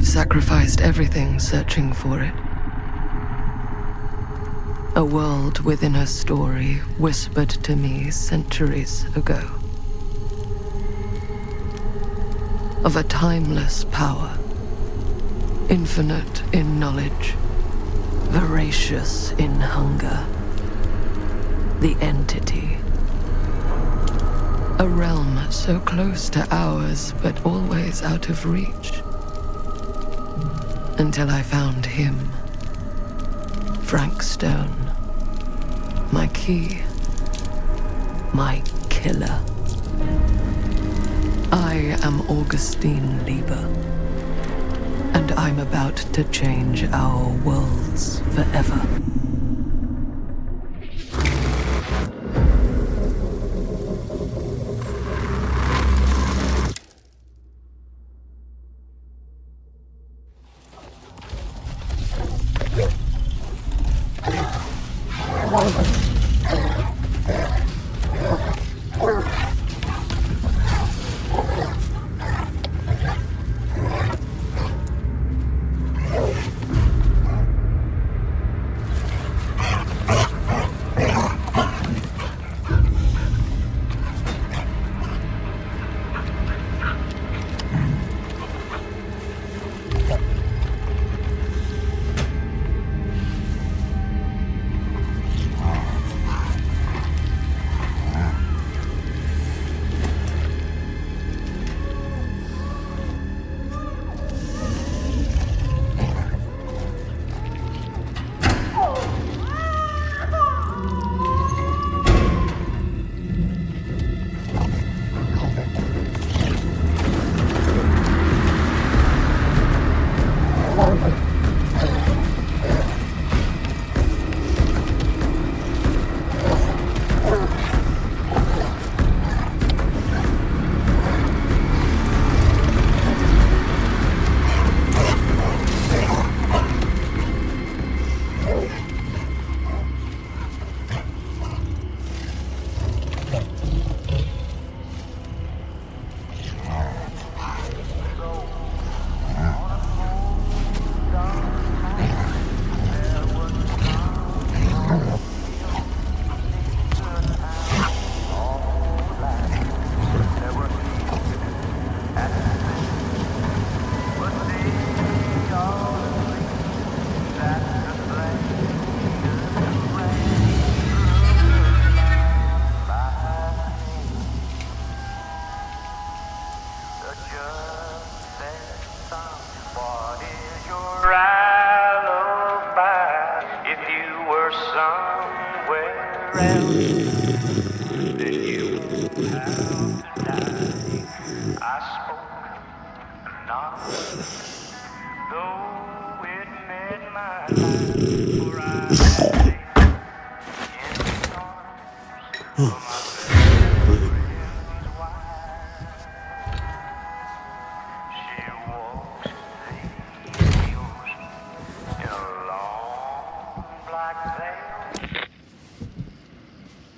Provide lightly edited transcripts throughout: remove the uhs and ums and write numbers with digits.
sacrificed everything searching for it. A world within a story whispered to me centuries ago. Of a timeless power, infinite in knowledge, voracious in hunger. The entity. A realm so close to ours, but always out of reach. Until I found him. Frank Stone. My key. My killer. I am Augustine Lieber. And I'm about to change our worlds forever.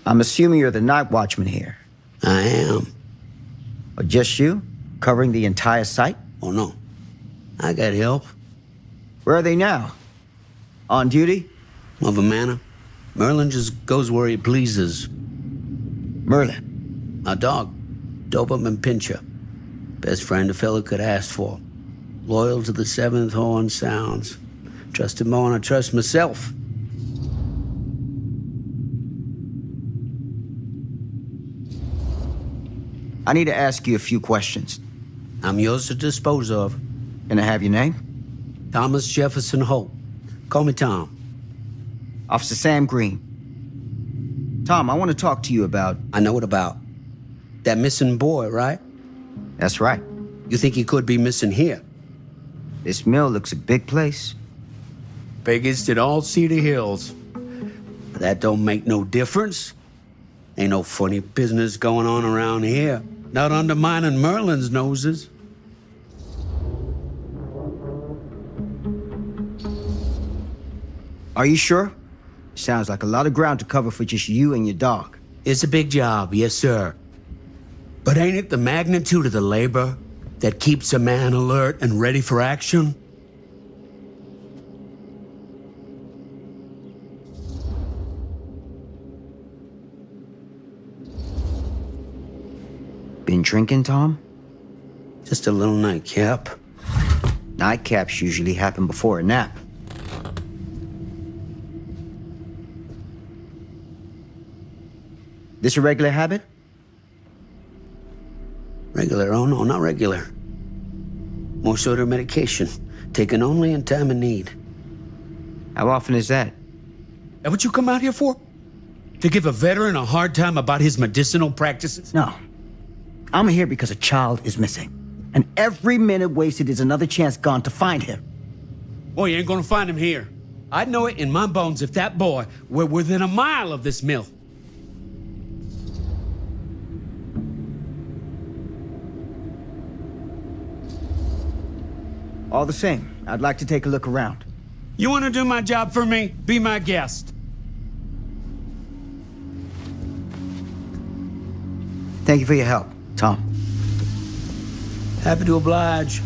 I'm assuming you're the night watchman here. I am. Or just you? Covering the entire site? Oh, no. I got help. Where are they now? On duty? Of a manner. Merlin just goes where he pleases. Merlin? Our dog. Doberman Pinscher. Best friend a fella could ask for. Loyal to the seventh horn sounds. Trust him more than I trust myself. I need to ask you a few questions. I'm yours to dispose of. Can I have your name? Thomas Jefferson Holt. Call me Tom. Officer Sam Green. Tom, I want to talk to you about... I know what about. That missing boy, right? That's right. You think he could be missing here? This mill looks a big place. Biggest in all Cedar Hills. But that don't make no difference. Ain't no funny business going on around here. Not undermining Merlin's noses. Are you sure? Sounds like a lot of ground to cover for just you and your dog. It's a big job, yes, sir. But ain't it the magnitude of the labor? that keeps a man alert and ready for action? Been drinking, Tom? Just a little nightcap. Nightcaps usually happen before a nap. This a regular habit? Regular? Oh, no, not regular. More sort of medication, taken only in time of need. How often is that? That what you come out here for? To give a veteran a hard time about his medicinal practices? No. I'm here because a child is missing. And every minute wasted is another chance gone to find him. Boy, you ain't gonna find him here. I'd know it in my bones if that boy were within a mile of this mill. All the same, I'd like to take a look around. You wanna do my job for me? Be my guest. Thank you for your help, Tom. Happy to oblige.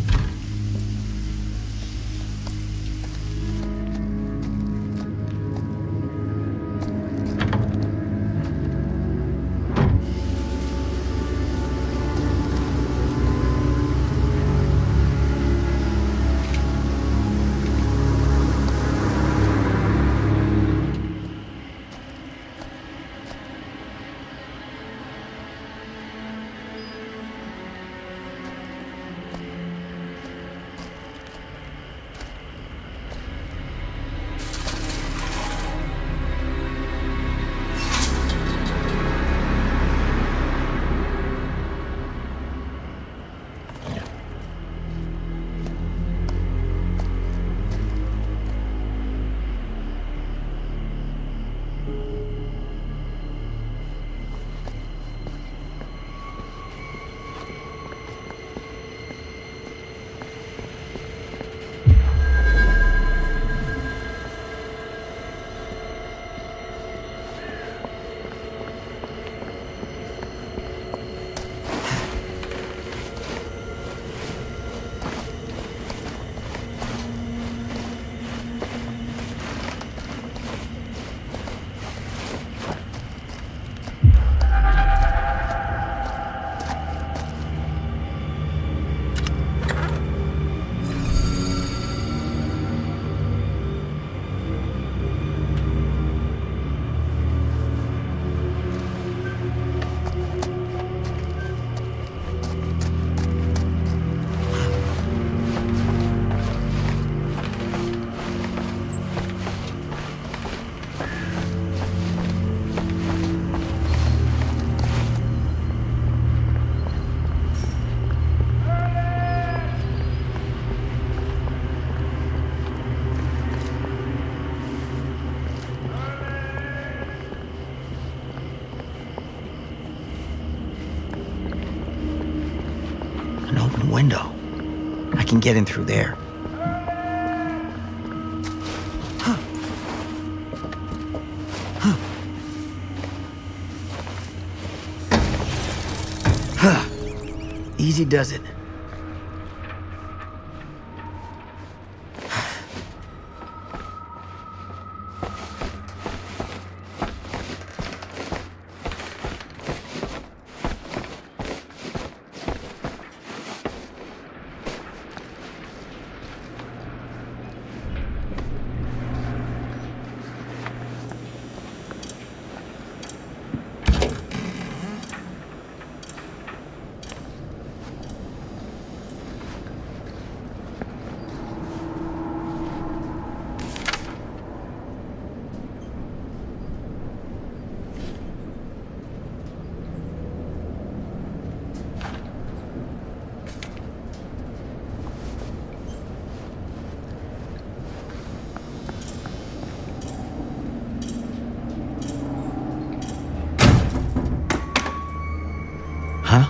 An open window. I can get in through there. Easy does it. Huh?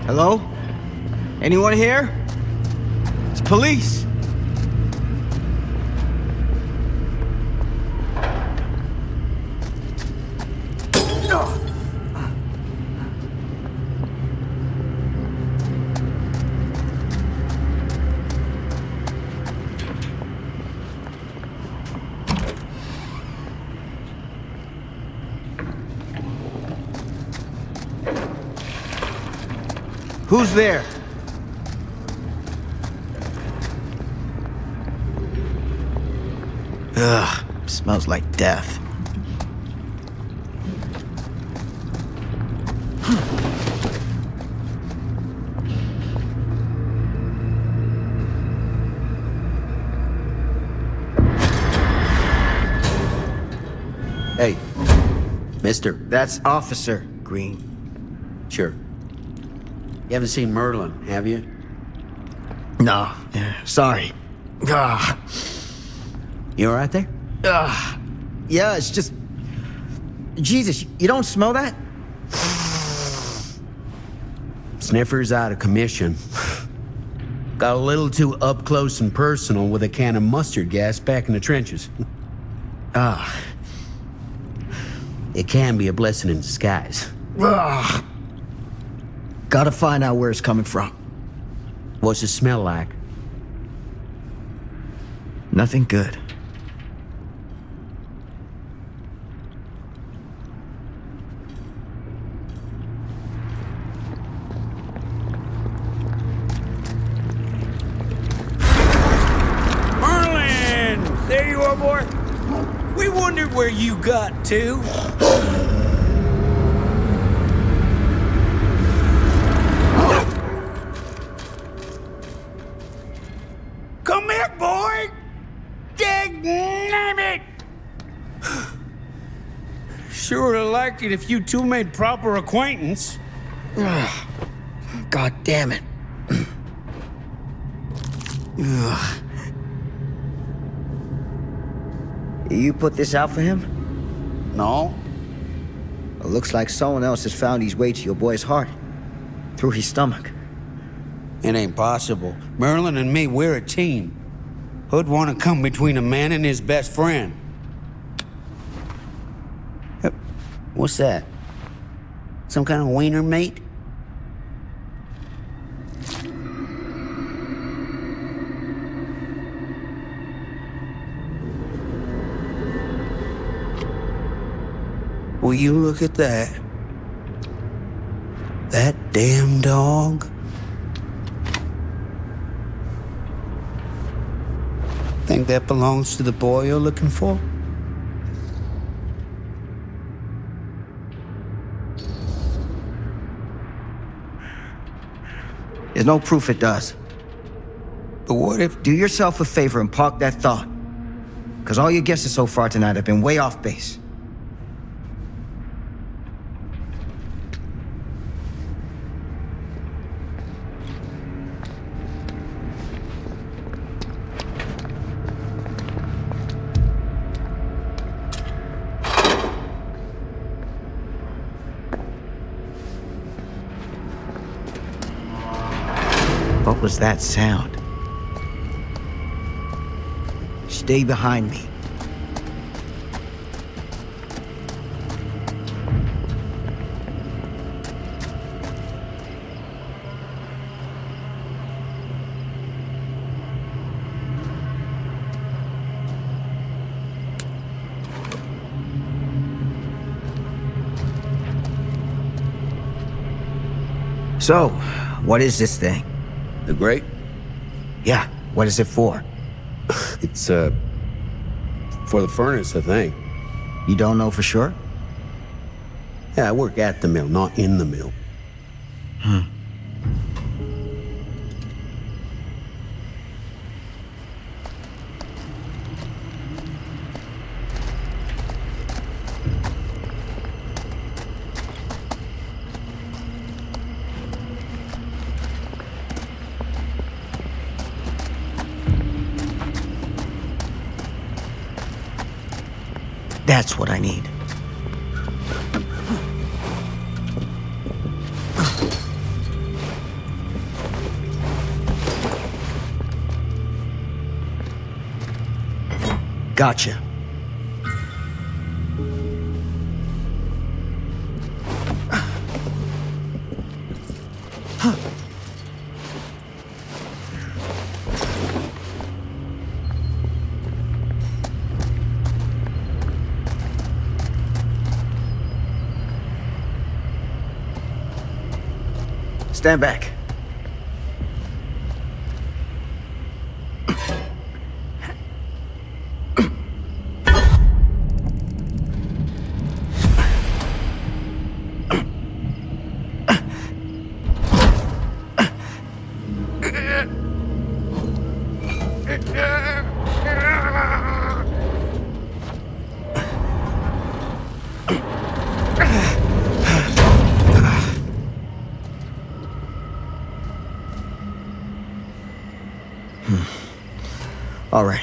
Hello? Anyone here? It's police. Who's there? Ugh, smells like death. Hey, mister. That's Officer Green. Sure. You haven't seen Merlin, have you? No, sorry. Ugh. You all right there? Yeah, it's just... Jesus, you don't smell that? Sniffer's out of commission. Got a little too up close and personal with a can of mustard gas back in the trenches. It can be a blessing in disguise. Ugh. Gotta find out where it's coming from. What's it smell like? Nothing good. Merlin! There you are, boy. We wondered where you got to. Come here, boy! Dang it! Sure would have liked it if you two made proper acquaintance. God damn it. Ugh. You put this out for him? No? It looks like someone else has found his way to your boy's heart. Through his stomach. It ain't possible. Merlin and me, we're a team. Who'd want to come between a man and his best friend? What's that? Some kind of wiener mate? Will you look at that? That damn dog? Think that belongs to the boy you're looking for? There's no proof it does. But what if... Do yourself a favor and park that thought. Because all your guesses so far tonight have been way off base. What was that sound? Stay behind me. So, what is this thing? The grate? Yeah, what is it for? It's, for the furnace, I think. You don't know for sure? Yeah, I work at the mill, not in the mill. That's what I need. Gotcha. Stand back. All right.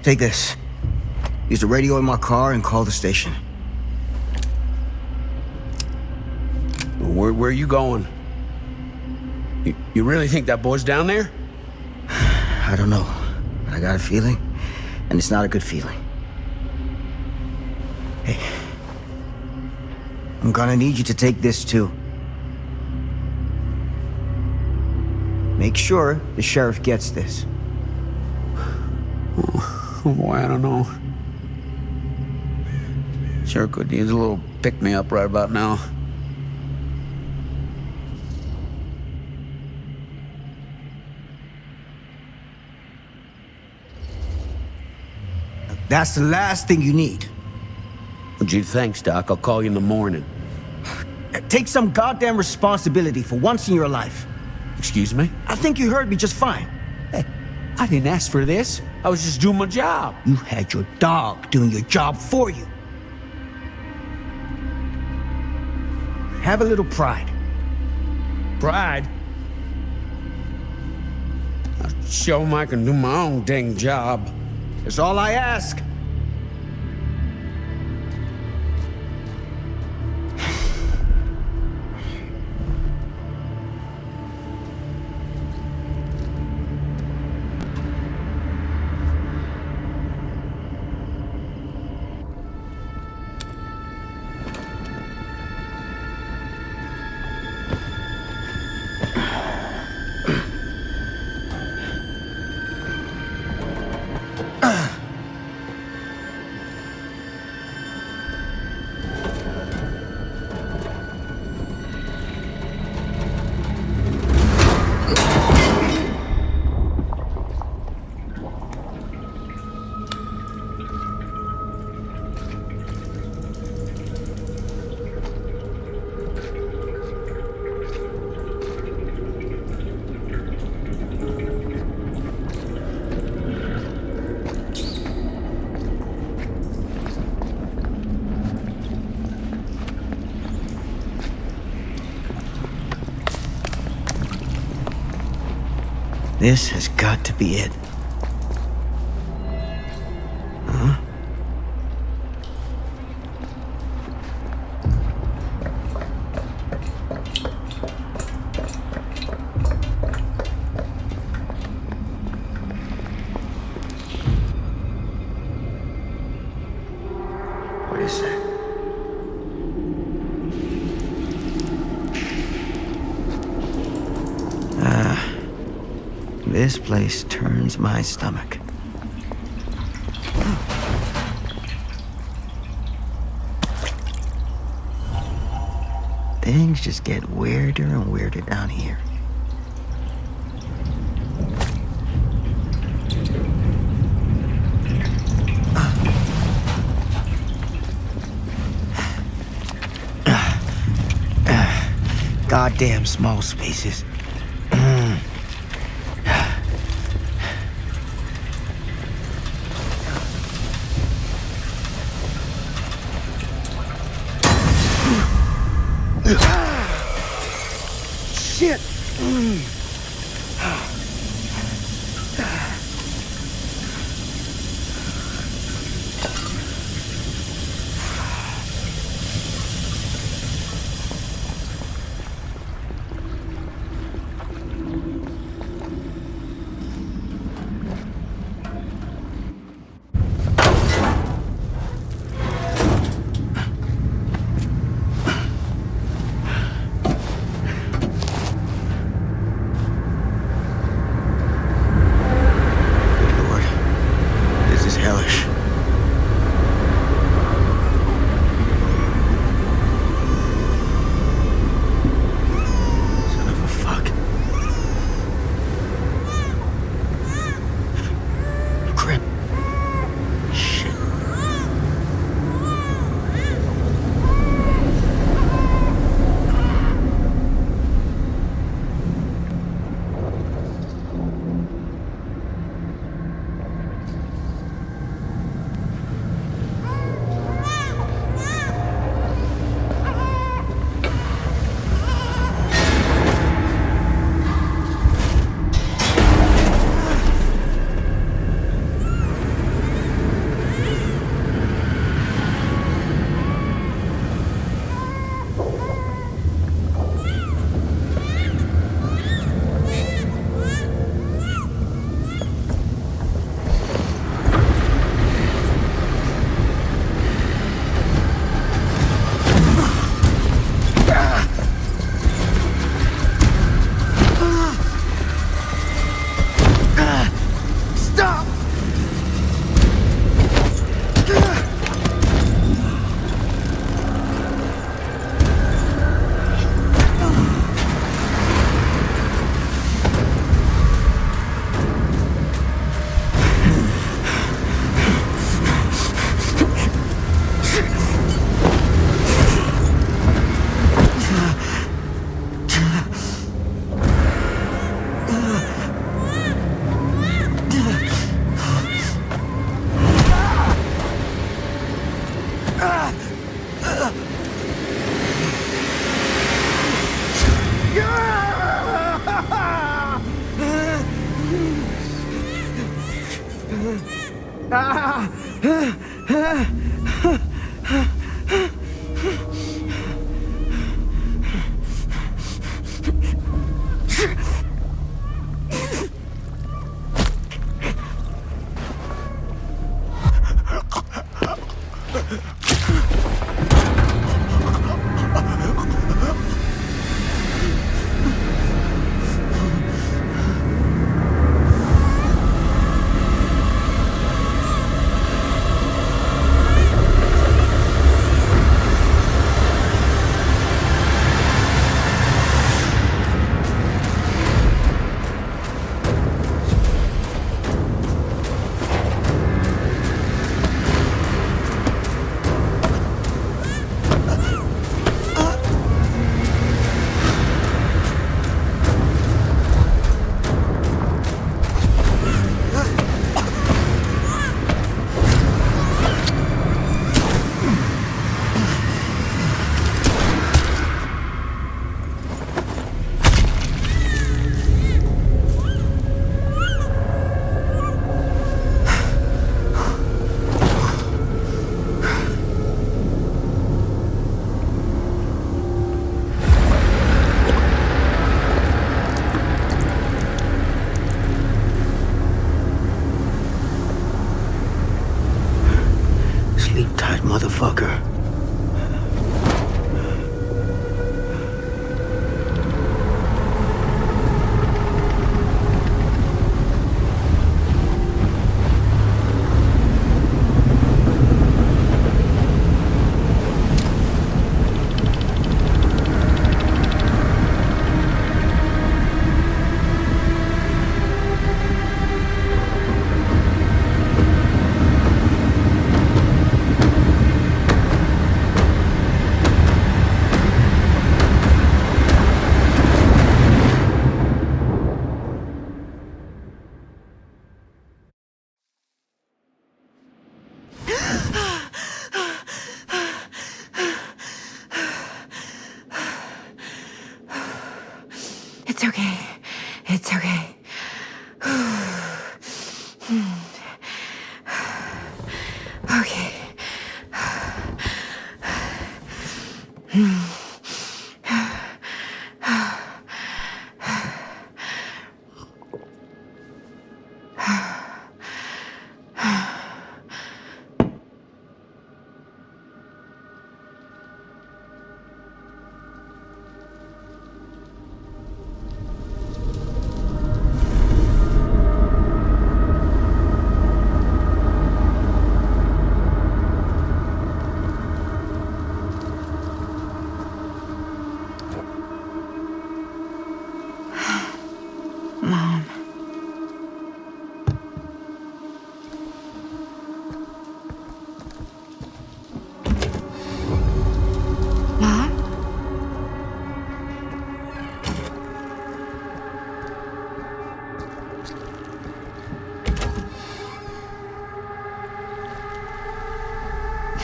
Take this. Use the radio in my car and call the station. Where are you going? You really think that boy's down there? I don't know, but I got a feeling, and it's not a good feeling. Hey, I'm gonna need you to take this too. Make sure the sheriff gets this. Oh boy, I don't know. Sure could use a little pick-me-up right about now. That's the last thing you need. Well, gee, thanks, Doc. I'll call you in the morning. Take some goddamn responsibility for once in your life. Excuse me? I think you heard me just fine. Hey, I didn't ask for this. I was just doing my job. You had your dog doing your job for you. Have a little pride. Pride? I'll show him I can do my own dang job. That's all I ask. This has got to be it. Huh? What is that? This place turns my stomach. Things just get weirder and weirder down here. Goddamn small spaces. Shit! Sleep tight, motherfucker. It's okay. It's okay. Okay. Mom. Mom?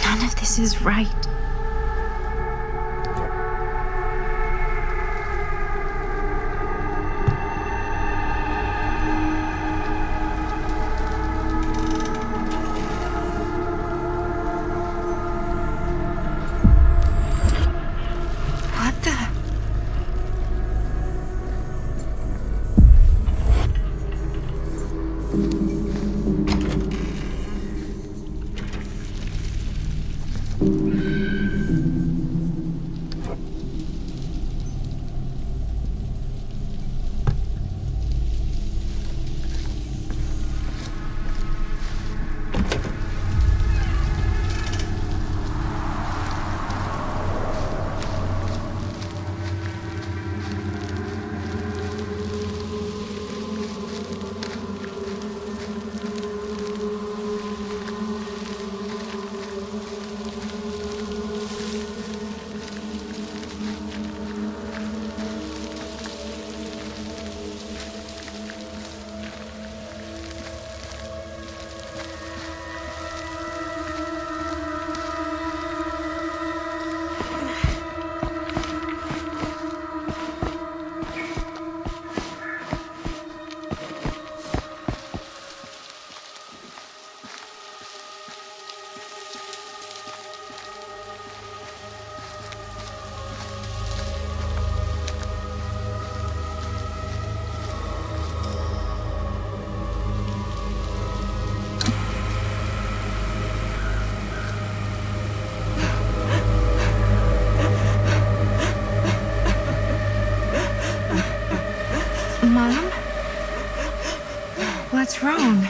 None of this is right. What the? wrong?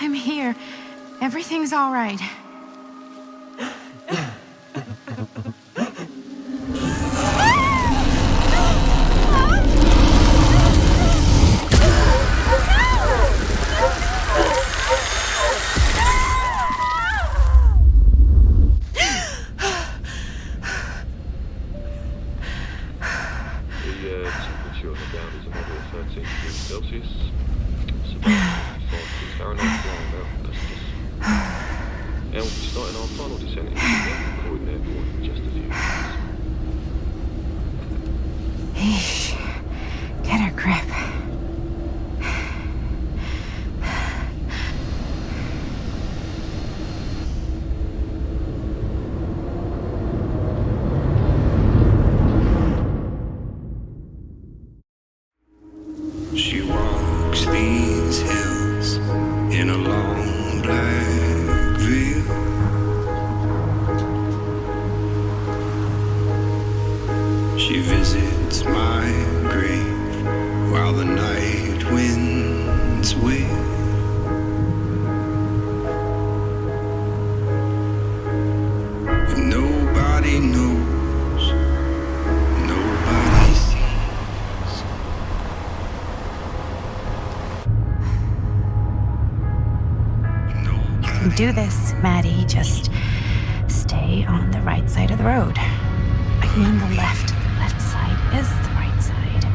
I'm here. Everything's all right. Temperature on the ground is a moderate 13 degrees Celsius. About 5 degrees Fahrenheit flying out. That's just. And we'll be starting our final descent into the Croydon Airport in just a few minutes. Eesh. Get a grip. She walks these hills in a long black veil. She visits my grave while the night winds wail. And nobody knows, nobody sees. You can do this, Maddie. Just stay on the right side of the road. I mean the left. The left side is the right side.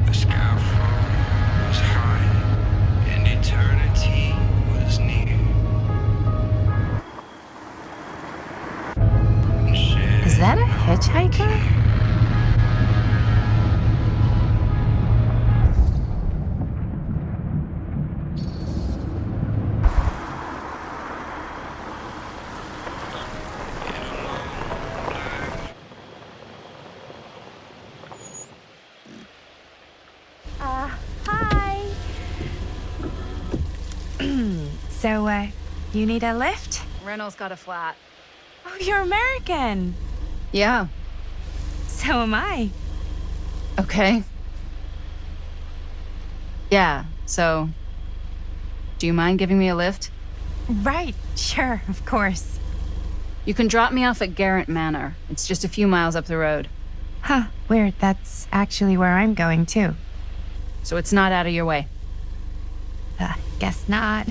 The skyfall was high and eternity was near. Is that a hitchhiker? Hi. So, you need a lift? Reynolds got a flat. Oh, you're American. Yeah. So am I. Okay. Yeah, so. Do you mind giving me a lift? Right, sure, of course. You can drop me off at Garrett Manor. It's just a few miles up the road. Huh, weird. That's actually where I'm going, too. So it's not out of your way. Guess not.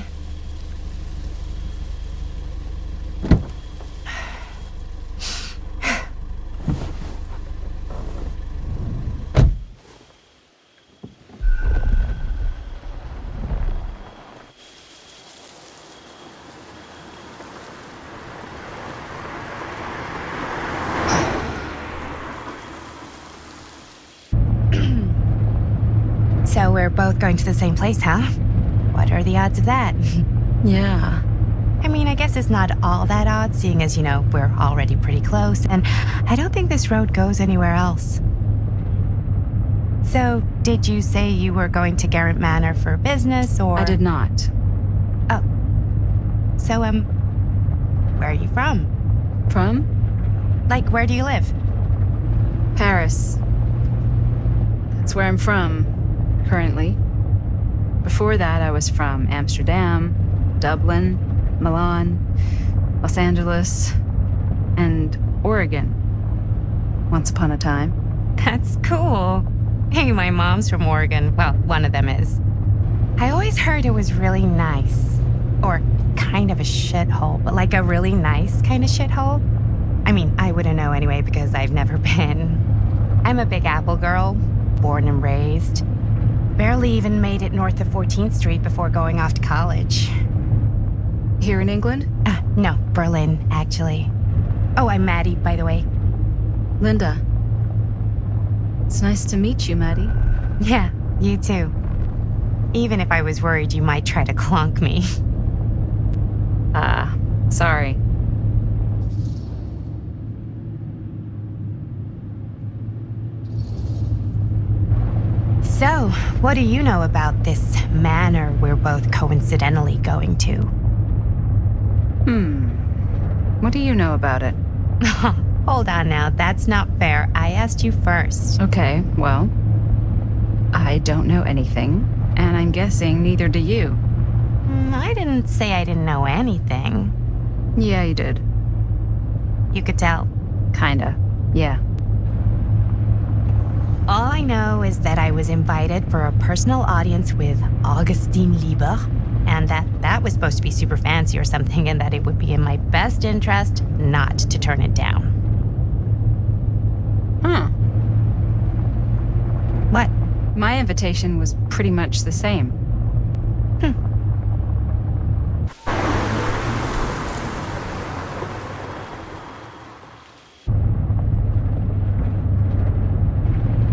So we're both going to the same place, huh? What are the odds of that? Yeah. I mean, I guess it's not all that odd, seeing as, we're already pretty close, and I don't think this road goes anywhere else. So, did you say you were going to Garrett Manor for business, or...? I did not. Oh. So, where are you from? From? Like, where do you live? Paris. That's where I'm from, currently. Before that, I was from Amsterdam, Dublin, Milan, Los Angeles, and Oregon. Once upon a time. That's cool. Hey, my mom's from Oregon. Well, one of them is. I always heard it was really nice. Or kind of a shithole, but like a really nice kind of shithole. I mean, I wouldn't know anyway because I've never been. I'm a Big Apple girl, born and raised. Barely even made it north of 14th Street before going off to college. Here in England? No, Berlin, actually. Oh, I'm Maddie, by the way. Linda. It's nice to meet you, Maddie. Yeah, you too. Even if I was worried you might try to clunk me. Sorry. So, what do you know about this manor we're both coincidentally going to? What do you know about it? Hold on now, that's not fair. I asked you first. Okay, well, I don't know anything, and I'm guessing neither do you. I didn't say I didn't know anything. Yeah, you did. You could tell. Kinda. Yeah. All I know is that I was invited for a personal audience with Augustine Lieber, and that was supposed to be super fancy or something, and that it would be in my best interest not to turn it down. Huh. What? My invitation was pretty much the same.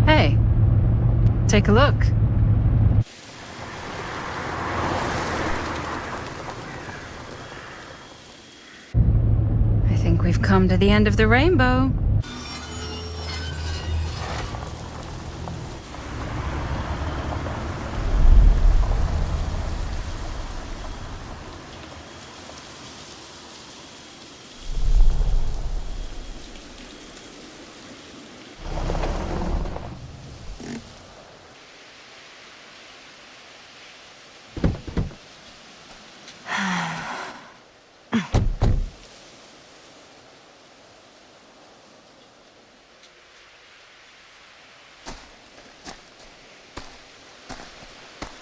Hey, take a look. I think we've come to the end of the rainbow.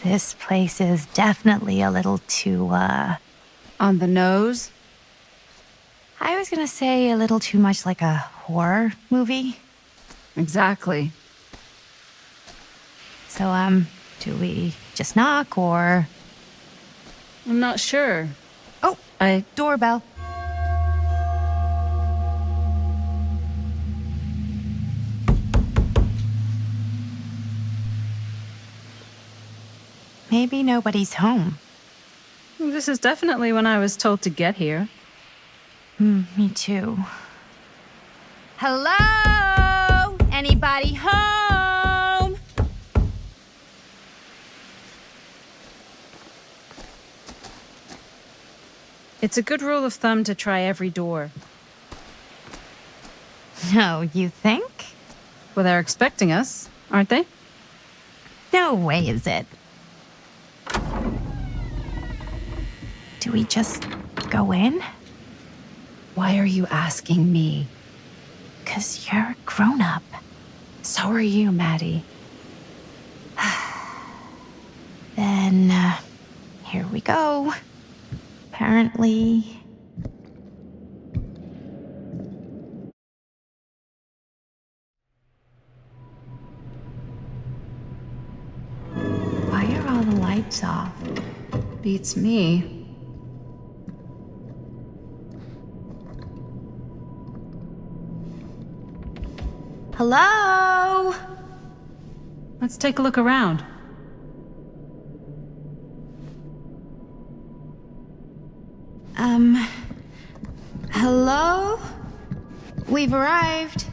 This place is definitely a little too, On the nose? I was gonna say a little too much like a horror movie. Exactly. So, do we just knock or... I'm not sure. Oh, doorbell. Maybe nobody's home. This is definitely when I was told to get here. Me too. Hello? Anybody home? It's a good rule of thumb to try every door. No, you think? Well, they're expecting us, aren't they? No way is it. Do we just go in? Why are you asking me? 'Cause you're a grown-up. So are you, Maddie. Then, here we go. Apparently... Why are all the lights off? Beats me. Hello? Let's take a look around. Hello? We've arrived.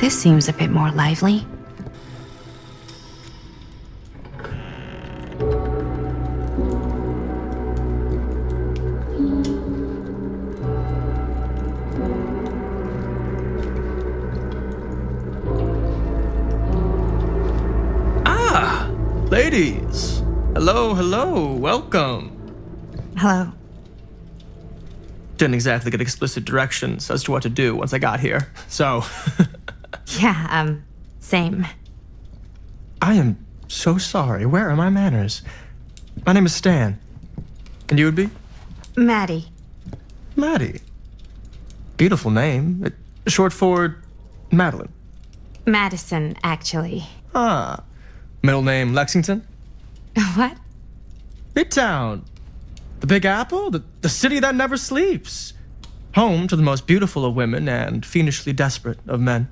This seems a bit more lively. Ladies! Hello, hello, welcome. Hello. Didn't exactly get explicit directions as to what to do once I got here, so... Yeah, same. I am so sorry. Where are my manners? My name is Stan. And you would be? Maddie. Maddie. Beautiful name. Short for Madeline. Madison, actually. Ah. Middle name Lexington? What? Midtown. The Big Apple, the city that never sleeps. Home to the most beautiful of women and fiendishly desperate of men.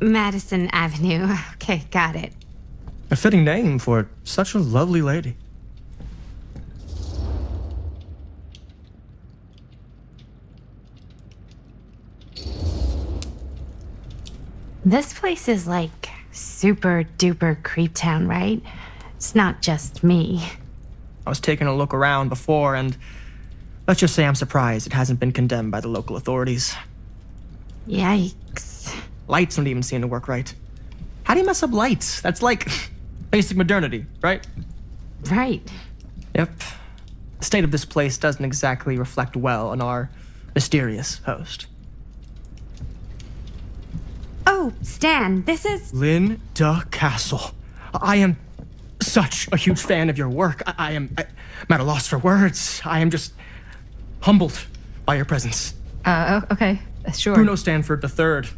Madison Avenue. Okay, got it. A fitting name for such a lovely lady. This place is like super duper creep town, right? It's not just me. I was taking a look around before, and let's just say I'm surprised it hasn't been condemned by the local authorities. Yikes. Lights don't even seem to work right. How do you mess up lights? That's like basic modernity, right? Right. Yep. The state of this place doesn't exactly reflect well on our mysterious host. Oh, Stan, this is... Linda Castle. I am such a huge fan of your work. I'm at a loss for words. I am just humbled by your presence. Okay, sure. Bruno Stanford III,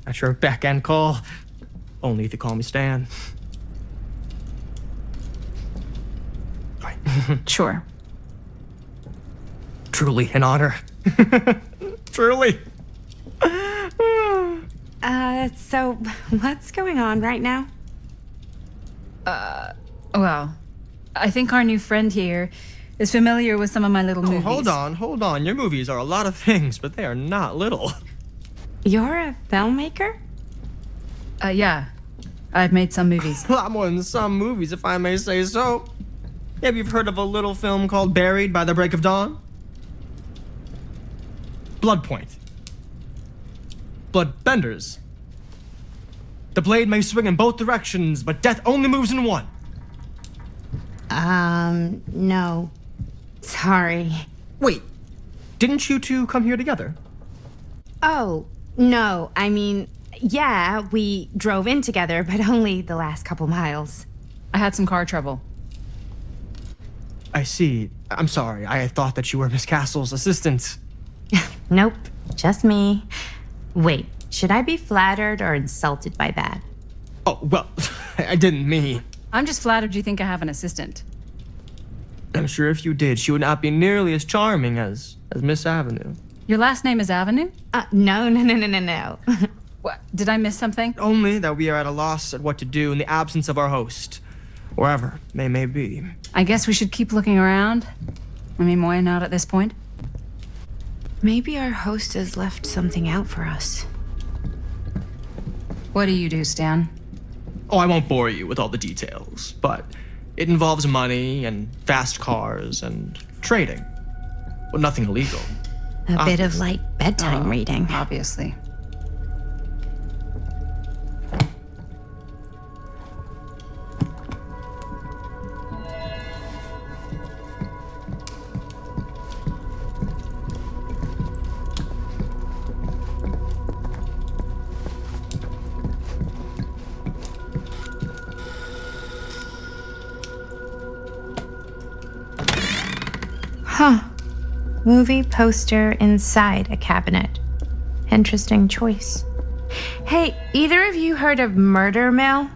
at your beck and call. Only if you call me Stan. Right. Sure. Truly an honor. Truly. So what's going on right now? Well, I think our new friend here is familiar with some of my little movies. Hold on. Your movies are a lot of things, but they are not little. You're a filmmaker? Yeah. I've made some movies. A lot more than some movies, if I may say so. Maybe you've heard of a little film called Buried by the Break of Dawn? Bloodpoint. Bloodbenders. The blade may swing in both directions, but death only moves in one. No. Sorry. Wait, didn't you two come here together? Oh, no. I mean, yeah, we drove in together, but only the last couple miles. I had some car trouble. I see. I'm sorry. I thought that you were Miss Castle's assistant. Nope, just me. Wait, should I be flattered or insulted by that? Oh, well, I didn't mean. I'm just flattered you think I have an assistant. I'm sure if you did, she would not be nearly as charming as Miss Avenue. Your last name is Avenue? No. What? Did I miss something? Only that we are at a loss at what to do in the absence of our host, wherever they may be. I guess we should keep looking around. I mean, why not at this point? Maybe our host has left something out for us. What do you do, Stan? Oh, I won't bore you with all the details, but it involves money and fast cars and trading. But nothing illegal. A bit of light bedtime reading. Obviously. Huh. Movie poster inside a cabinet. Interesting choice. Hey, either of you heard of Murder Mill?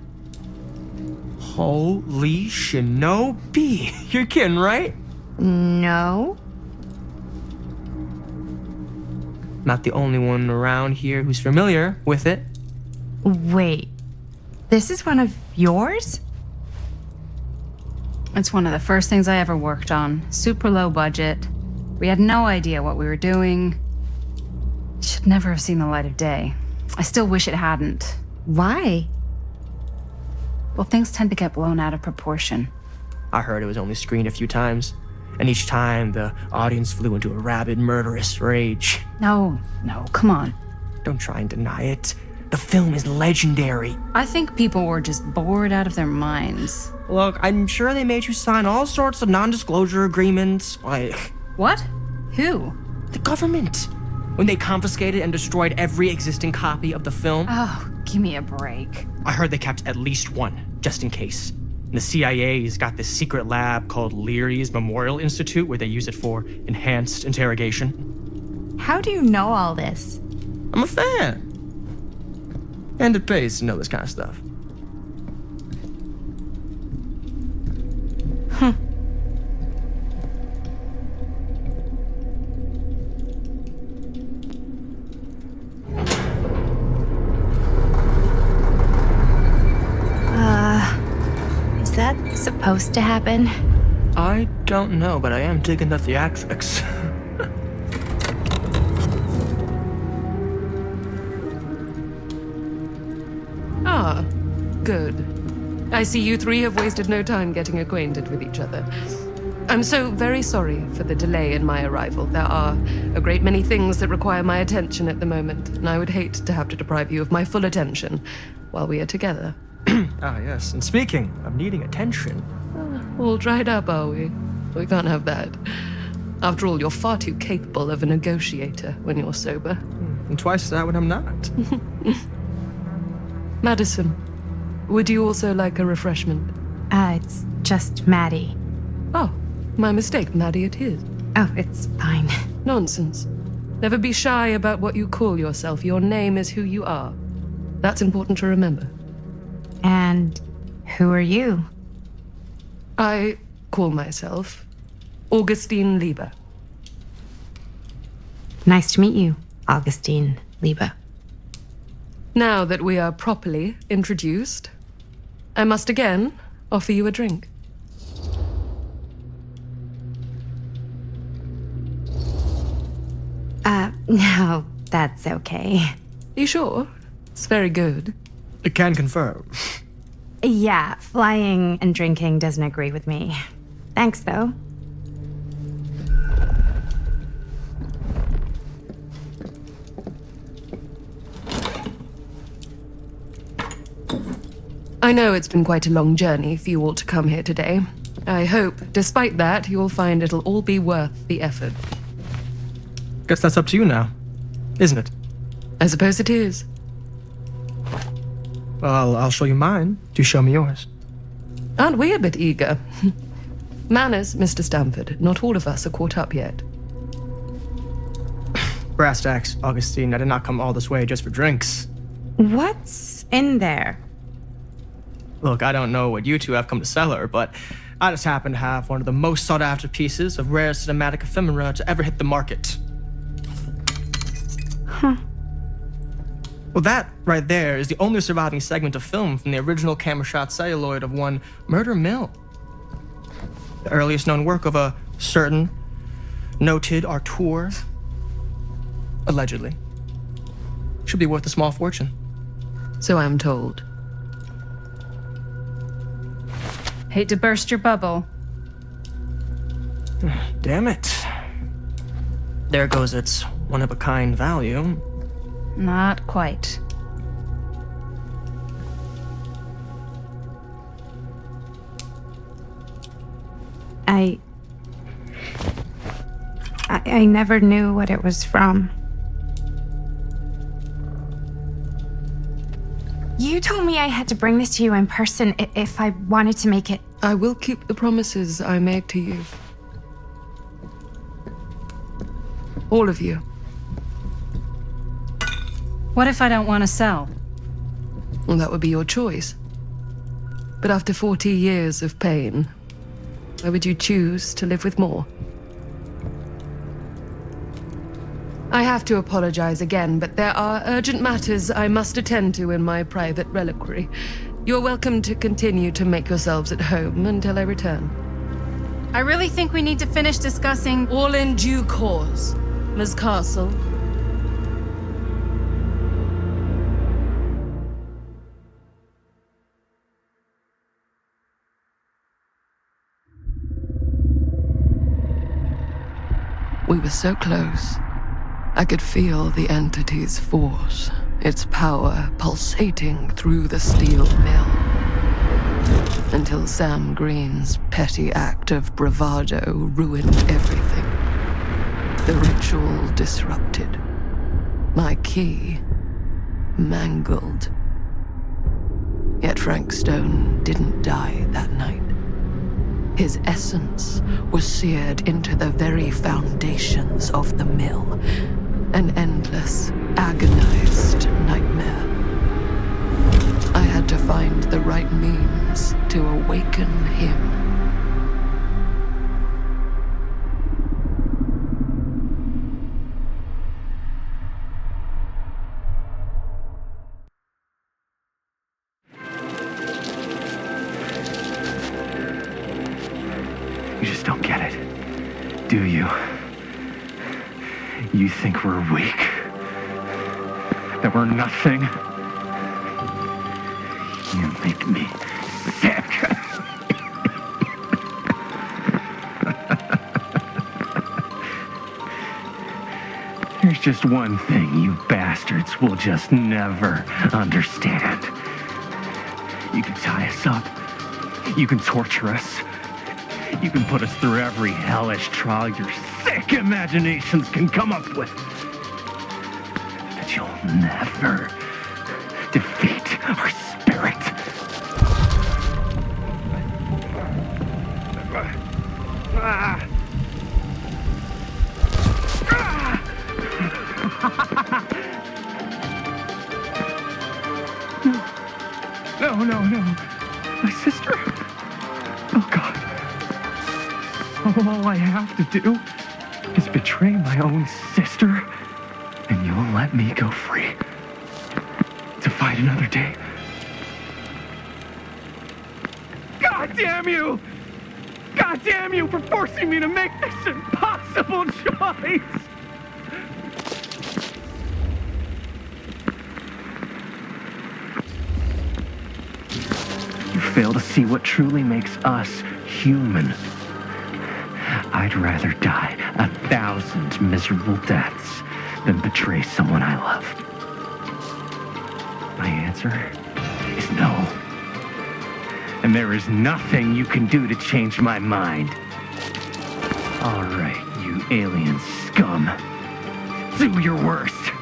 Holy shinobi. You're kidding, right? No. Not the only one around here who's familiar with it. Wait. This is one of yours? It's one of the first things I ever worked on. Super low budget. We had no idea what we were doing. Should never have seen the light of day. I still wish it hadn't. Why? Well, things tend to get blown out of proportion. I heard it was only screened a few times, and each time the audience flew into a rabid, murderous rage. No, come on. Don't try and deny it. The film is legendary. I think people were just bored out of their minds. Look, I'm sure they made you sign all sorts of non-disclosure agreements. Like, What? Who? the government. When they confiscated and destroyed every existing copy of the film. Oh, give me a break. I heard they kept at least one, just in case. And the CIA's got this secret lab called Leary's Memorial Institute where they use it for enhanced interrogation. How do you know all this? I'm a fan. And it pays to know this kind of stuff. Is that supposed to happen? I don't know, but I am digging the theatrics. Ah, good. I see you three have wasted no time getting acquainted with each other. I'm so very sorry for the delay in my arrival. There are a great many things that require my attention at the moment, and I would hate to have to deprive you of my full attention while we are together. Ah, yes. And speaking of needing attention... All dried up, are we? We can't have that. After all, you're far too capable of a negotiator when you're sober. And twice that when I'm not. Madison, would you also like a refreshment? It's just Maddie. Oh, my mistake. Maddie it is. Oh, it's fine. Nonsense. Never be shy about what you call yourself. Your name is who you are. That's important to remember. And who are you? I call myself Augustine Lieber. Nice to meet you, Augustine Lieber. Now that we are properly introduced, I must again offer you a drink. No, that's okay. You sure? It's very good. I can confirm. Yeah, flying and drinking doesn't agree with me. Thanks, though. I know it's been quite a long journey for you all to come here today. I hope, despite that, you'll find it'll all be worth the effort. Guess that's up to you now, isn't it? I suppose it is. Well, I'll show you mine. Do show me yours. Aren't we a bit eager? Manners, Mr. Stamford. Not all of us are caught up yet. Brass tacks, Augustine. I did not come all this way just for drinks. What's in there? Look, I don't know what you two have come to cellar, but I just happen to have one of the most sought-after pieces of rare cinematic ephemera to ever hit the market. Huh. Well, that right there is the only surviving segment of film from the original camera shot celluloid of one Murder Mill. The earliest known work of a certain noted auteur, allegedly. Should be worth a small fortune. So I'm told. Hate to burst your bubble. Damn it. There goes its one-of-a-kind value. Not quite. I never knew what it was from. You told me I had to bring this to you in person if I wanted to make it. I will keep the promises I made to you. All of you. What if I don't want to sell? Well, that would be your choice. But after 40 years of pain, why would you choose to live with more? I have to apologize again, but there are urgent matters I must attend to in my private reliquary. You're welcome to continue to make yourselves at home until I return. I really think we need to finish discussing. All in due course, Ms. Castle. We were so close. I could feel the entity's force, its power pulsating through the steel mill. Until Sam Green's petty act of bravado ruined everything. The ritual disrupted. My key mangled. Yet Frank Stone didn't die that night. His essence was seared into the very foundations of the mill, An endless, agonized nightmare. I had to find the right means to awaken him. You just don't get it, do you? You think we're weak? That we're nothing? You make me sick. There's just one thing you bastards will just never understand. You can tie us up. You can torture us. You can put us through every hellish trial your sick imaginations can come up with. But you'll never defeat our spirit. No. My sister. Oh, God. All I have to do is betray my own sister, and you'll let me go free to fight another day. God damn you! God damn you for forcing me to make this impossible choice! You fail to see what truly makes us human. I'd rather die 1,000 miserable deaths than betray someone I love. My answer is no. And there is nothing you can do to change my mind. All right, you alien scum. Do your worst.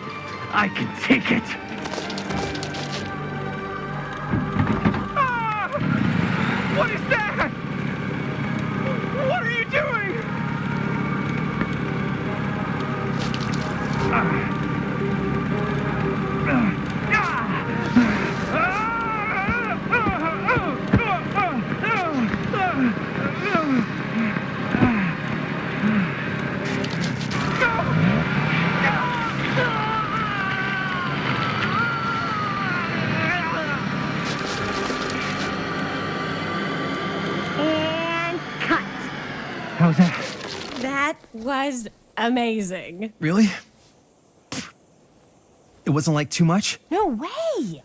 I can take it. Ah! What is that? What are you doing? And cut. How's that? That was amazing. Really? It wasn't like too much? No way.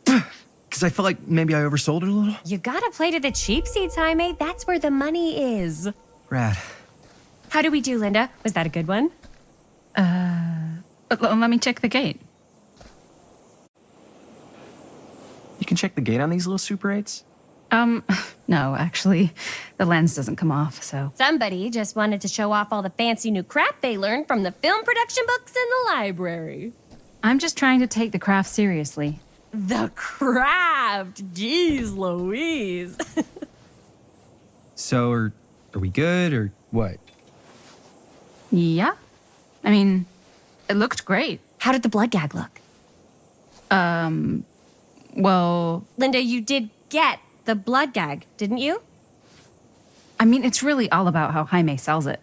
Because I felt like maybe I oversold it a little. You gotta play to the cheap seats, Jaime. That's where the money is. Rad. How did we do, Linda? Was that a good one? Let me check the gate. You can check the gate on these little Super 8s? No, actually, the lens doesn't come off, so. Somebody just wanted to show off all the fancy new crap they learned from the film production books in the library. I'm just trying to take the craft seriously. The craft! Jeez Louise. So, are we good, or what? Yeah? I mean, it looked great. How did the blood gag look? Well, Linda, you did get the blood gag, didn't you? I mean, it's really all about how Jaime sells it.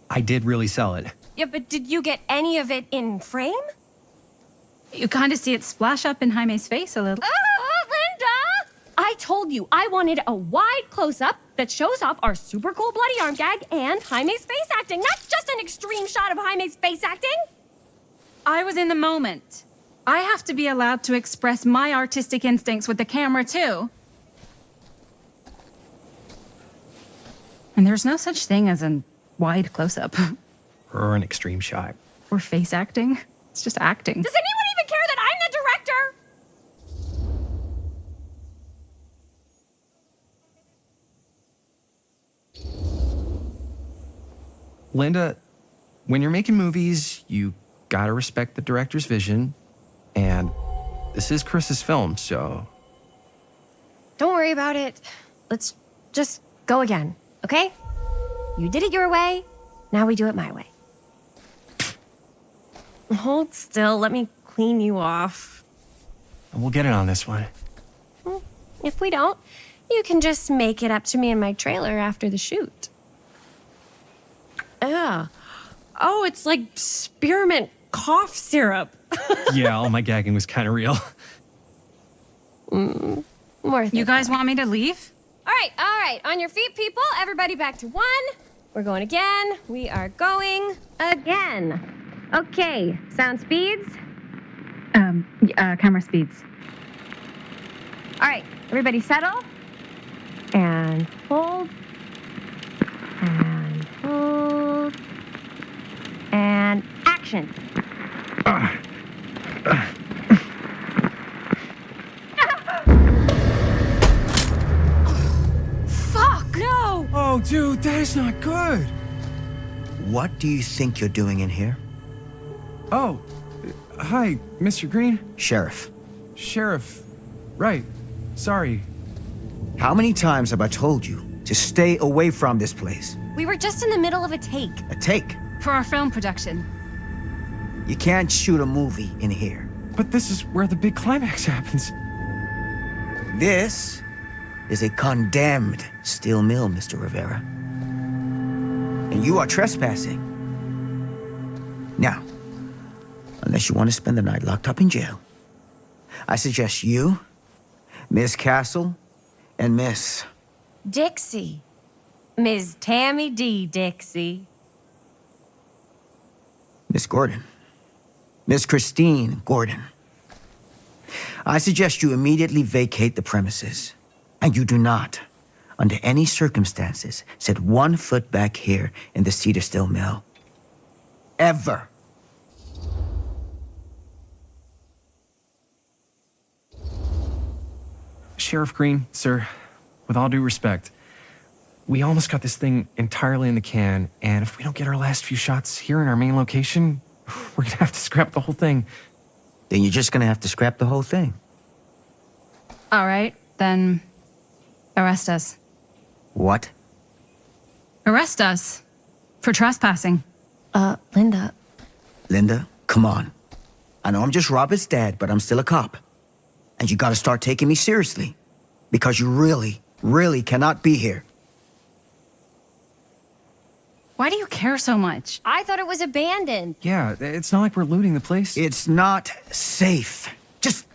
I did really sell it. Yeah, but did you get any of it in frame? You kind of see it splash up in Jaime's face a little. Oh, Linda! I told you I wanted a wide close-up that shows off our super cool bloody arm gag and Jaime's face acting, not just an extreme shot of Jaime's face acting. I was in the moment. I have to be allowed to express my artistic instincts with the camera, too. And there's no such thing as a wide close-up. Or an extreme shot. Or face acting. It's just acting. Does anyone even care that I'm the director? Linda, when you're making movies, you gotta respect the director's vision. And this is Chris's film, so... Don't worry about it. Let's just go again, okay? You did it your way, now we do it my way. Hold still. Let me clean you off. We'll get it on this one. If we don't, you can just make it up to me in my trailer after the shoot. Ugh. Oh, it's like spearmint cough syrup. Yeah, all my gagging was kind of real. Worth You it, guys though. want me to leave? All right. On your feet, people. Everybody back to 1. We're going again. We are going again. Okay, sound speeds. Camera speeds. All right, everybody settle. And hold. And hold. And action. Fuck! No! Oh, dude, that is not good. What do you think you're doing in here? Oh, hi, Mr. Green. Sheriff, Sheriff. Right. Sorry. how many times have I told you to stay away from this place? We were just in the middle of a take. A take. For our film production. You can't shoot a movie in here. But this is where the big climax happens. This is a condemned steel mill, Mr. Rivera. And you are trespassing. Now, unless you want to spend the night locked up in jail, I suggest you, Miss Castle, and Miss... Dixie. Ms. Tammy D. Dixie. Miss Gordon. Miss Christine Gordon. I suggest you immediately vacate the premises, and you do not, under any circumstances, set 1 foot back here in the Cedar Still Mill. Ever. Sheriff Green, sir, with all due respect, we almost got this thing entirely in the can, and if we don't get our last few shots here in our main location, we're gonna have to scrap the whole thing. Then you're just gonna have to scrap the whole thing. All right, then arrest us. What? Arrest us for trespassing. Linda. Linda, come on. I know I'm just Robert's dad, but I'm still a cop. And you gotta start taking me seriously. Because you really, really cannot be here. Why do you care so much? I thought it was abandoned. Yeah, it's not like we're looting the place. It's not safe. Just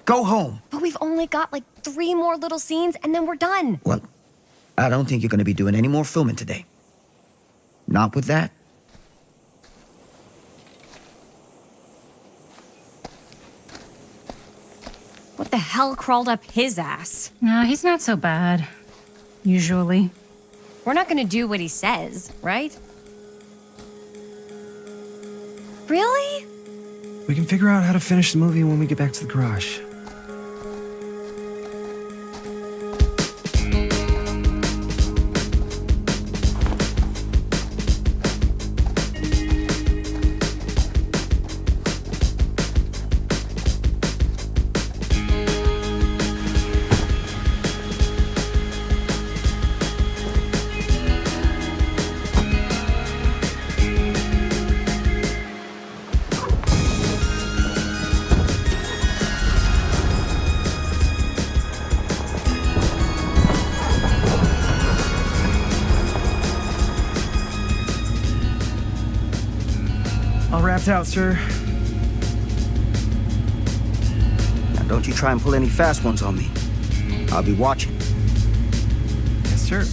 go home. But we've only got like 3 more little scenes and then we're done. Well, I don't think you're gonna be doing any more filming today. Not with that. What the hell crawled up his ass? Nah, he's not so bad. Usually. We're not gonna do what he says, right? Really? We can figure out how to finish the movie when we get back to the garage. All wrapped out, sir. Now don't you try and pull any fast ones on me. I'll be watching. Yes, sir.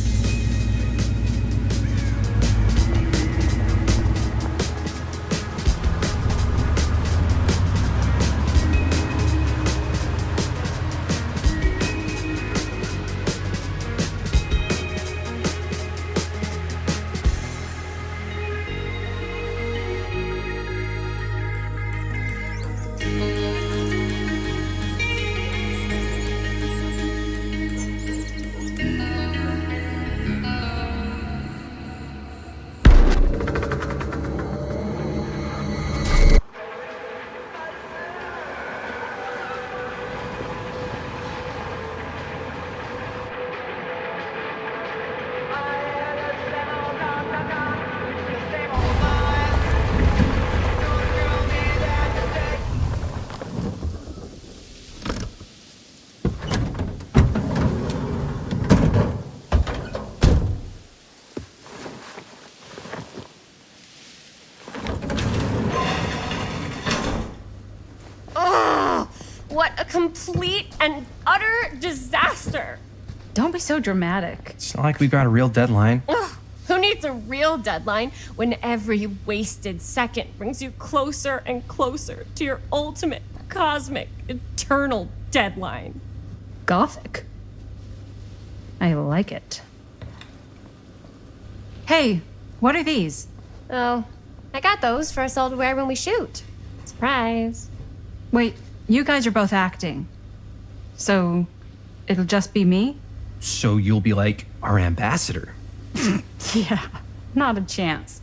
complete and utter disaster. Don't be so dramatic. It's not like we've got a real deadline. Ugh, who needs a real deadline when every wasted second brings you closer and closer to your ultimate, cosmic, eternal deadline? Gothic. I like it. Hey, what are these? Oh, I got those for us all to wear when we shoot. Surprise. Wait, you guys are both acting. So, it'll just be me? So you'll be like our ambassador. Yeah, not a chance.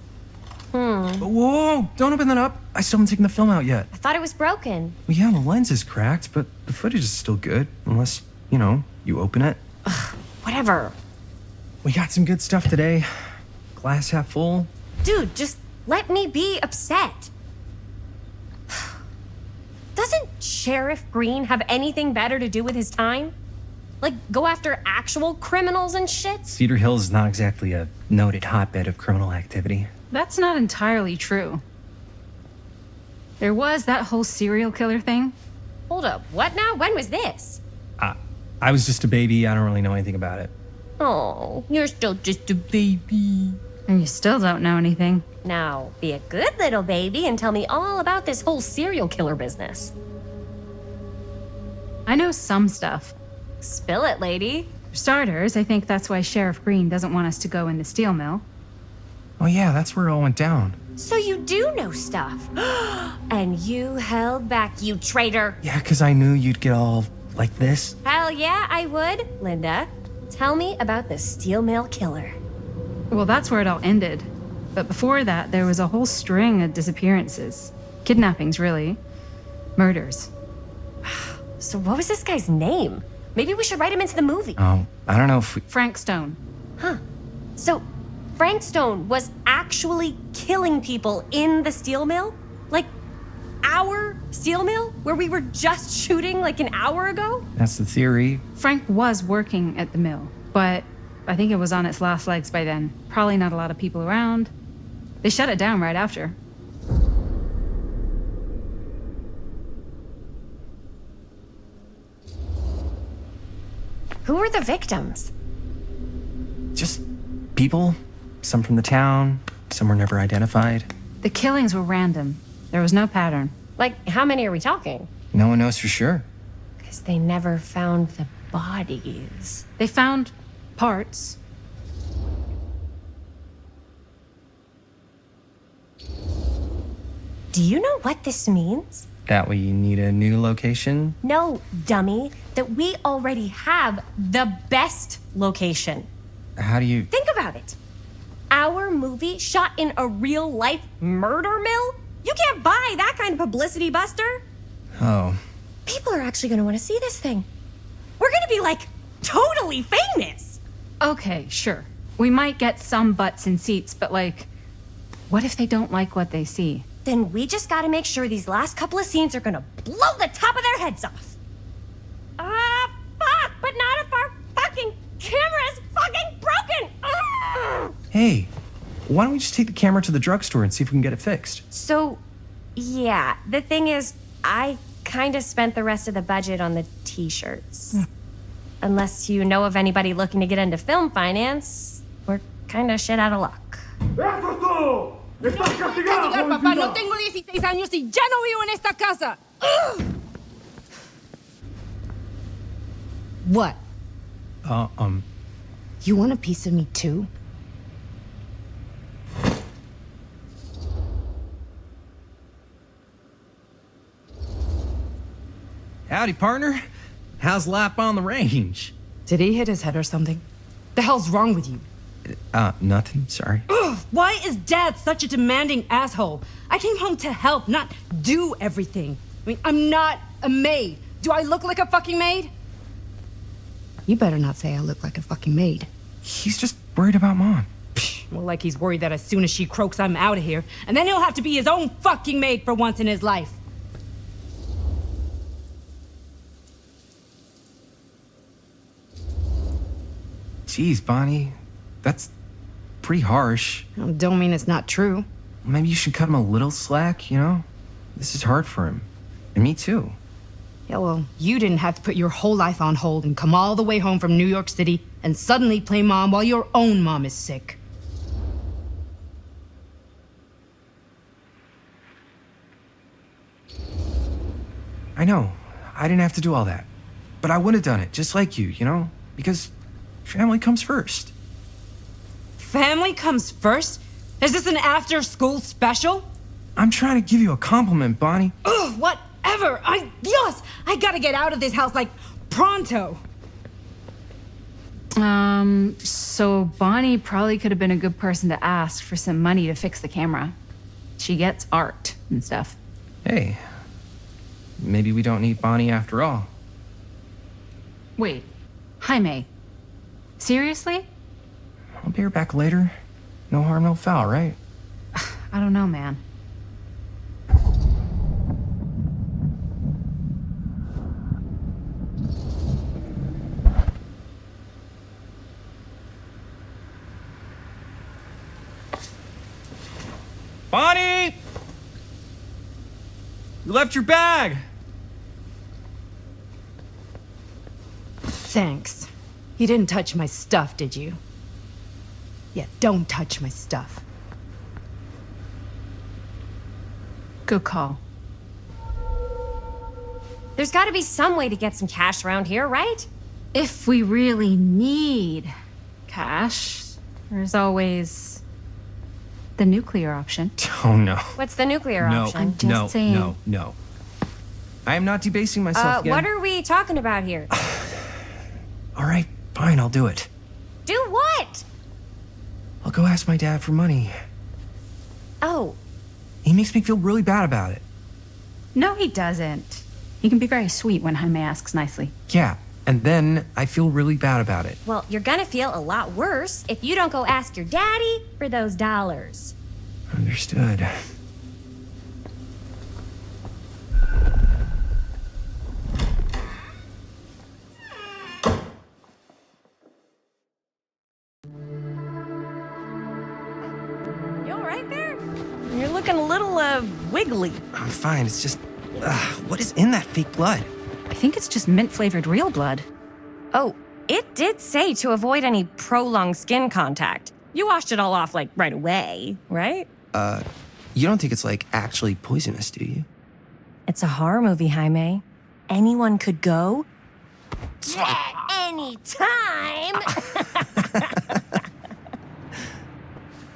Whoa, don't open that up. I still haven't taken the film out yet. I thought it was broken. Well, yeah, the lens is cracked, but the footage is still good. Unless, you open it. Whatever. We got some good stuff today. Glass half full. Dude, just let me be upset. Doesn't Sheriff Green have anything better to do with his time? Like, go after actual criminals and shit? Cedar Hills is not exactly a noted hotbed of criminal activity. That's not entirely true. There was that whole serial killer thing. Hold up, what now? When was this? I was just a baby. I don't really know anything about it. Oh, you're still just a baby. And you still don't know anything. Now, be a good little baby and tell me all about this whole serial killer business. I know some stuff. Spill it, lady. For starters, I think that's why Sheriff Green doesn't want us to go in the steel mill. Oh yeah, that's where it all went down. So you do know stuff. And you held back, you traitor. Yeah, because I knew you'd get all like this. Hell yeah, I would. Linda, tell me about the steel mill killer. Well, that's where it all ended. But before that, there was a whole string of disappearances. Kidnappings, really. Murders. So what was this guy's name? Maybe we should write him into the movie. Oh, I don't know if we... Frank Stone. Huh. So Frank Stone was actually killing people in the steel mill? Like, our steel mill? Where we were just shooting like an hour ago? That's the theory. Frank was working at the mill, but I think it was on its last legs by then. Probably not a lot of people around. They shut it down right after. Who were the victims? Just people. Some from the town. Some were never identified. The killings were random. There was no pattern. Like, how many are we talking? No one knows for sure. Because they never found the bodies. They found parts. Do you know what this means? That way you need a new location? No, dummy. That we already have the best location. How do you... Think about it. Our movie shot in a real-life murder mill? You can't buy that kind of publicity, Buster. Oh. People are actually going to want to see this thing. We're going to be, like, totally famous. Okay, sure. We might get some butts in seats, but, like, what if they don't like what they see? Then we just got to make sure these last couple of scenes are going to blow the top of their heads off. Fuck, but not if our fucking camera's fucking broken. Hey, why don't we just take the camera to the drugstore and see if we can get it fixed? So, yeah, the thing is, I kind of spent the rest of the budget on the t-shirts. Unless you know of anybody looking to get into film finance, we're kind of shit out of luck. Castigar, papá. No tengo 16 años y ya no vivo en esta casa. What? You want a piece of me too? Howdy, partner. How's lap on the range? Did he hit his head or something? The hell's wrong with you? Nothing, sorry. Ugh, why is Dad such a demanding asshole? I came home to help, not do everything. I mean, I'm not a maid. Do I look like a fucking maid? You better not say I look like a fucking maid. He's just worried about Mom. More like he's worried that as soon as she croaks, I'm out of here. And then he'll have to be his own fucking maid for once in his life. Jeez, Bonnie. That's pretty harsh. Don't mean it's not true. Maybe you should cut him a little slack, you know? This is hard for him. And me too. Yeah, well, you didn't have to put your whole life on hold and come all the way home from New York City and suddenly play mom while your own mom is sick. I know. I didn't have to do all that. But I would have done it, just like you know? Because family comes first. Family comes first? Is this an after-school special? I'm trying to give you a compliment, Bonnie. Ugh, whatever. Dios, I gotta get out of this house, like, pronto. So Bonnie probably could have been a good person to ask for some money to fix the camera. She gets art and stuff. Hey, maybe we don't need Bonnie after all. Wait, Jaime. Seriously? I'll be her back later. No harm, no foul, right? I don't know, man. Bonnie! You left your bag! Thanks. You didn't touch my stuff, did you? Yeah, don't touch my stuff. Good call. There's gotta be some way to get some cash around here, right? If we really need cash, there's always the nuclear option. Oh, no. What's the nuclear No, option? I'm just saying. No. I am not debasing myself again. What are we talking about here? All right, fine, I'll do it. Do what? I'll go ask my dad for money. Oh, He makes me feel really bad about it. No, he doesn't. He can be very sweet when Jaime asks nicely. Yeah, and then I feel really bad about it. well, you're gonna feel a lot worse if you don't go ask your daddy for those dollars. Understood. You all right there? You're looking a little, wiggly. I'm fine, it's just... what is in that fake blood? I think it's just mint-flavored real blood. Oh, it did say to avoid any prolonged skin contact. You washed it all off, like, right away, right? You don't think it's, like, actually poisonous, do you? It's a horror movie, Jaime. Anyone could go. Anytime!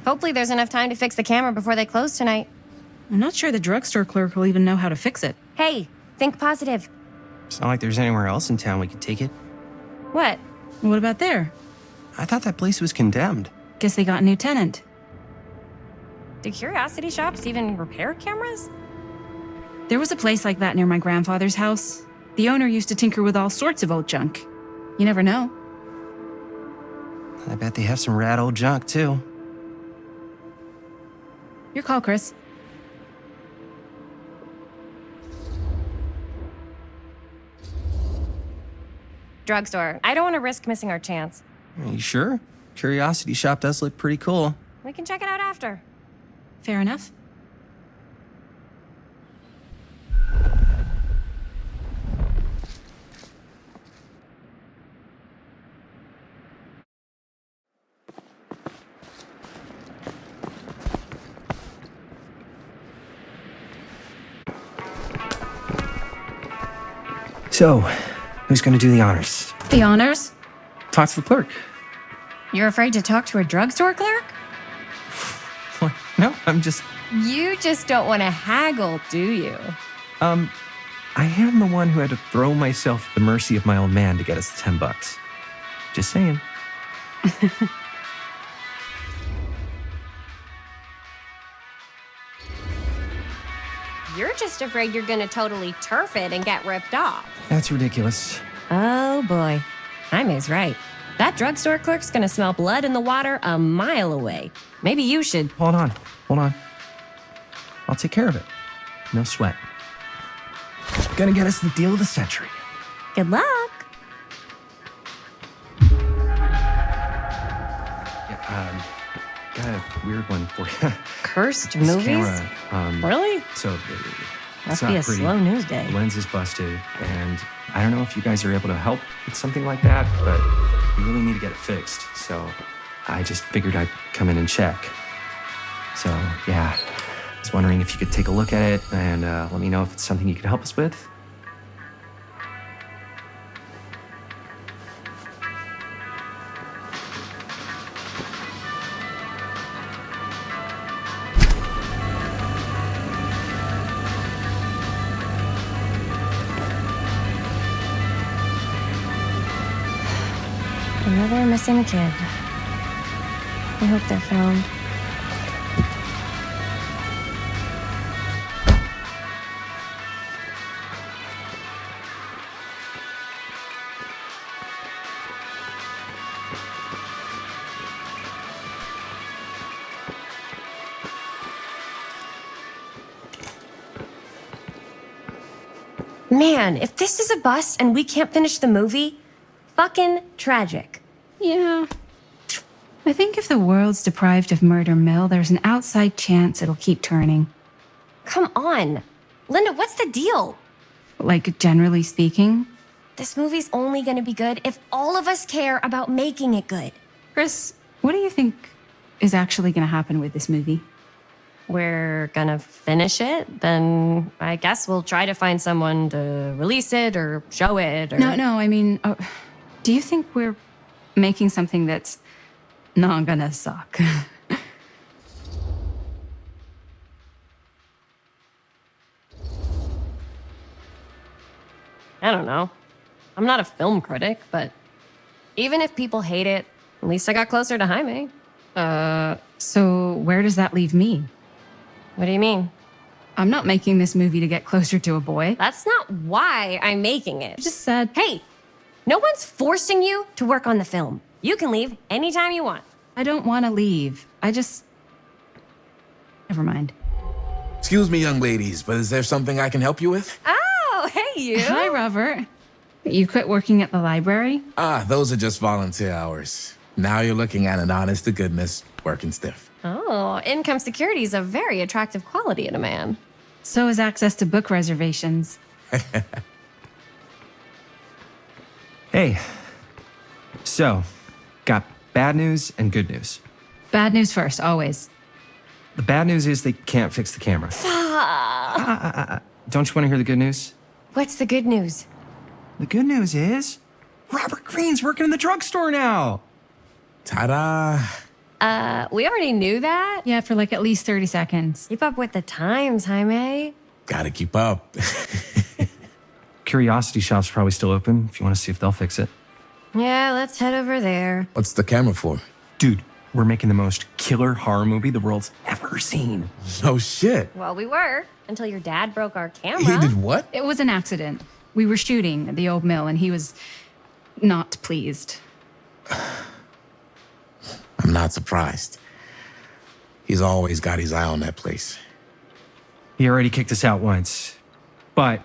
Hopefully there's enough time to fix the camera before they close tonight. I'm not sure the drugstore clerk will even know how to fix it. Hey, think positive. It's not like there's anywhere else in town we could take it. What? What about there? I thought that place was condemned. Guess they got a new tenant. Do curiosity shops even repair cameras? There was a place like that near my grandfather's house. The owner used to tinker with all sorts of old junk. You never know. I bet they have some rad old junk, too. Your call, Chris. Drugstore. I don't want to risk missing our chance. Are you sure? Curiosity shop does look pretty cool. We can check it out after. Fair enough. So, who's gonna do the honors? The honors? Talk to the clerk. You're afraid to talk to a drugstore clerk? What? No, I'm just... You just don't want to haggle, do you? I am the one who had to throw myself at the mercy of my old man to get us the $10. Just saying. You're just afraid you're gonna totally turf it and get ripped off. That's ridiculous. Oh boy. Jaime's right. That drugstore clerk's gonna smell blood in the water a mile away. Maybe you should. Hold on. I'll take care of it. No sweat. Gonna get us the deal of the century. Good luck. Yeah, got a weird one for you. Cursed This movies? camera, Really? So, Must It's be not a pretty. slow news day. The lens is busted, and I don't know if you guys are able to help with something like that, but we really need to get it fixed. So I just figured I'd come in and check. So, yeah, I was wondering if you could take a look at it and let me know if it's something you could help us with. Another missing kid. I hope they're found. Man, if this is a bust and we can't finish the movie, fucking tragic. Yeah. I think if the world's deprived of Murder Mill, there's an outside chance it'll keep turning. Come on. Linda, what's the deal? Like, generally speaking. This movie's only gonna be good if all of us care about making it good. Chris, what do you think is actually going to happen with this movie? We're gonna finish it, then I guess we'll try to find someone to release it or show it or... No, I mean, do you think we're making something that's not gonna suck? I don't know. I'm not a film critic, but even if people hate it, at least I got closer to Jaime. So where does that leave me? What do you mean? I'm not making this movie to get closer to a boy. That's not why I'm making it. I just said, Hey, no one's forcing you to work on the film. You can leave anytime you want. I don't want to leave. Never mind. Excuse me, young ladies, but is there something I can help you with? Oh, hey, you. Hi, Robert. You quit working at the library? Ah, those are just volunteer hours. Now you're looking at an honest to goodness working stiff. Oh, income security is a very attractive quality in a man. So is access to book reservations. Hey, so, got bad news and good news. Bad news first, always. The bad news is they can't fix the camera. Don't you want to hear the good news? What's the good news? The good news is Robert Greene's working in the drugstore now. Ta-da! We already knew that. Yeah, for like at least 30 seconds. Keep up with the times, Jaime. Gotta keep up. Curiosity Shop's probably still open if you want to see if they'll fix it. Yeah, let's head over there. What's the camera for? Dude, we're making the most killer horror movie the world's ever seen. No shit. Well, we were, until your dad broke our camera. He did what? It was an accident. We were shooting at the old mill and he was not pleased. I'm not surprised. He's always got his eye on that place. He already kicked us out once. But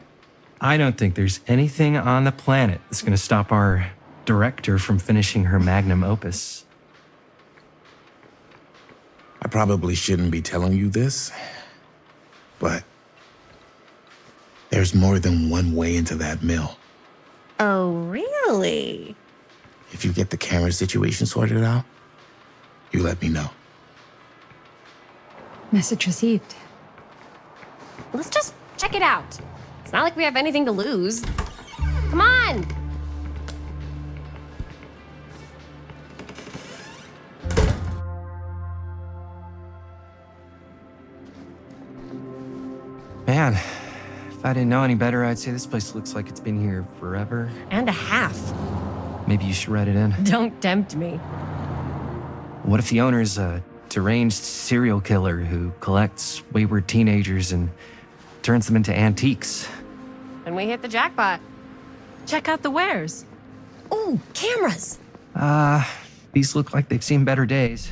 I don't think there's anything on the planet that's going to stop our director from finishing her magnum opus. I probably shouldn't be telling you this, but there's more than one way into that mill. Oh, really? If you get the camera situation sorted out, you let me know. Message received. Let's just check it out. It's not like we have anything to lose. Come on! Man, if I didn't know any better, I'd say this place looks like it's been here forever. And a half. Maybe you should write it in. Don't tempt me. What if the owner's a deranged serial killer who collects wayward teenagers and turns them into antiques? And we hit the jackpot. Check out the wares. Ooh, cameras. These look like they've seen better days.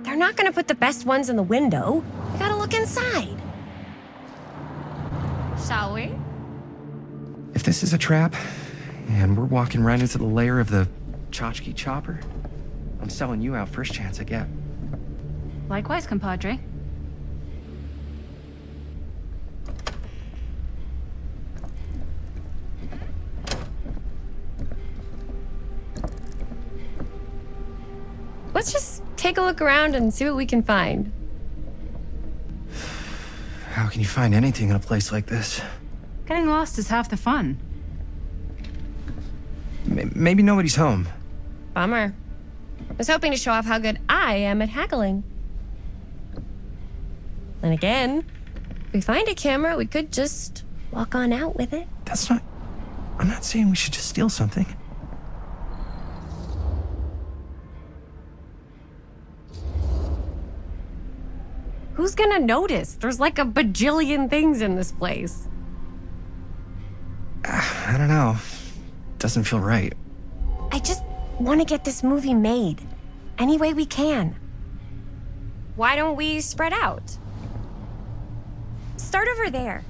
They're not gonna put the best ones in the window. We gotta look inside. Shall we? If this is a trap, and we're walking right into the lair of the tchotchke chopper, I'm selling you out first chance I get. Likewise, compadre. Let's just take a look around and see what we can find. How can you find anything in a place like this? Getting lost is half the fun. Maybe nobody's home. Bummer. I was hoping to show off how good I am at haggling. Then again, if we find a camera, we could just walk on out with it. That's not... I'm not saying we should just steal something. Who's gonna notice? There's like a bajillion things in this place. I don't know. Doesn't feel right. I just want to get this movie made any way we can. Why don't we spread out? Start over there.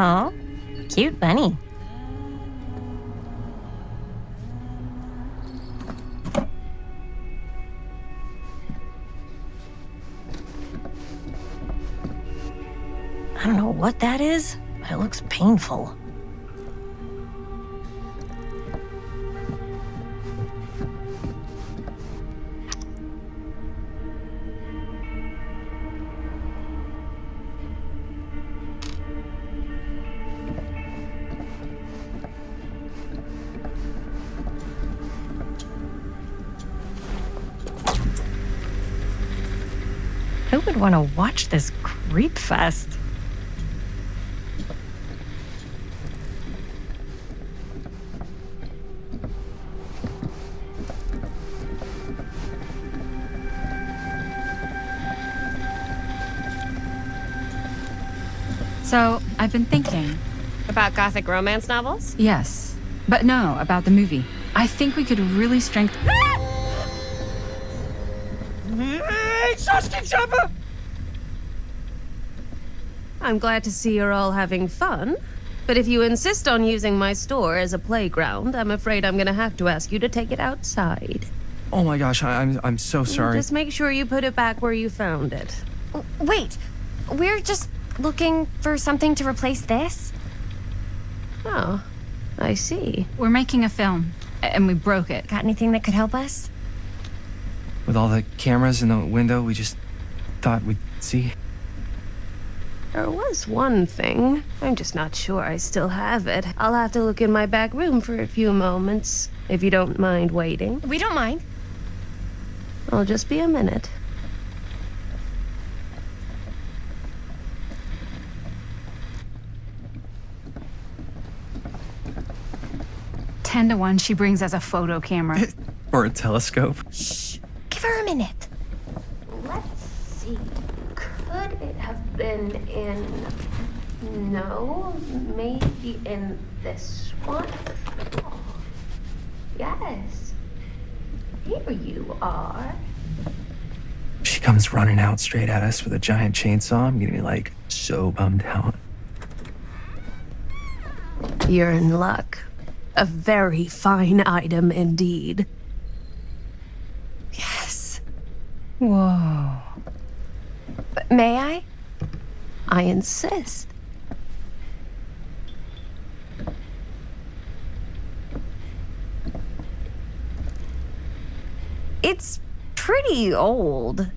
Oh, cute bunny. I don't know what that is, but it looks painful. Who would want to watch this creep fest? So, I've been thinking. About gothic romance novels? Yes. But no, about the movie. I think we could really strengthen... I'm glad to see you're all having fun. But if you insist on using my store as a playground, I'm afraid I'm gonna have to ask you to take it outside. Oh my gosh, I'm so sorry. Just make sure you put it back where you found it. Wait, we're just looking for something to replace this? Oh, I see. We're making a film, and we broke it. Got anything that could help us? With all the cameras in the window, we just thought we'd see. There was one thing. I'm just not sure I still have it. I'll have to look in my back room for a few moments, if you don't mind waiting. We don't mind. I'll just be a minute. Ten to 1 she brings us a photo camera. Or a telescope. Shh, give her a minute. Let's see. Could it have been in... No, maybe in this one? Oh, yes. Here you are. She comes running out straight at us with a giant chainsaw. I'm gonna be like so bummed out. You're in luck. A very fine item indeed. Yes. Whoa. May I? I insist. It's pretty old.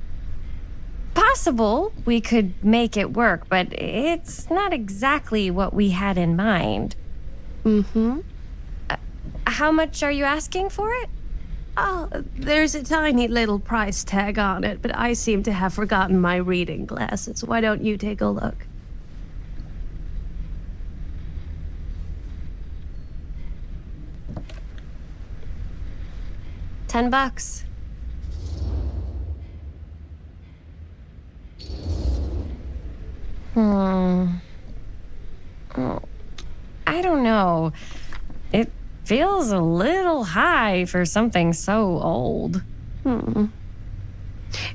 Possible we could make it work, but it's not exactly what we had in mind. Mm-hmm. How much are you asking for it? Oh, there's a tiny little price tag on it, but I seem to have forgotten my reading glasses. Why don't you take a look? $10. I don't know. It feels a little high for something so old.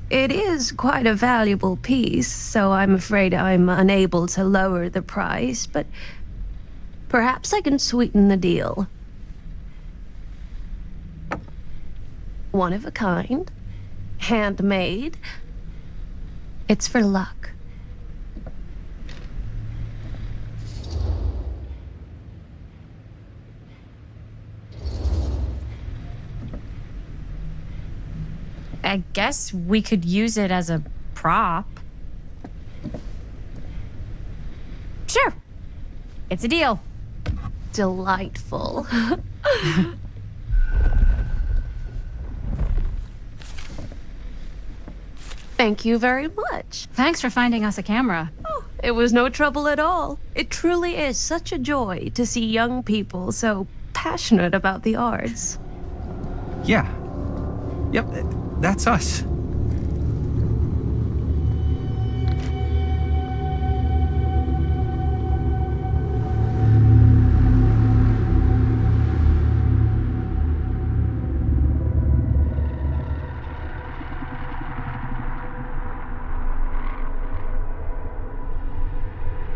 It is quite a valuable piece, so I'm afraid I'm unable to lower the price, but perhaps I can sweeten the deal. one of a kind, handmade. It's for luck. I guess we could use it as a prop. Sure. It's a deal. Delightful. Thank you very much. Thanks for finding us a camera. Oh, it was no trouble at all. It truly is such a joy to see young people so passionate about the arts. Yeah. Yep, that's us.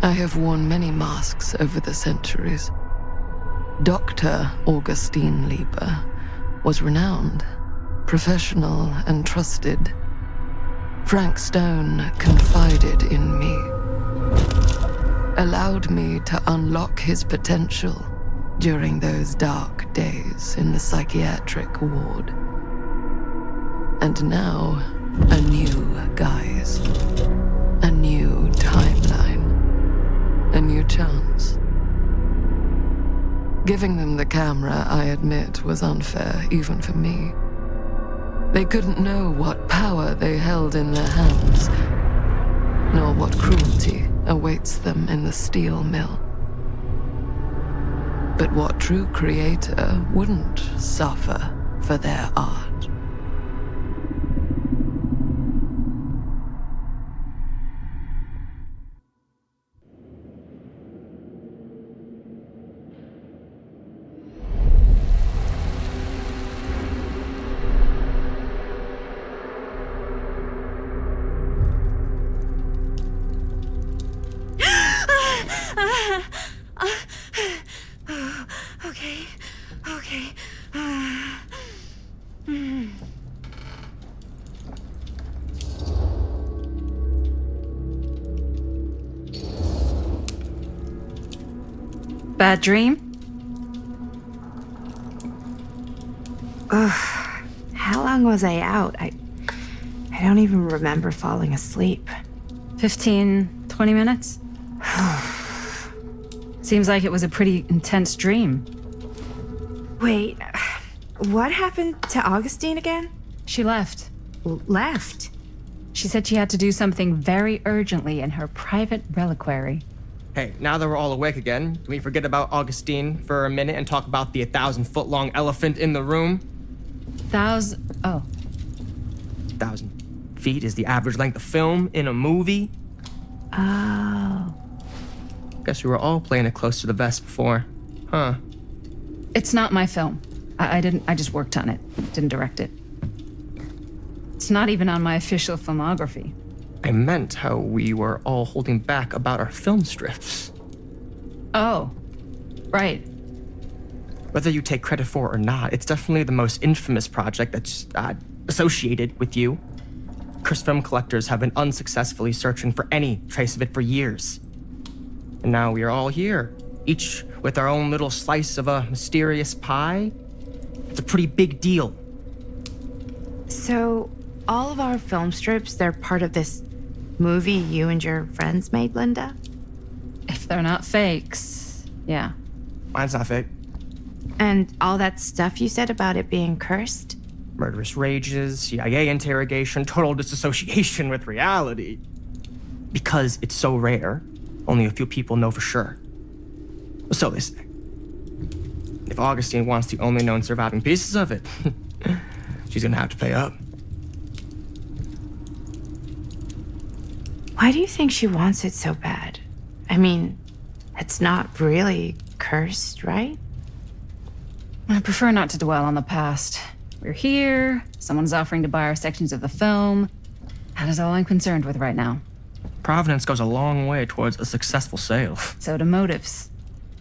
I have worn many masks over the centuries. Dr. Augustine Lieber was renowned, professional, and trusted. Frank Stone confided in me, allowed me to unlock his potential during those dark days in the psychiatric ward. And now, a new guise, a new timeline. A new chance. Giving them the camera, I admit, was unfair, even for me. They couldn't know what power they held in their hands, nor what cruelty awaits them in the steel mill. But what true creator wouldn't suffer for their art? Bad dream? Ugh. How long was I out? I don't even remember falling asleep. 15, 20 minutes? Seems like it was a pretty intense dream. Wait, what happened to Augustine again? She left. Left? She said she had to do something very urgently in her private reliquary. Hey, now that we're all awake again, can we forget about Augustine for a minute and talk about the 1,000-foot-long elephant in the room? 1,000 feet is the average length of film in a movie. Oh. Guess we were all playing it close to the vest before, huh? It's not my film. I just worked on it, didn't direct it. It's not even on my official filmography. I meant how we were all holding back about our film strips. Oh, right. Whether you take credit for it or not, it's definitely the most infamous project that's associated with you. Cursed film collectors have been unsuccessfully searching for any trace of it for years. And now we are all here, each with our own little slice of a mysterious pie. It's a pretty big deal. So, all of our film strips, they're part of this movie you and your friends made, Linda? If they're not fakes, yeah. Mine's not fake. And all that stuff you said about it being cursed? Murderous rages, CIA interrogation, total disassociation with reality. Because it's so rare, only a few people know for sure. So they say. If Augustine wants the only known surviving pieces of it, she's gonna have to pay up. Why do you think she wants it so bad? I mean, it's not really cursed, right? I prefer not to dwell on the past. We're here, someone's offering to buy our sections of the film. That is all I'm concerned with right now. Providence goes a long way towards a successful sale. So do motives.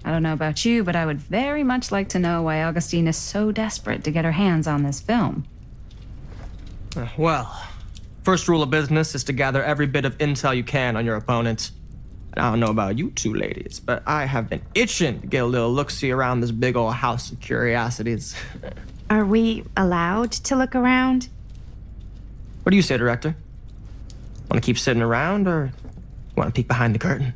I don't know about you, but I would very much like to know why Augustine is so desperate to get her hands on this film. Well, first rule of business is to gather every bit of intel you can on your opponent. And I don't know about you two ladies, but I have been itching to get a little look-see around this big old house of curiosities. Are we allowed to look around? What do you say, Director? Want to keep sitting around, or want to peek behind the curtain?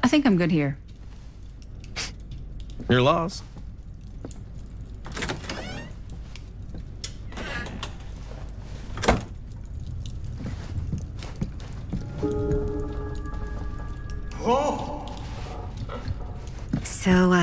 I think I'm good here. Your loss. So,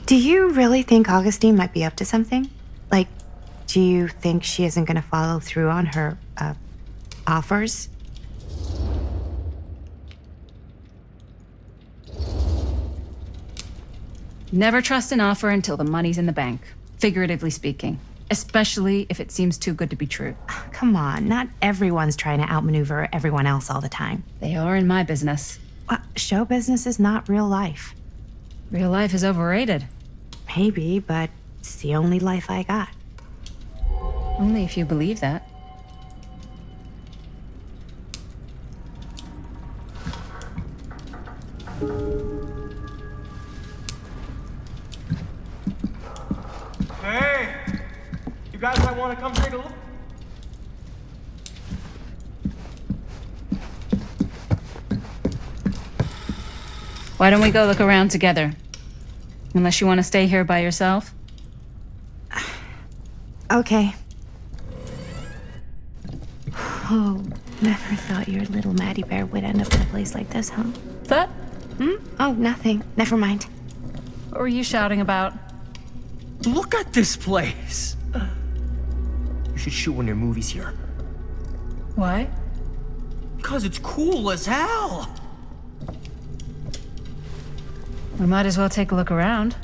do you really think Augustine might be up to something? Like, do you think she isn't gonna follow through on her, offers? Never trust an offer until the money's in the bank, figuratively speaking. Especially if it seems too good to be true. Come on, not everyone's trying to outmaneuver everyone else all the time. They are in my business. Show business is not real life. Real life is overrated. Maybe, but it's the only life I got. Only if you believe that. Hey! You guys might want to come take a look. Why don't we go look around together? Unless you want to stay here by yourself? Okay. Oh, never thought your little Maddie Bear would end up in a place like this, huh? That? Oh, nothing. Never mind. What were you shouting about? Look at this place! You should shoot one of your movies here. Why? Because it's cool as hell! We might as well take a look around.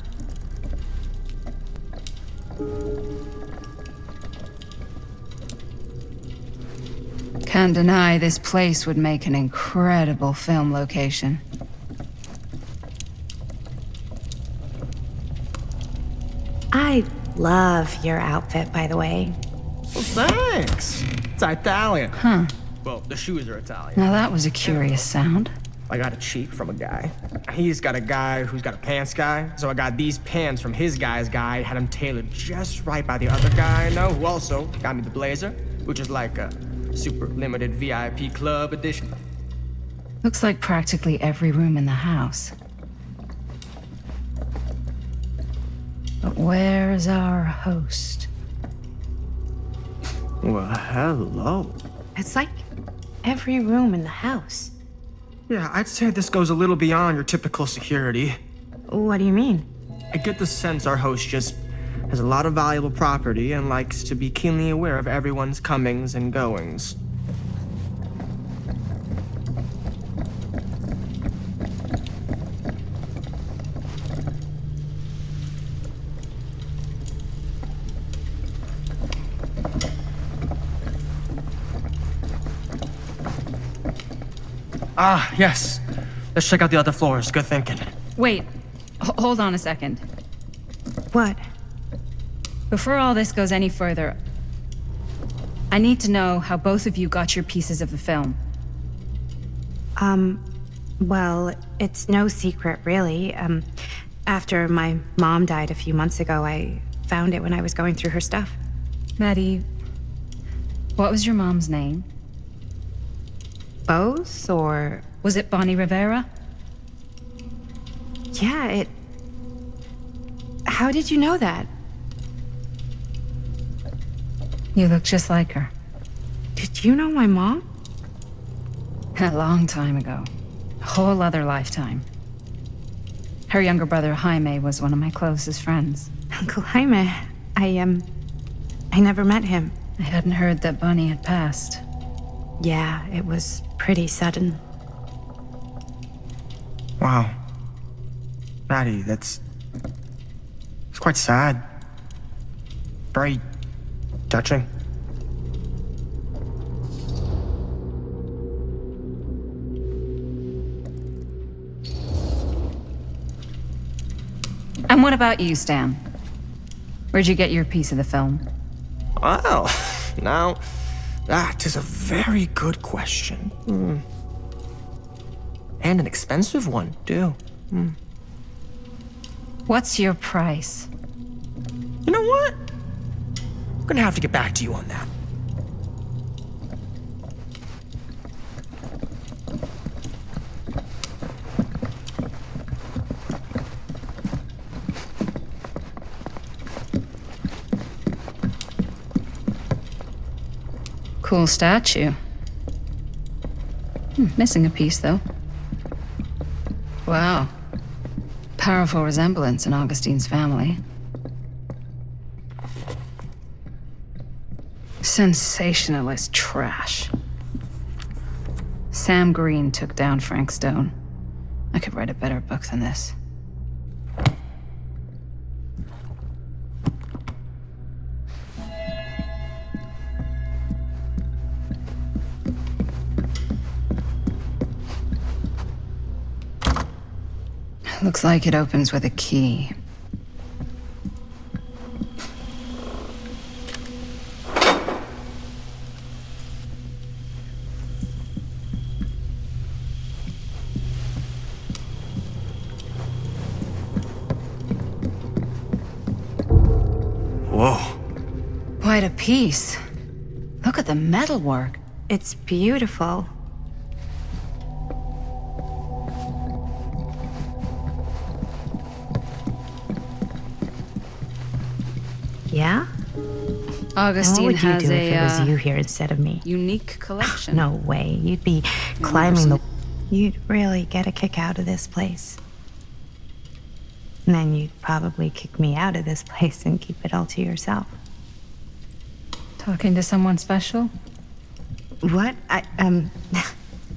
Can't deny this place would make an incredible film location. I love your outfit, by the way. Well, thanks. It's Italian. Huh. Well, the shoes are Italian. Now that was a curious sound. I got a cheat from a guy. He's got a guy who's got a pants guy, so I got these pants from his guy's guy, had them tailored just right by the other guy I know, who also got me the blazer, which is like a super limited VIP club edition. Looks like practically every room in the house. But where's our host? Well, hello. It's like every room in the house. Yeah, I'd say this goes a little beyond your typical security. What do you mean? I get the sense our host just has a lot of valuable property and likes to be keenly aware of everyone's comings and goings. Ah, yes. Let's check out the other floors. Good thinking. Wait, hold on a second. What? Before all this goes any further, I need to know how both of you got your pieces of the film. Well, it's no secret, really. After my mom died a few months ago, I found it when I was going through her stuff. Maddie, what was your mom's name? Both, or... Was it Bonnie Rivera? Yeah, How did you know that? You look just like her. Did you know my mom? A long time ago. A whole other lifetime. Her younger brother, Jaime, was one of my closest friends. Uncle Jaime. I never met him. I hadn't heard that Bonnie had passed. Yeah, it was pretty sudden. Wow. Maddie, it's quite sad. Very touching. And what about you, Stan? Where'd you get your piece of the film? Well, now, that is a very good question. And an expensive one, too. What's your price? You know what? I'm gonna have to get back to you on that. Cool statue. Missing a piece, though. Wow. Powerful resemblance in Augustine's family. Sensationalist trash. Sam Green took down Frank Stone. I could write a better book than this. Looks like it opens with a key. Whoa. Quite a piece. Look at the metalwork. It's beautiful. Yeah? Augustine what would you has do if it was a you here instead of me? unique collection. No way. You'd be climbing the... You'd really get a kick out of this place. And then you'd probably kick me out of this place and keep it all to yourself. Talking to someone special? What?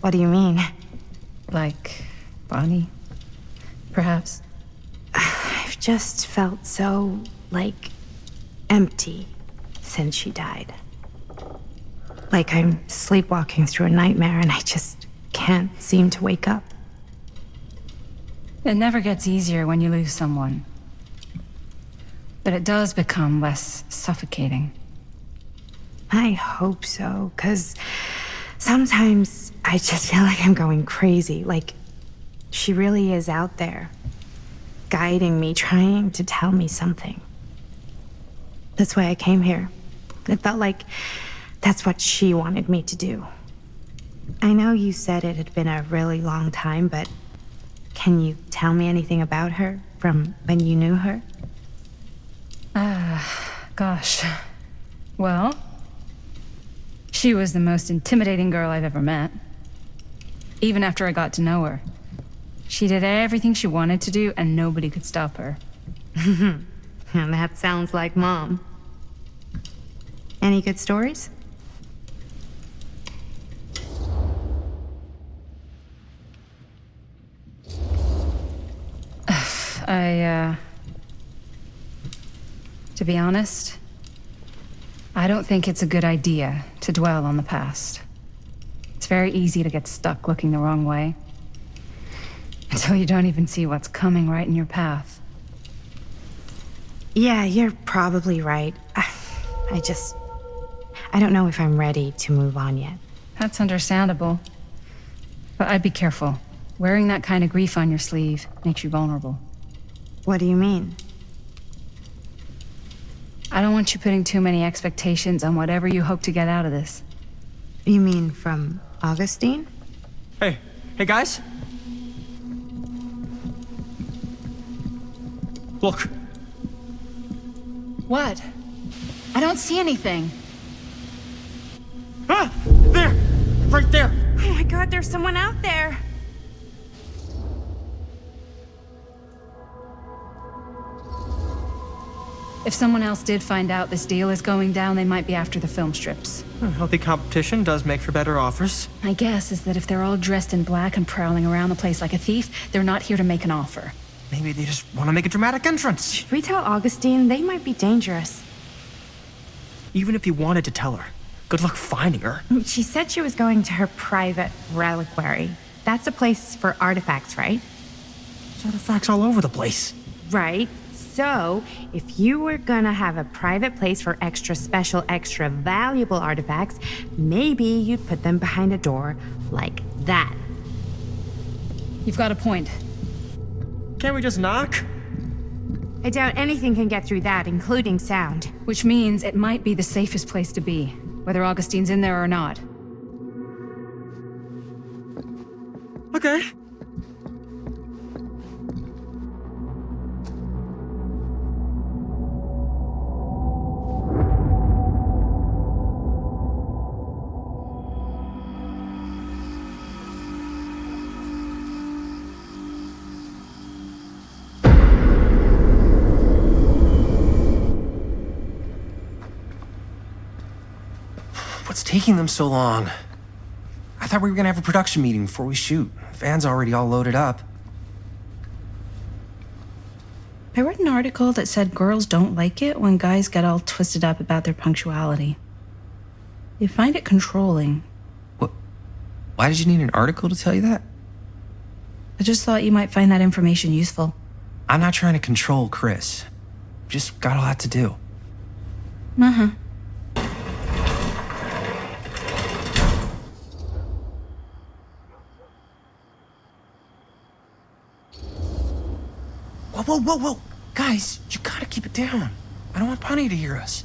What do you mean? Like Bonnie, perhaps? I've just felt so, like, empty since she died. Like I'm sleepwalking through a nightmare and I just can't seem to wake up. It never gets easier when you lose someone. But it does become less suffocating. I hope so, 'cause sometimes I just feel like I'm going crazy. Like she really is out there, guiding me, trying to tell me something. That's why I came here. It felt like that's what she wanted me to do. I know you said it had been a really long time, but can you tell me anything about her from when you knew her? Gosh. Well, she was the most intimidating girl I've ever met. Even after I got to know her. She did everything she wanted to do, and nobody could stop her. And that sounds like Mom. Any good stories? To be honest, I don't think it's a good idea to dwell on the past. It's very easy to get stuck looking the wrong way. Until you don't even see what's coming right in your path. Yeah, you're probably right. I don't know if I'm ready to move on yet. That's understandable. But I'd be careful. Wearing that kind of grief on your sleeve makes you vulnerable. What do you mean? I don't want you putting too many expectations on whatever you hope to get out of this. You mean from Augustine? Hey guys. Look. What? I don't see anything. Ah! There! Right there! Oh my god, there's someone out there. If someone else did find out this deal is going down, they might be after the film strips. Healthy competition does make for better offers. My guess is that if they're all dressed in black and prowling around the place like a thief, they're not here to make an offer. Maybe they just want to make a dramatic entrance. Should we tell Augustine? They might be dangerous. Even if you wanted to tell her, good luck finding her. She said she was going to her private reliquary. That's a place for artifacts, right? There's artifacts all over the place. Right. So, if you were gonna have a private place for extra special, extra valuable artifacts, maybe you'd put them behind a door like that. You've got a point. Can't we just knock? I doubt anything can get through that, including sound. Which means it might be the safest place to be, whether Augustine's in there or not. Okay. What's taking them so long? I thought we were gonna have a production meeting before we shoot. Van's already all loaded up. I read an article that said girls don't like it when guys get all twisted up about their punctuality. They find it controlling. What? Why did you need an article to tell you that? I just thought you might find that information useful. I'm not trying to control Chris. Just got a lot to do. Uh-huh. Whoa. Guys, you gotta keep it down. I don't want Bunny to hear us.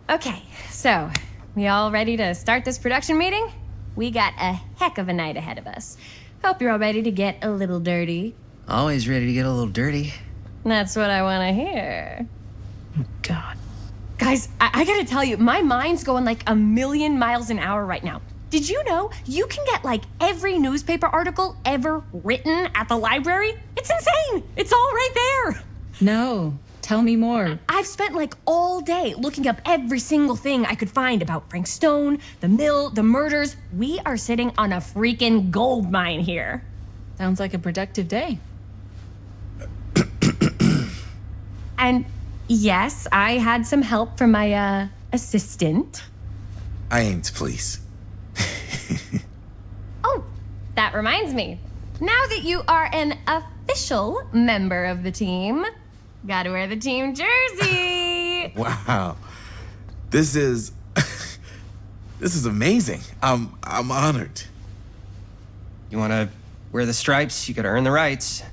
Okay, so, we all ready to start this production meeting? We got a heck of a night ahead of us. Hope you're all ready to get a little dirty. Always ready to get a little dirty. That's what I want to hear. God. Guys, I gotta tell you, my mind's going like 1,000,000 miles an hour right now. Did you know you can get like every newspaper article ever written at the library? It's insane! It's all right there! No. Tell me more. I've spent like all day looking up every single thing I could find about Frank Stone, the mill, the murders. We are sitting on a freaking gold mine here. Sounds like a productive day. And yes, I had some help from my assistant. I aim to please. Oh, that reminds me. Now that you are an official member of the team, gotta wear the team jersey. Wow. This is this is amazing. I'm honored. You wanna wear the stripes? You gotta earn the rights.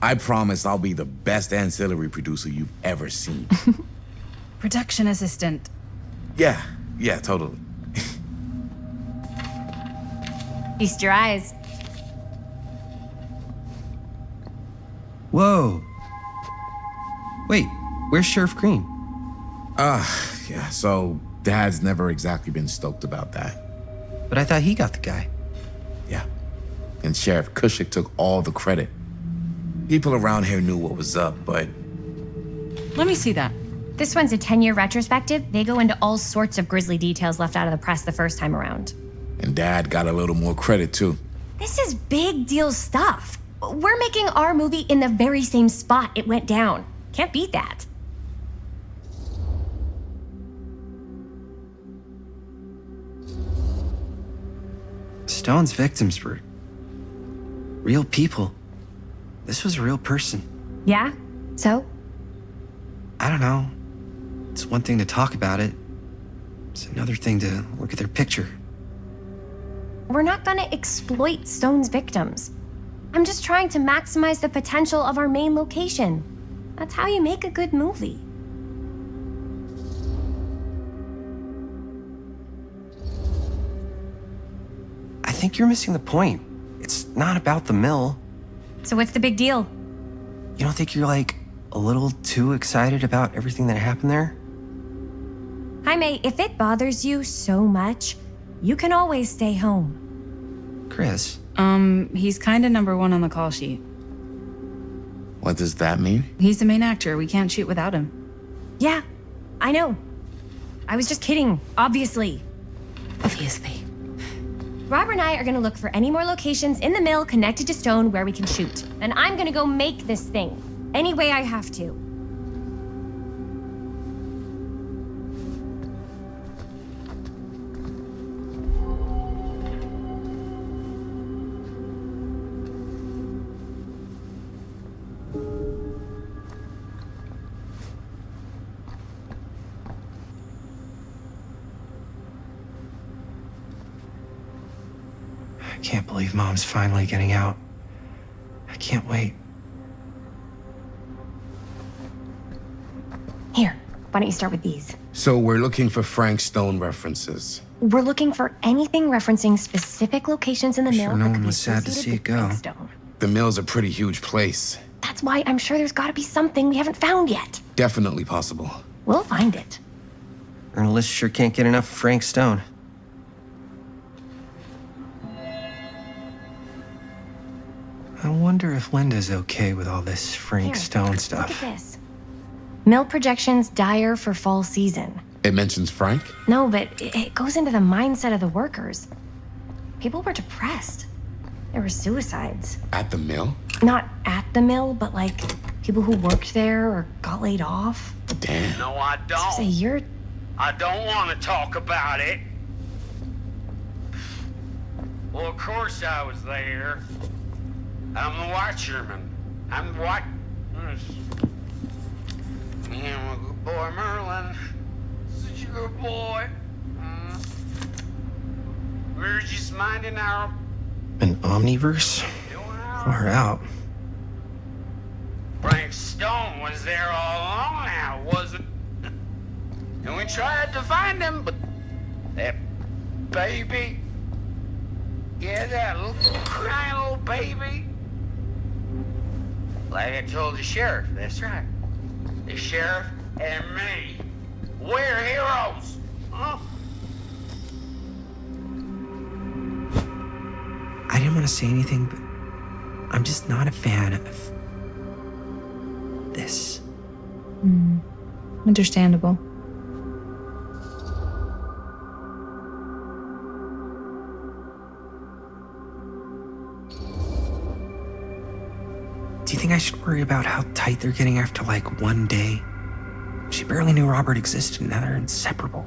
I promise I'll be the best ancillary producer you've ever seen. Production assistant. Yeah, totally. Feast your eyes. Whoa. Wait, where's Sheriff Green? Yeah, so Dad's never exactly been stoked about that. But I thought he got the guy. Yeah. And Sheriff Cushik took all the credit. People around here knew what was up, but... Let me see that. This one's a 10-year retrospective. They go into all sorts of grisly details left out of the press the first time around. And Dad got a little more credit, too. This is big deal stuff. We're making our movie in the very same spot it went down. Can't beat that. Stone's victims were real people. This was a real person. Yeah? So? I don't know. It's one thing to talk about it. It's another thing to look at their picture. We're not gonna exploit Stone's victims. I'm just trying to maximize the potential of our main location. That's how you make a good movie. I think you're missing the point. It's not about the mill. So what's the big deal? You don't think you're like a little too excited about everything that happened there. Jaime, if it bothers you so much, you can always stay home. Chris. He's kinda #1 on the call sheet. What does that mean? He's the main actor. We can't shoot without him. Yeah, I know. I was just kidding, obviously. Obviously. Robert and I are gonna look for any more locations in the mill connected to stone where we can shoot. And I'm gonna go make this thing, any way I have to. I can't believe Mom's finally getting out. I can't wait. Here, why don't you start with these? So we're looking for Frank Stone references. We're looking for anything referencing specific locations in the mill. Sure, no that one could be was sad to associated see it with go. Frank Stone. The mill's a pretty huge place. That's why I'm sure there's gotta be something we haven't found yet. Definitely possible. We'll find it. Journalists sure can't get enough of Frank Stone. I wonder if Linda's okay with all this Frank Here, Stone Look stuff. at this. Mill projections dire for fall season. It mentions Frank? No, but it goes into the mindset of the workers. People were depressed. There were suicides. At the mill? Not at the mill, but like people who worked there or got laid off. Damn. No, I This was a don't. year. I don't want to talk about it. Well, of course I was there. I'm the watcherman. I'm the watch. Yeah, my good boy Merlin. Such a good boy. We're just minding our. An omniverse? Far out. Frank Stone was there all along now, wasn't? And we tried to find him, but that baby. Yeah, that little crying little baby. Like I told the sheriff, that's right. The sheriff and me, we're heroes. Huh? I didn't want to say anything, but I'm just not a fan of this. Understandable. Do you think I should worry about how tight they're getting after like one day? She barely knew Robert existed, and now they're inseparable.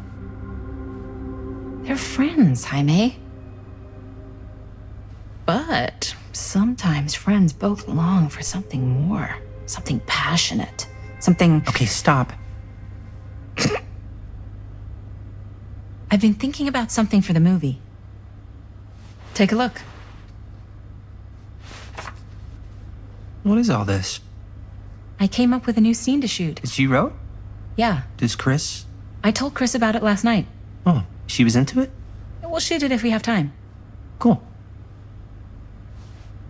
They're friends, Jaime. But sometimes friends both long for something more, something passionate, something. Okay, stop. I've been thinking about something for the movie. Take a look. What is all this? I came up with a new scene to shoot. That you wrote? Yeah, Does Chris? I told Chris about it last night. Oh, she was into it? We'll shoot it if we have time. Cool.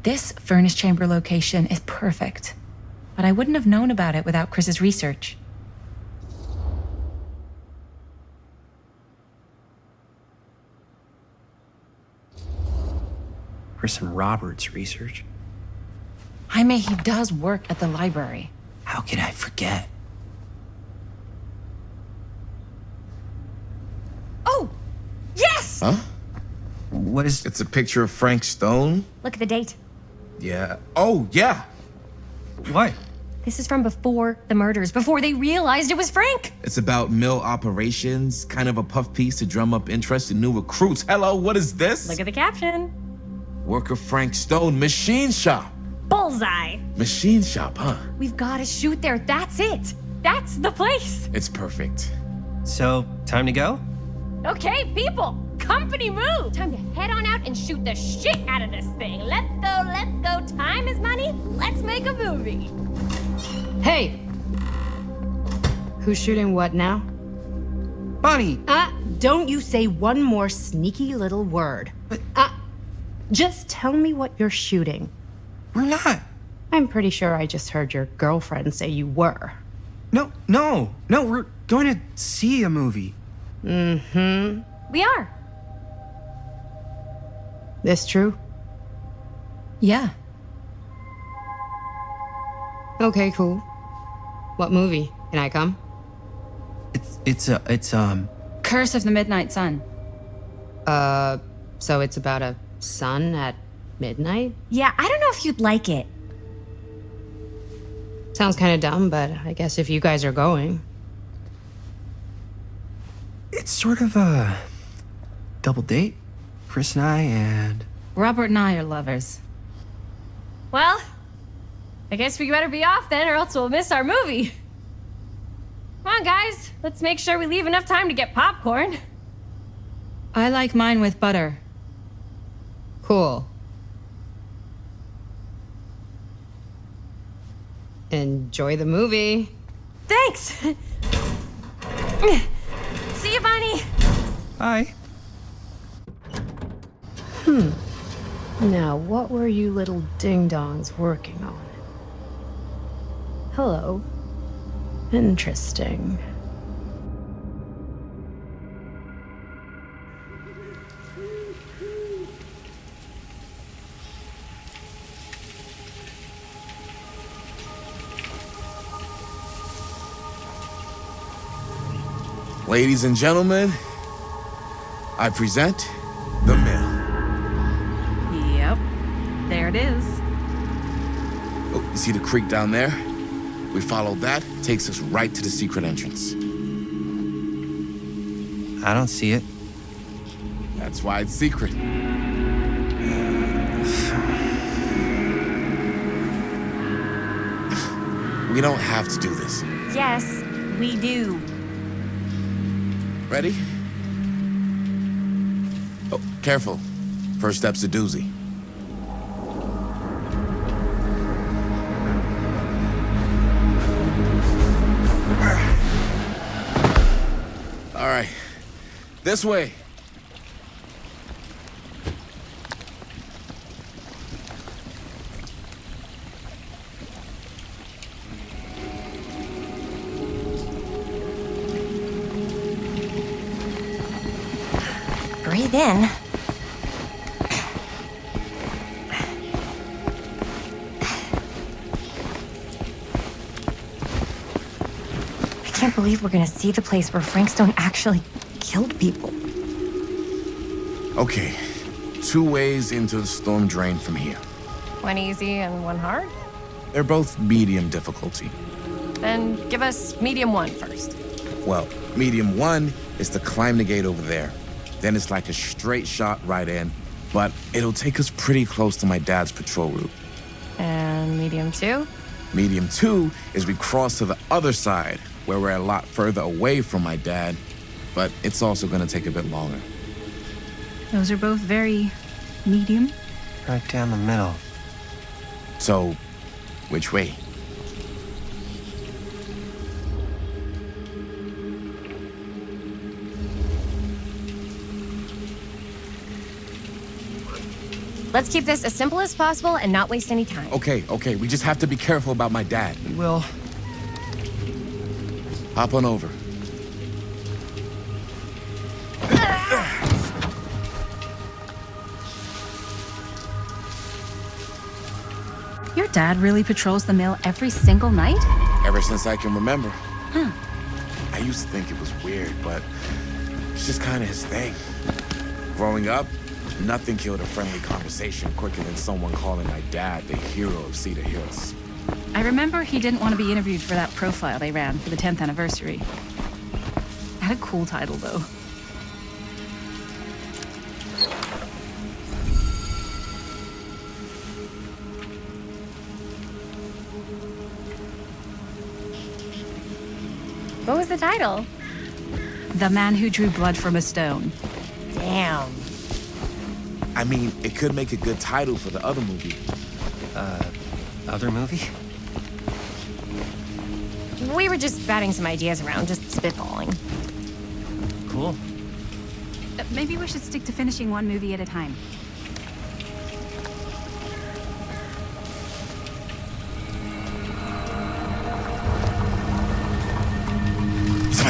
This furnace chamber location is perfect, but I wouldn't have known about it without Chris's research. Chris and Robert's research. Jaime, he does work at the library. How could I forget? Oh! Yes! Huh? What is... It's a picture of Frank Stone? Look at the date. Yeah. Oh, yeah. What? This is from before the murders, before they realized it was Frank. It's about mill operations, kind of a puff piece to drum up interest in new recruits. Hello, what is this? Look at the caption. Work of Frank Stone, machine shop. Bullseye. Machine shop, huh? We've got to shoot there. That's it. That's the place. It's perfect. So, time to go? Okay, people. Company move. Time to head on out and shoot the shit out of this thing. Let's go, let's go. Time is money. Let's make a movie. Hey! Who's shooting what now? Bonnie! Don't you say one more sneaky little word. But... Just tell me what you're shooting. We're not. I'm pretty sure I just heard your girlfriend say you were. No, we're going to see a movie. Mm-hmm. We are. This true? Yeah. Okay, cool. What movie? Can I come? It's Curse of the Midnight Sun. So it's about a sun at midnight? Yeah, I don't know if you'd like it. Sounds kind of dumb, but I guess if you guys are going. It's sort of a double date. Chris and I and... Robert and I are lovers. Well, I guess we better be off then, or else we'll miss our movie. Come on, guys. Let's make sure we leave enough time to get popcorn. I like mine with butter. Cool. Enjoy the movie. Thanks. See you, Bonnie. Bye. Now, what were you little ding-dongs working on? Hello. Interesting. Ladies and gentlemen, I present The Mill. Yep. There it is. Oh, you see the creek down there? We follow that, takes us right to the secret entrance. I don't see it. That's why it's secret. We don't have to do this. Yes, we do. Ready? Oh, careful. First step's a doozy. All right. This way. Breathe in. I can't believe we're gonna see the place where Frankstone actually killed people. Okay. 2 ways into the storm drain from here. One easy and one hard? They're both medium difficulty. Then give us medium one first. Well, medium 1 is to climb the gate over there. Then it's like a straight shot right in, but it'll take us pretty close to my dad's patrol route. And medium 2? Medium 2 is we cross to the other side, where we're a lot further away from my dad, but it's also gonna take a bit longer. Those are both very medium. Right down the middle. So, which way? Let's keep this as simple as possible and not waste any time. Okay, we just have to be careful about my dad. We will. Hop on over. Your dad really patrols the mill every single night? Ever since I can remember. Huh. I used to think it was weird, but it's just kind of his thing. Growing up, nothing killed a friendly conversation quicker than someone calling my dad the hero of Cedar Hills. I remember he didn't want to be interviewed for that profile they ran for the 10th anniversary. Had a cool title, though. What was the title? The Man Who Drew Blood from a Stone. Damn. I mean, it could make a good title for the other movie. Other movie? We were just batting some ideas around, just spitballing. Cool. Maybe we should stick to finishing one movie at a time.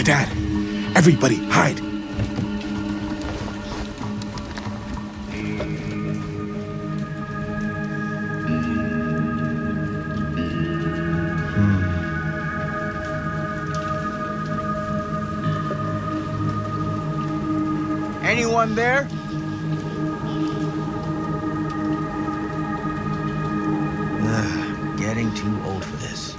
my dad. Everybody, hide. Anyone there? Getting too old for this.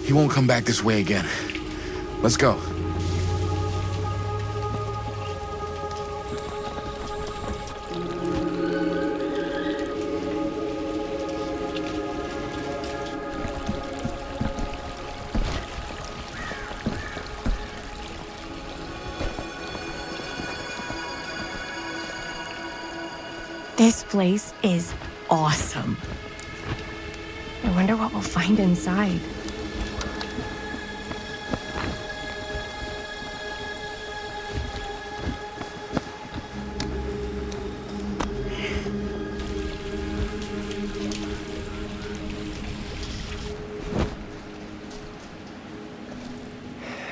He won't come back this way again. Let's go. This place is awesome. I wonder what we'll find inside.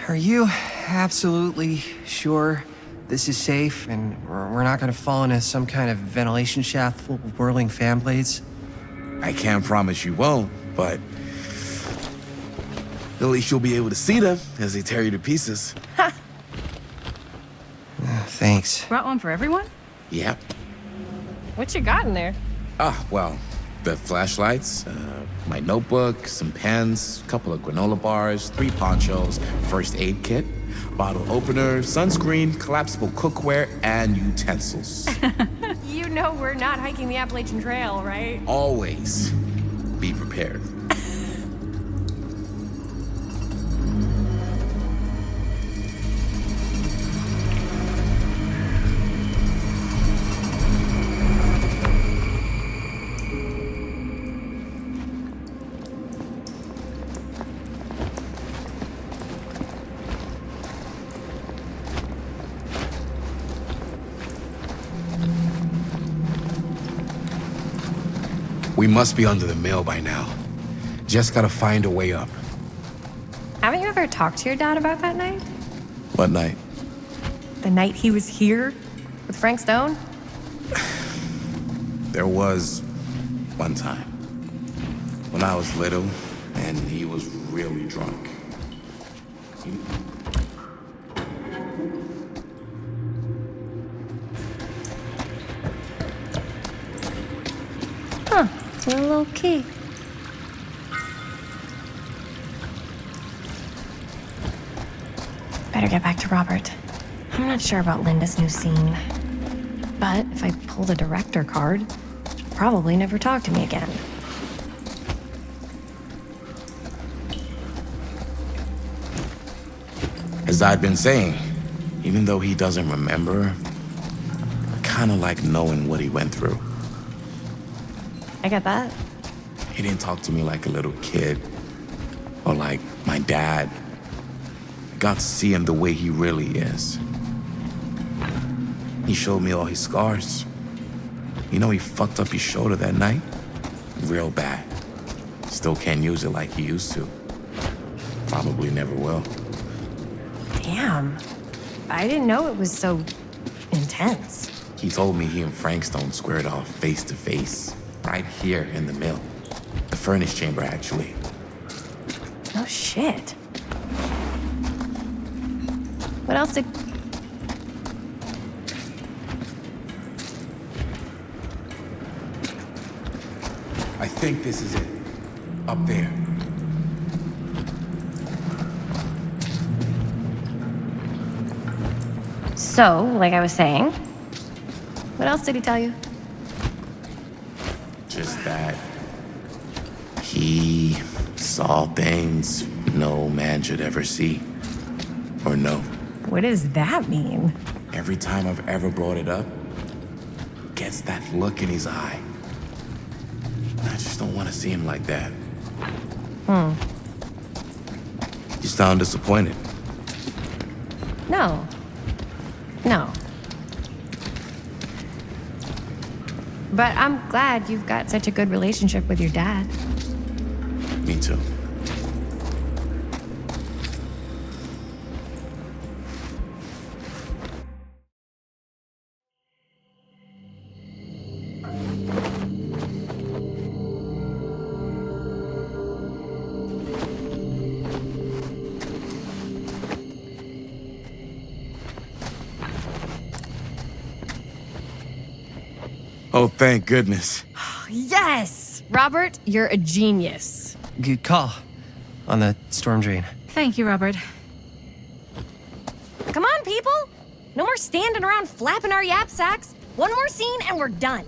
Are you absolutely sure this is safe and we're not gonna fall into some kind of ventilation shaft full of whirling fan blades? I can't promise you won't, but at least you'll be able to see them as they tear you to pieces. Thanks. Brought one for everyone? Yep. What you got in there? Well, the flashlights, my notebook, some pens, a couple of granola bars, 3 ponchos, first aid kit, bottle opener, sunscreen, collapsible cookware, and utensils. You know we're not hiking the Appalachian Trail, right? Always be prepared. We must be under the mill by now. Just gotta find a way up. Haven't you ever talked to your dad about that night? What night? The night he was here with Frank Stone? There was one time when I was little and he was really drunk. Huh, a little key. Better get back to Robert. I'm not sure about Linda's new scene. But if I pull the director card, she'll probably never talk to me again. As I've been saying, even though he doesn't remember, I kind of like knowing what he went through. I get that. He didn't talk to me like a little kid or like my dad. I got to see him the way he really is. He showed me all his scars. You know, he fucked up his shoulder that night? Real bad. Still can't use it like he used to. Probably never will. Damn. I didn't know it was so intense. He told me he and Frank Stone squared off face to face, right here in the mill. The furnace chamber, actually. No shit. What else did... I think this is it. Up there. So, like I was saying, what else did he tell you? Just that he saw things no man should ever see or know. What does that mean? Every time I've ever brought it up, gets that look in his eye. I just don't want to see him like that. You sound disappointed. No. No. But I'm glad you've got such a good relationship with your dad. Me too. Oh, thank goodness. Yes! Robert, you're a genius. Good call on the storm drain. Thank you, Robert. Come on, people! No more standing around flapping our yap sacks. One more scene and we're done.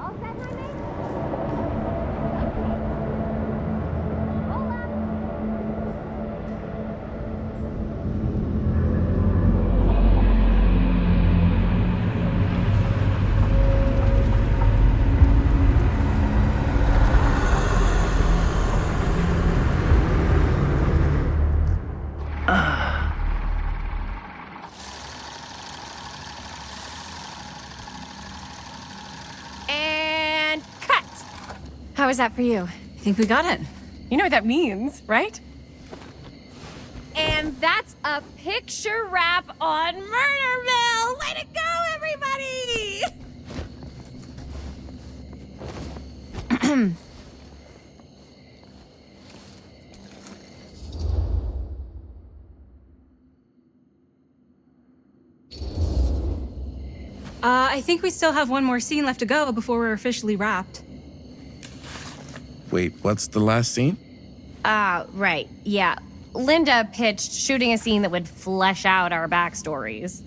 All set, Jaime? Roll up. And cut! How was that for you? I think we got it. You know what that means, right? And that's a picture wrap on Murder Mill! Way to go, everybody! I think we still have one more scene left to go before we're officially wrapped. Wait, what's the last scene? Right. Yeah. Linda pitched shooting a scene that would flesh out our backstories.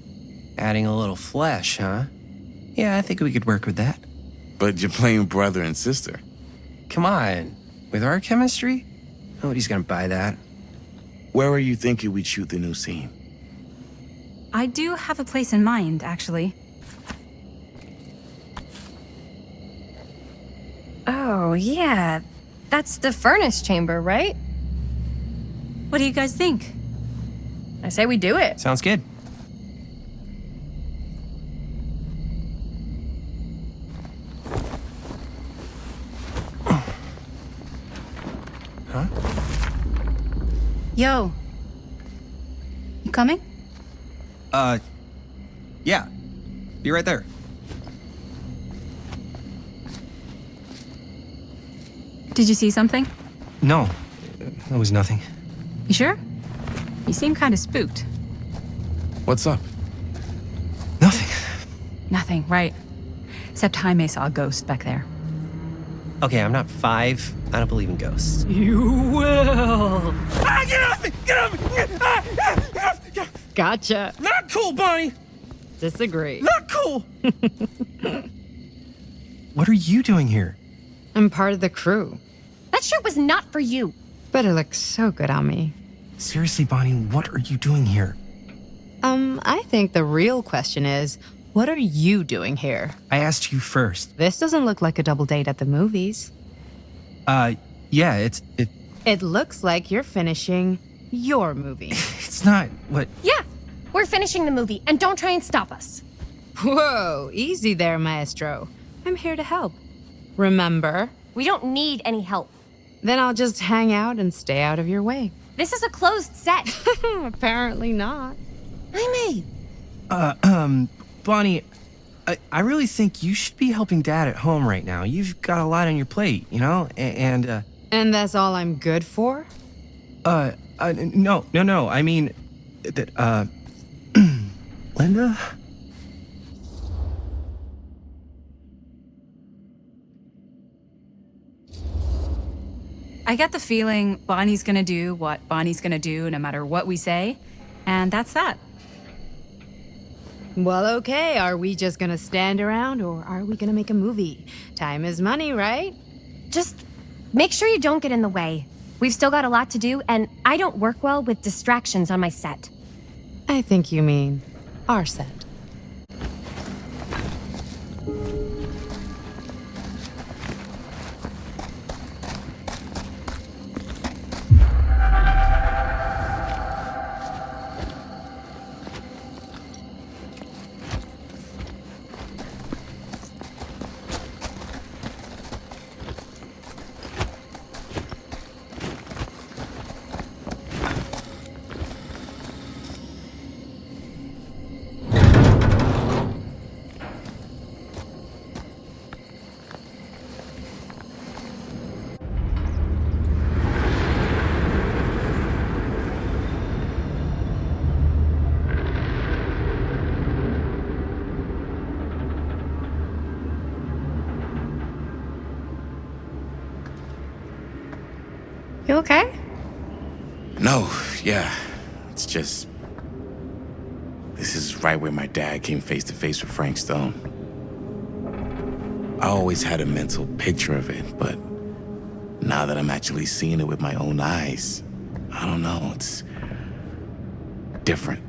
Adding a little flesh, huh? Yeah, I think we could work with that. But you're playing brother and sister. Come on. With our chemistry? Nobody's gonna buy that. Where are you thinking we'd shoot the new scene? I do have a place in mind, actually. Oh, yeah. That's the furnace chamber, right? What do you guys think? I say we do it. Sounds good. Huh? Yo. You coming? Yeah. Be right there. Did you see something? No, that was nothing. You sure? You seem kind of spooked. What's up? Nothing, right. Except Jaime saw a ghost back there. Okay, I'm not 5. I don't believe in ghosts. You will. Ah, get off me! Get off me! Ah. Gotcha. Not cool, Bonnie! Disagree. Not cool! What are you doing here? I'm part of the crew. That shirt was not for you. But it looks so good on me. Seriously, Bonnie, what are you doing here? I think the real question is, what are you doing here? I asked you first. This doesn't look like a double date at the movies. Yeah, it... It looks like you're finishing your movie. It's not what... Yeah, we're finishing the movie, and don't try and stop us. Whoa, easy there, maestro. I'm here to help. Remember? We don't need any help. Then I'll just hang out and stay out of your way. This is a closed set. Apparently not. Jaime. Bonnie, I really think you should be helping Dad at home right now. You've got a lot on your plate, you know? And that's all I'm good for? No. I mean, Linda? I get the feeling Bonnie's gonna do what Bonnie's gonna do no matter what we say, and that's that. Well, okay, are we just gonna stand around or are we gonna make a movie? Time is money, right? Just make sure you don't get in the way. We've still got a lot to do, and I don't work well with distractions on my set. I think you mean our set. You okay? No, yeah. It's just... This is right where my dad came face to face with Frank Stone. I always had a mental picture of it, but now that I'm actually seeing it with my own eyes, I don't know, it's different.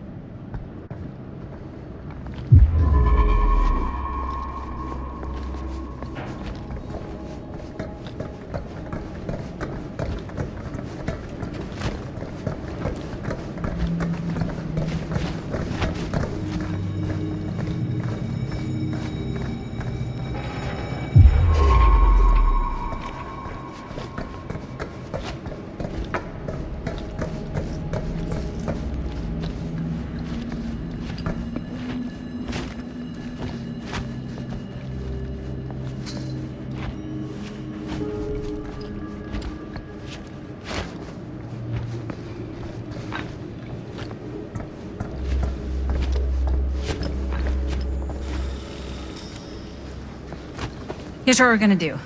Here's what we're gonna do.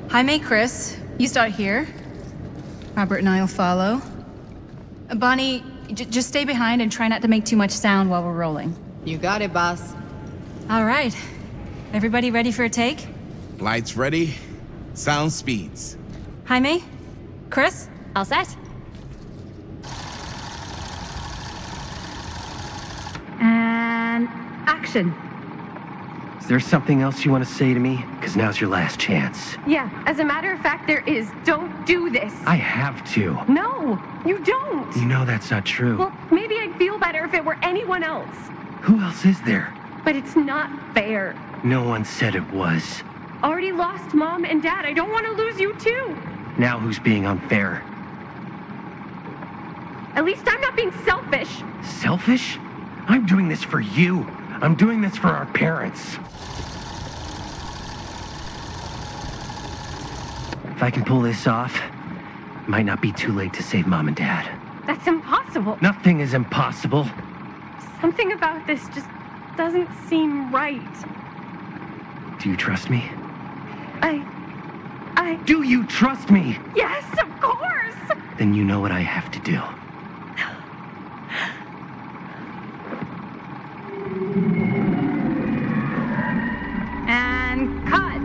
Jaime, Chris, you start here. Robert and I will follow. Bonnie, just stay behind and try not to make too much sound while we're rolling. You got it, boss. All right. Everybody ready for a take? Lights ready, sound speeds. Jaime? Chris? All set? And action. Is there something else you want to say to me? Because now's your last chance. Yeah, as a matter of fact, there is. Don't do this. I have to. No, you don't. You know that's not true. Well, maybe I'd feel better if it were anyone else. Who else is there? But it's not fair. No one said it was. Already lost Mom and Dad. I don't want to lose you too. Now who's being unfair? At least I'm not being selfish. Selfish? I'm doing this for you. I'm doing this for our parents. If I can pull this off, it might not be too late to save Mom and Dad. That's impossible. Nothing is impossible. Something about this just doesn't seem right. Do you trust me? I... Do you trust me? Yes, of course! Then you know what I have to do. And cut.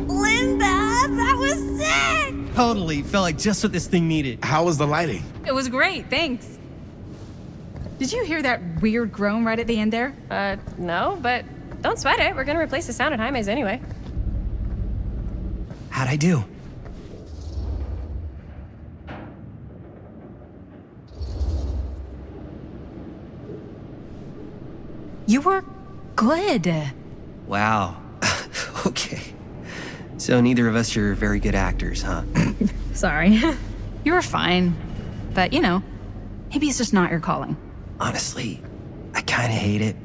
Linda, that was sick! Totally. Felt like just what this thing needed. How was the lighting? It was great, thanks. Did you hear that weird groan right at the end there? No, but don't sweat it. We're gonna replace the sound at Jaime's anyway. How'd I do? You were good. Wow. Okay. So neither of us are very good actors, huh? Sorry. You were fine. But, you know, maybe it's just not your calling. Honestly, I kind of hate it.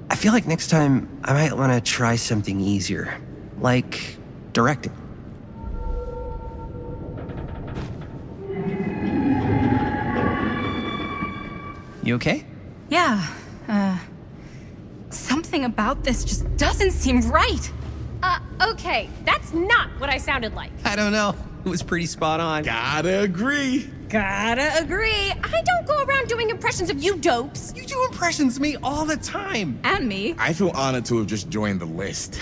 I feel like next time I might want to try something easier, like directing. You okay? Yeah, something about this just doesn't seem right. Okay, that's not what I sounded like. I don't know. It was pretty spot on. Gotta agree. Gotta agree. I don't go around doing impressions of you dopes. You do impressions of me all the time. And me. I feel honored to have just joined the list.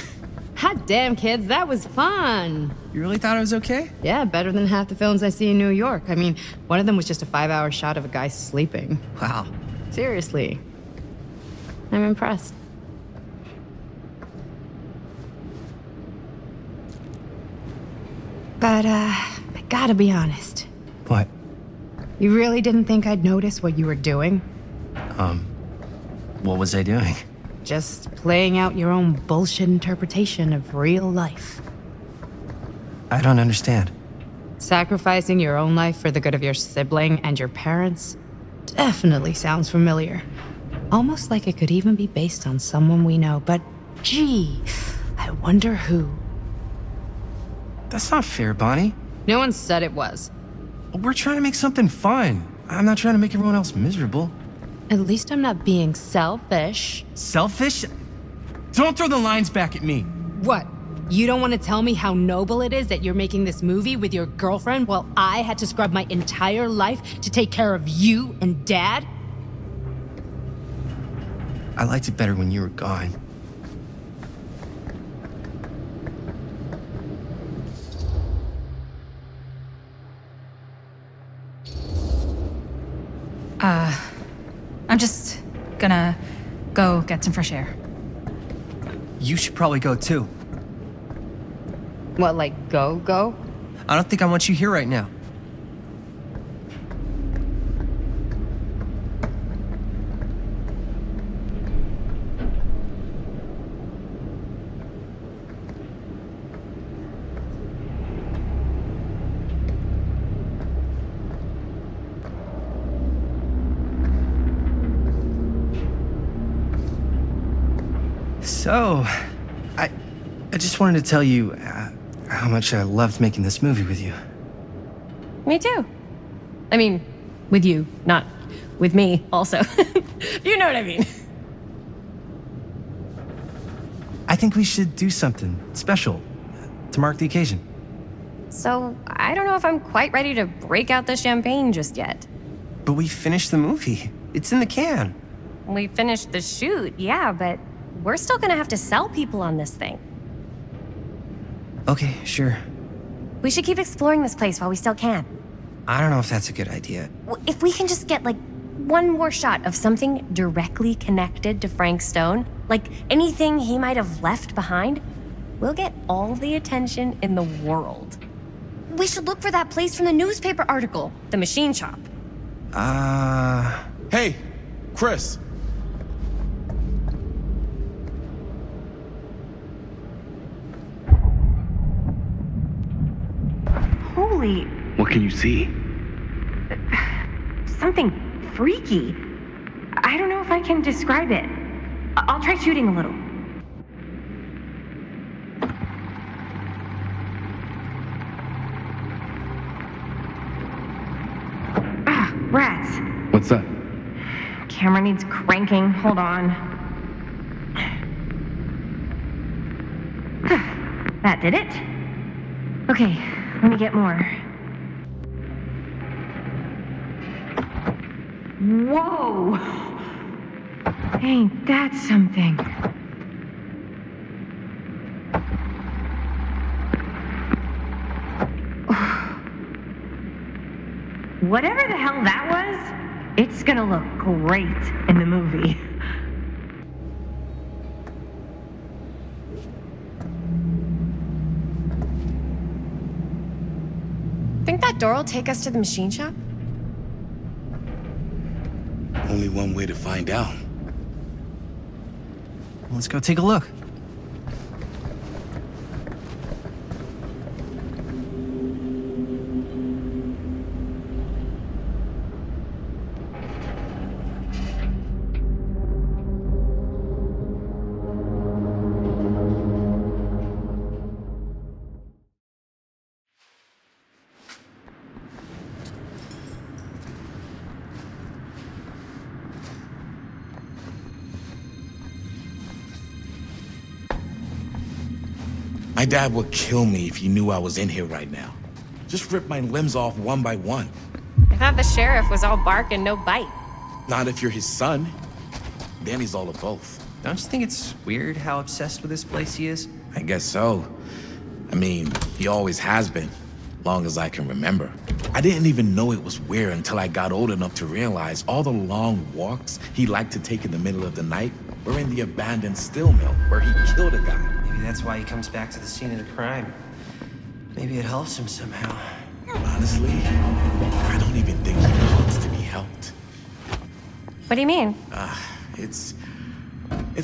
Hot damn, kids, that was fun. You really thought it was okay? Yeah, better than half the films I see in New York. I mean, one of them was just a 5-hour shot of a guy sleeping. Wow. Seriously. I'm impressed. But, I gotta be honest. What? You really didn't think I'd notice what you were doing? What was I doing? Just playing out your own bullshit interpretation of real life. I don't understand. Sacrificing your own life for the good of your sibling and your parents definitely sounds familiar. Almost like it could even be based on someone we know, but gee, I wonder who. That's not fair, Bonnie. No one said it was. We're trying to make something fun. I'm not trying to make everyone else miserable. At least I'm not being selfish. Selfish? Don't throw the lines back at me. What? You don't want to tell me how noble it is that you're making this movie with your girlfriend while I had to scrub my entire life to take care of you and Dad? I liked it better when you were gone. I'm just gonna go get some fresh air. You should probably go too. What, like go? I don't think I want you here right now. So, I just wanted to tell you how much I loved making this movie with you. Me too. I mean, with you, not with me, also. You know what I mean. I think we should do something special to mark the occasion. So, I don't know if I'm quite ready to break out the champagne just yet. But we finished the movie. It's in the can. We finished the shoot, yeah, but we're still gonna have to sell people on this thing. Okay, sure. We should keep exploring this place while we still can. I don't know if that's a good idea. If we can just get, like, one more shot of something directly connected to Frank Stone, like anything he might have left behind, we'll get all the attention in the world. We should look for that place from the newspaper article, the machine shop. Hey, Chris. Holy, What can you see? something freaky. I don't know if I can describe it. I'll try shooting a little. Ah, rats. What's that? Camera needs cranking. Hold on. That did it. Okay, let me get more. Whoa! Ain't that something? Whatever the hell that was, it's gonna look great in the movie. Think that door will take us to the machine shop? Only one way to find out. Let's go take a look. My dad would kill me if he knew I was in here right now. Just rip my limbs off one by one. I thought the sheriff was all bark and no bite. Not if you're his son. Danny's all of both. Don't you think it's weird how obsessed with this place he is? I guess so. I mean, he always has been, long as I can remember. I didn't even know it was weird until I got old enough to realize all the long walks he liked to take in the middle of the night were in the abandoned steel mill where he killed a guy. Maybe that's why he comes back to the scene of the crime. Maybe it helps him somehow. Honestly, I don't even think he wants to be helped. What do you mean? It's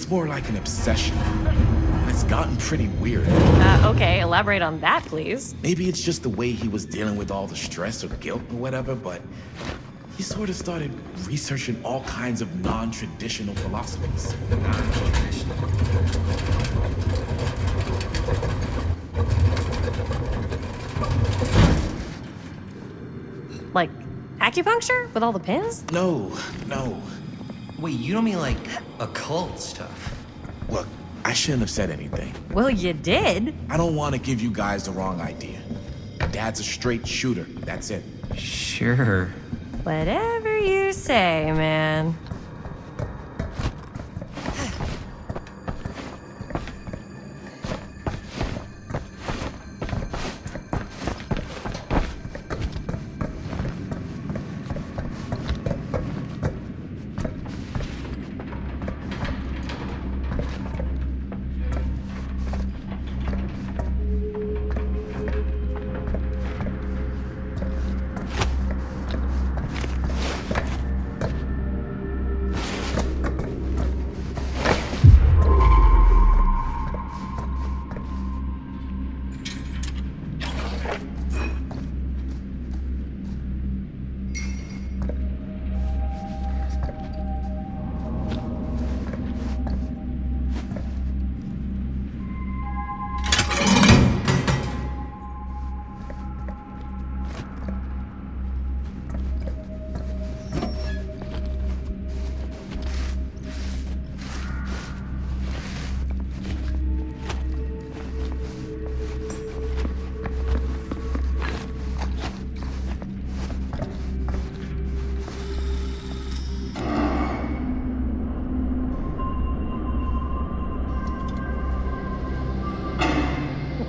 more like an obsession. And it's gotten pretty weird. Okay, elaborate on that, please. Maybe it's just the way he was dealing with all the stress or guilt or whatever, but he sort of started researching all kinds of non-traditional philosophies. Like acupuncture with all the pins? No. Wait, you don't mean like occult stuff? Look, I shouldn't have said anything. Well, you did. I don't want to give you guys the wrong idea. Dad's a straight shooter. That's it. Sure. Whatever you say, man.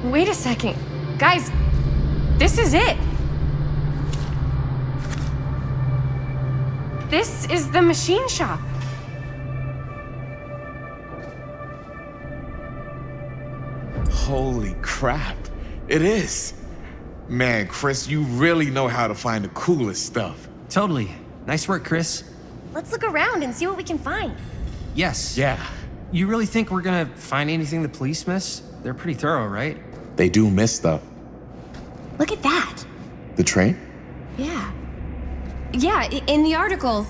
Wait a second. Guys, this is it. This is the machine shop. Holy crap. It is. Man, Chris, you really know how to find the coolest stuff. Totally. Nice work, Chris. Let's look around and see what we can find. Yes. Yeah. You really think we're gonna find anything the police miss? They're pretty thorough, right? They do miss stuff. Look at that. The train? Yeah. Yeah, in the article,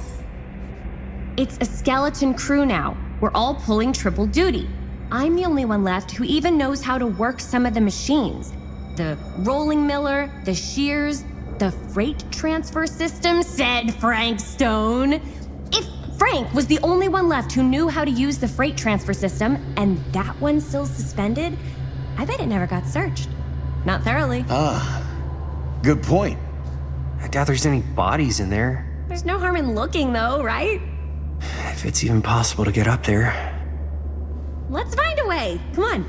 it's a skeleton crew now. We're all pulling triple duty. I'm the only one left who even knows how to work some of the machines. The rolling miller, the shears, the freight transfer system, said Frank Stone. If Frank was the only one left who knew how to use the freight transfer system, and that one's still suspended, I bet it never got searched. Not thoroughly. Good point. I doubt there's any bodies in there. There's no harm in looking, though, right? If it's even possible to get up there. Let's find a way. Come on.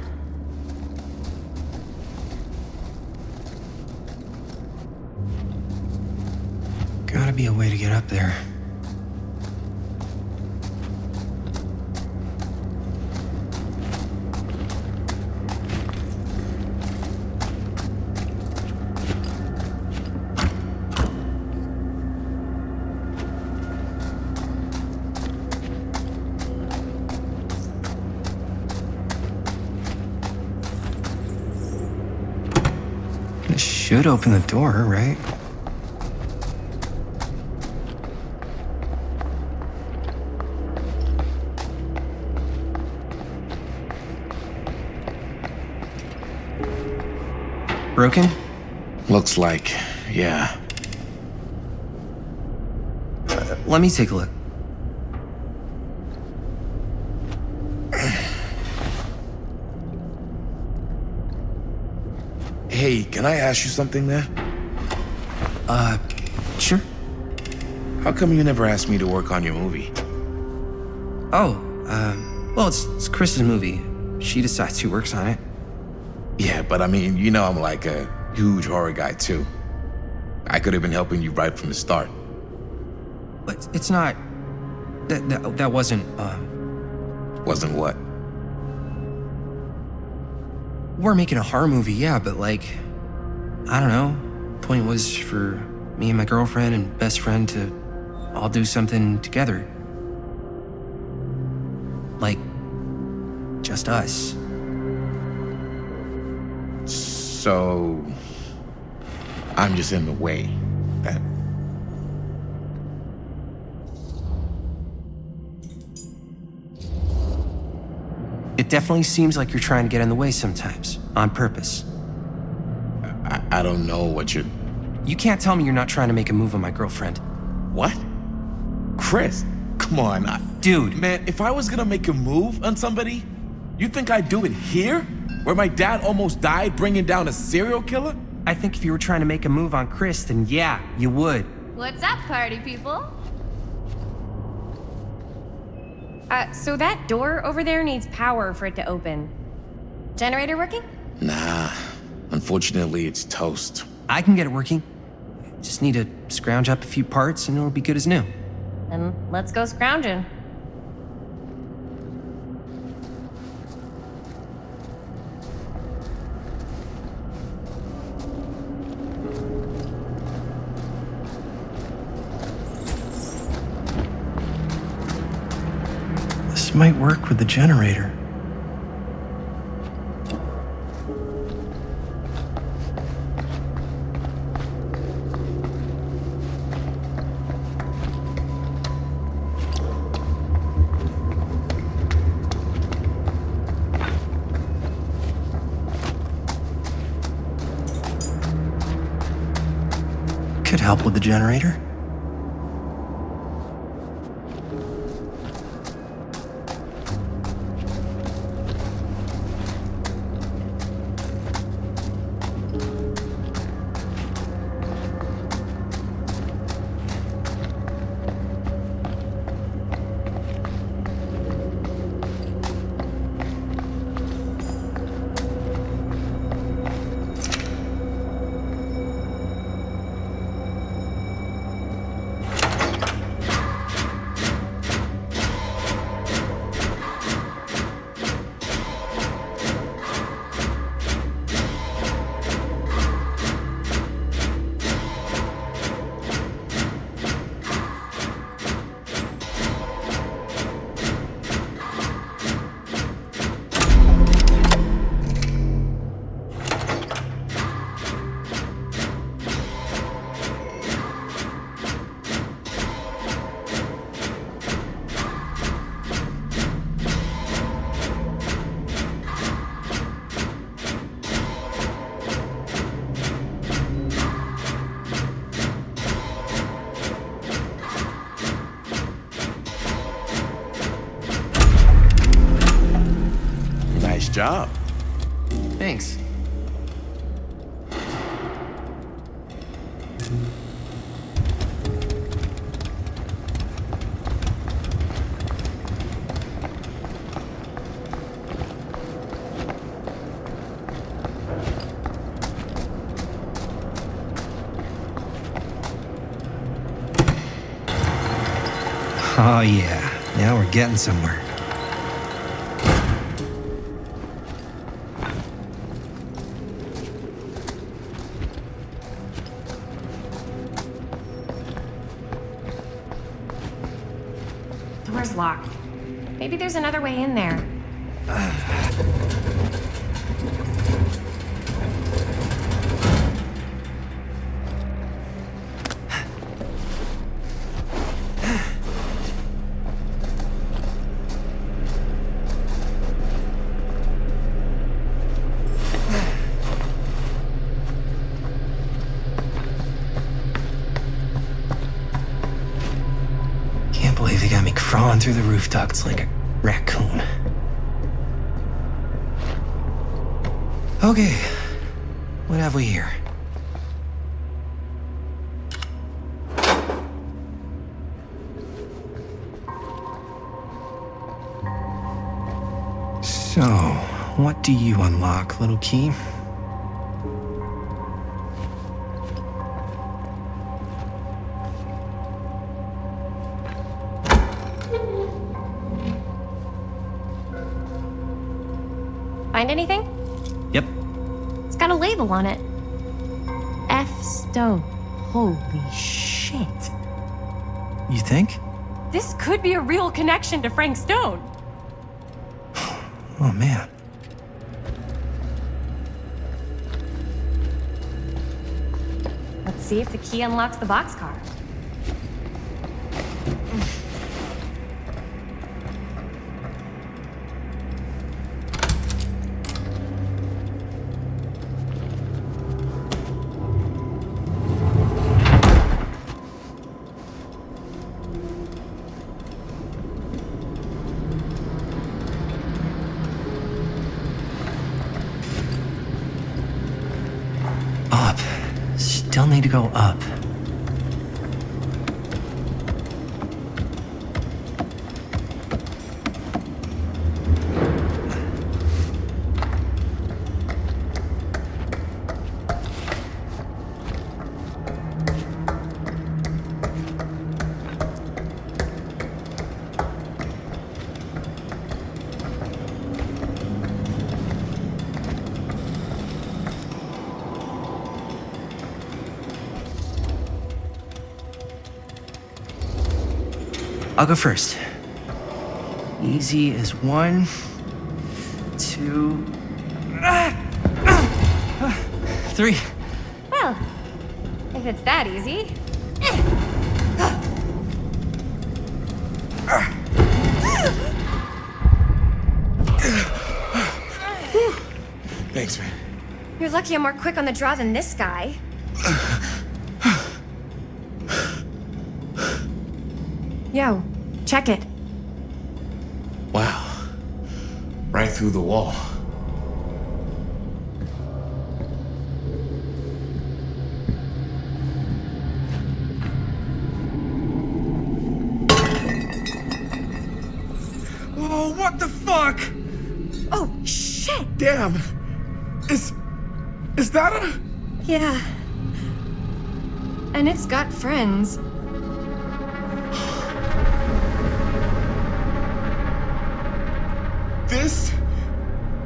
Gotta be a way to get up there. This should open the door, right? Broken? Looks like, yeah. Let me take a look. Hey, can I ask you something, man? Sure. How come you never asked me to work on your movie? Oh, well, it's Chris's movie. She decides who works on it. Yeah, but I mean, you know I'm like a huge horror guy, too. I could have been helping you right from the start. But it's not... That wasn't, Wasn't what? We're making a horror movie, yeah, but like... I don't know. Point was for me and my girlfriend and best friend to all do something together. Like... just us. So... I'm just in the way, then. It definitely seems like you're trying to get in the way sometimes, on purpose. I don't know what you're... You can't tell me you're not trying to make a move on my girlfriend. What? Chris, come on. Dude. Man, if I was gonna make a move on somebody, You think I'd do it here? Where my dad almost died bringing down a serial killer? I think if you were trying to make a move on Chris, then yeah, you would. What's up, party people? So that door over there needs power for it to open. Generator working? Nah. Unfortunately, it's toast. I can get it working. Just need to scrounge up a few parts and it'll be good as new. Then let's go scrounging. This might work with the generator. Could help with the generator. Nice job. Thanks. Oh yeah, now we're getting somewhere. Door's locked. Maybe there's another way in there. Can't believe they got me crawling through the roof ducts like a raccoon. Okay, what have we here? So, what do you unlock, little key? Find anything? Yep. It's got a label on it. F. Stone. Holy shit. You think? This could be a real connection to Frank Stone. Oh man. Let's see if the key unlocks the boxcar. still need to go up. I'll go first. Easy as 1, 2, 3. Well, if it's that easy. Thanks, man. You're lucky I'm more quick on the draw than this guy. Yo, check it. Wow. Right through the wall. Oh, what the fuck? Oh, shit! Damn. Is that a... Yeah. And it's got friends. This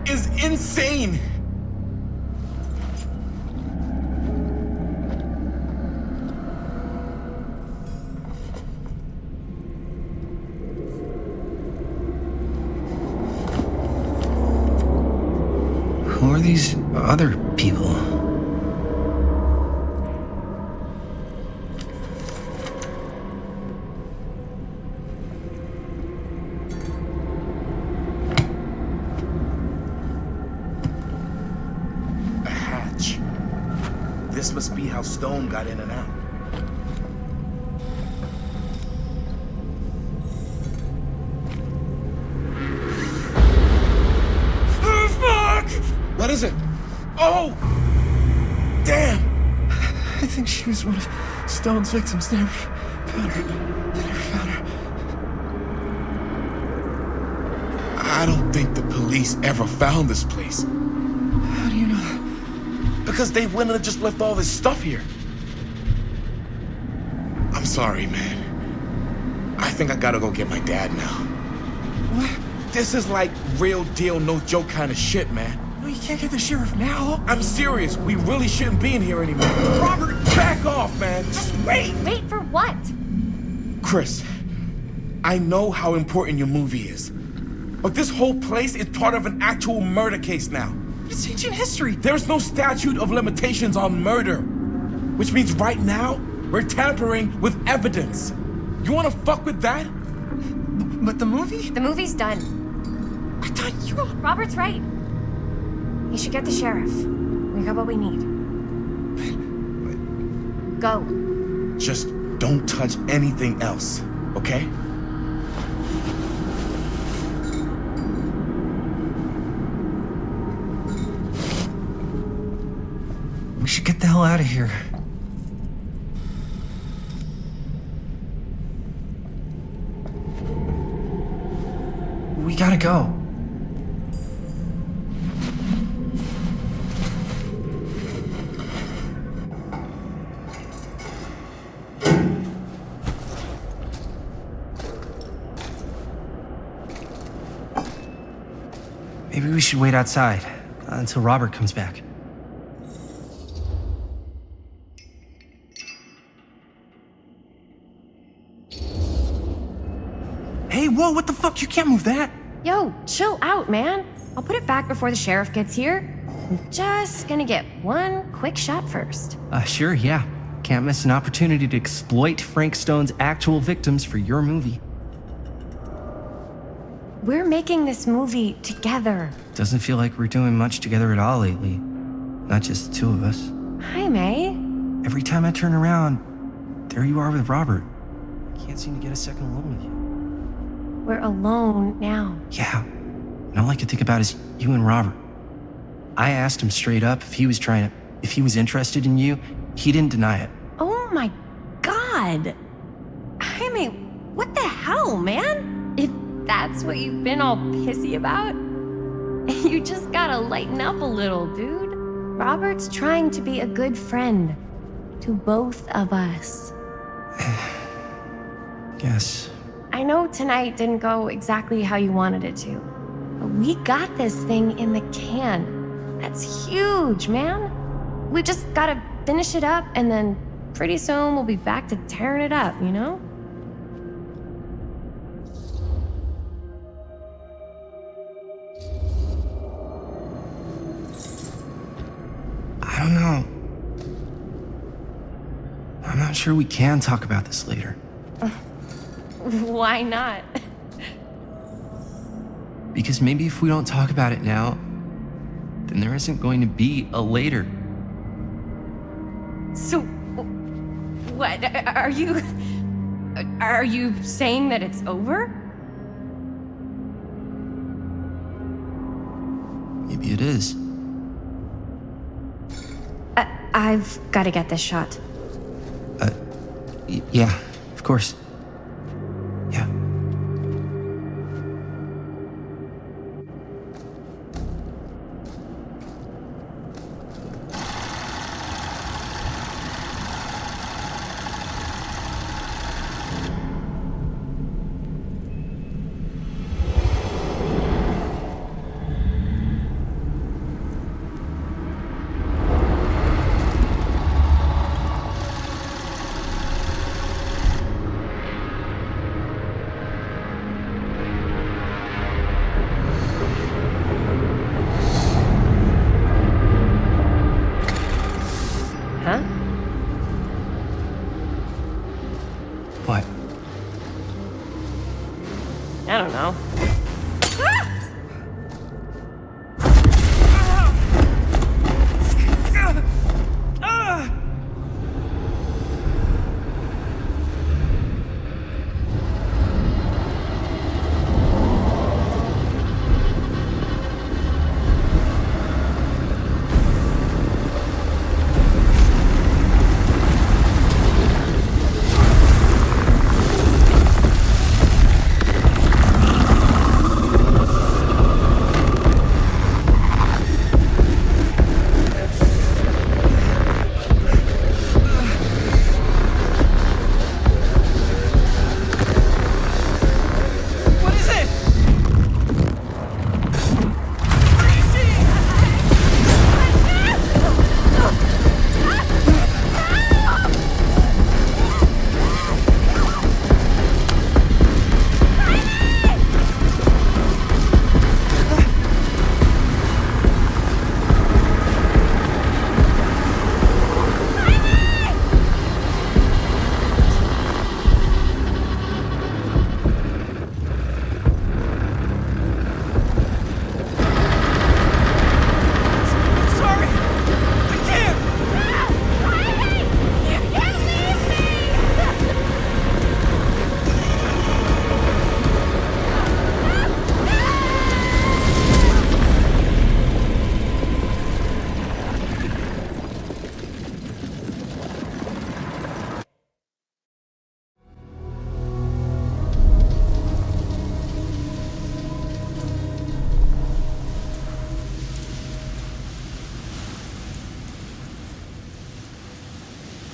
is insane. Who are these other people? A hatch. This must be how Stone got in and out. Oh, fuck! What is it? Oh! Damn! I think she was one of Stone's victims. They never found her. They never found her. I don't think the police ever found this place. How do you know that? Because they wouldn't have just left all this stuff here. I'm sorry, man. I think I gotta go get my dad now. What? This is like real deal, no joke kind of shit, man. No, you can't get the sheriff now. I'm serious. We really shouldn't be in here anymore. Robert, back off, man. Just wait. Wait for what? Chris, I know how important your movie is. But this whole place is part of an actual murder case now. It's ancient history. There's no statute of limitations on murder. Which means right now, we're tampering with evidence. You wanna fuck with that? But the movie? The movie's done. I thought you... Robert's right. You should get the sheriff. We got what we need. Go. Just don't touch anything else, okay? We should get the hell out of here. We gotta go. Maybe we should wait outside until Robert comes back. Hey, whoa, what the fuck? You can't move that. Yo, chill out, man. I'll put it back before the sheriff gets here. I'm just gonna get one quick shot first. Sure, yeah. Can't miss an opportunity to exploit Frank Stone's actual victims for your movie. We're making this movie together. Doesn't feel like we're doing much together at all lately. Not just the two of us. Jaime. Every time I turn around, there you are with Robert. Can't seem to get a second alone with you. We're alone now. Yeah. And all I could think about is you and Robert. I asked him straight up if he was interested in you, He didn't deny it. Oh my God. Jaime, what the hell, man? If that's what you've been all pissy about, you just gotta lighten up a little, dude. Robert's trying to be a good friend to both of us. Guess. I know tonight didn't go exactly how you wanted it to, but we got this thing in the can. That's huge, man. We just gotta finish it up, and then pretty soon we'll be back to tearing it up, you know? I don't know. I'm not sure we can talk about this later. Why not? Because maybe if we don't talk about it now, then there isn't going to be a later. So, what? Are you saying that it's over? Maybe it is. I've got to get this shot. Yeah, of course. Yeah. Huh? What? I don't know.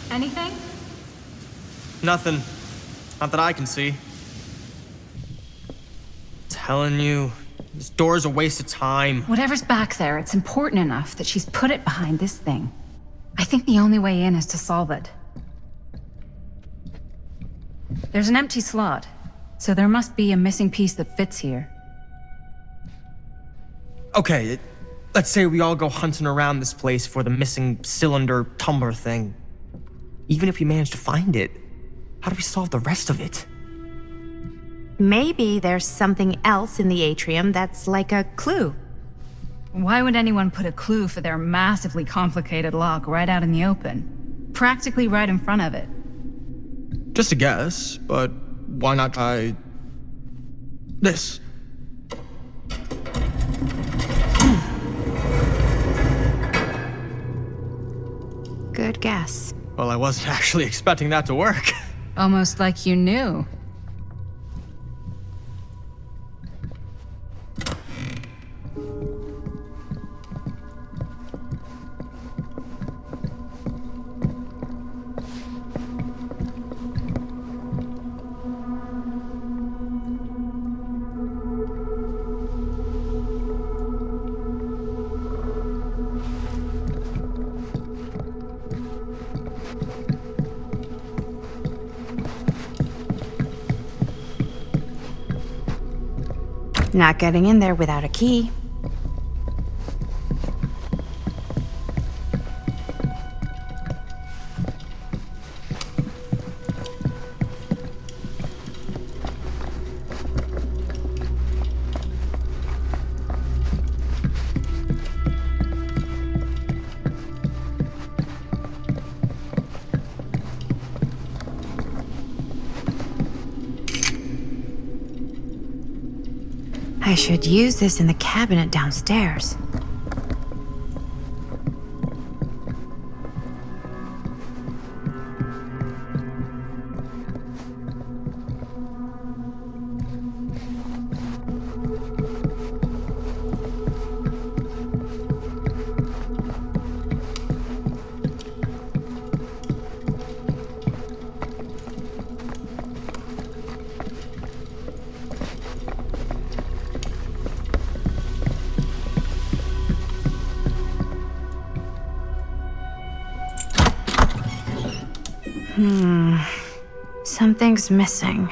Anything? Nothing. Not that I can see. Telling you, this door's a waste of time. Whatever's back there, it's important enough that she's put it behind this thing. I think the only way in is to solve it. There's an empty slot, so there must be a missing piece that fits here. Okay, let's say we all go hunting around this place for the missing cylinder tumbler thing. Even if we manage to find it, how do we solve the rest of it? Maybe there's something else in the atrium that's like a clue. Why would anyone put a clue for their massively complicated lock right out in the open? Practically right in front of it. Just a guess, but why not try this? Good guess. Well, I wasn't actually expecting that to work. Almost like you knew. Not getting in there without a key. I should use this in the cabinet downstairs. Something's missing.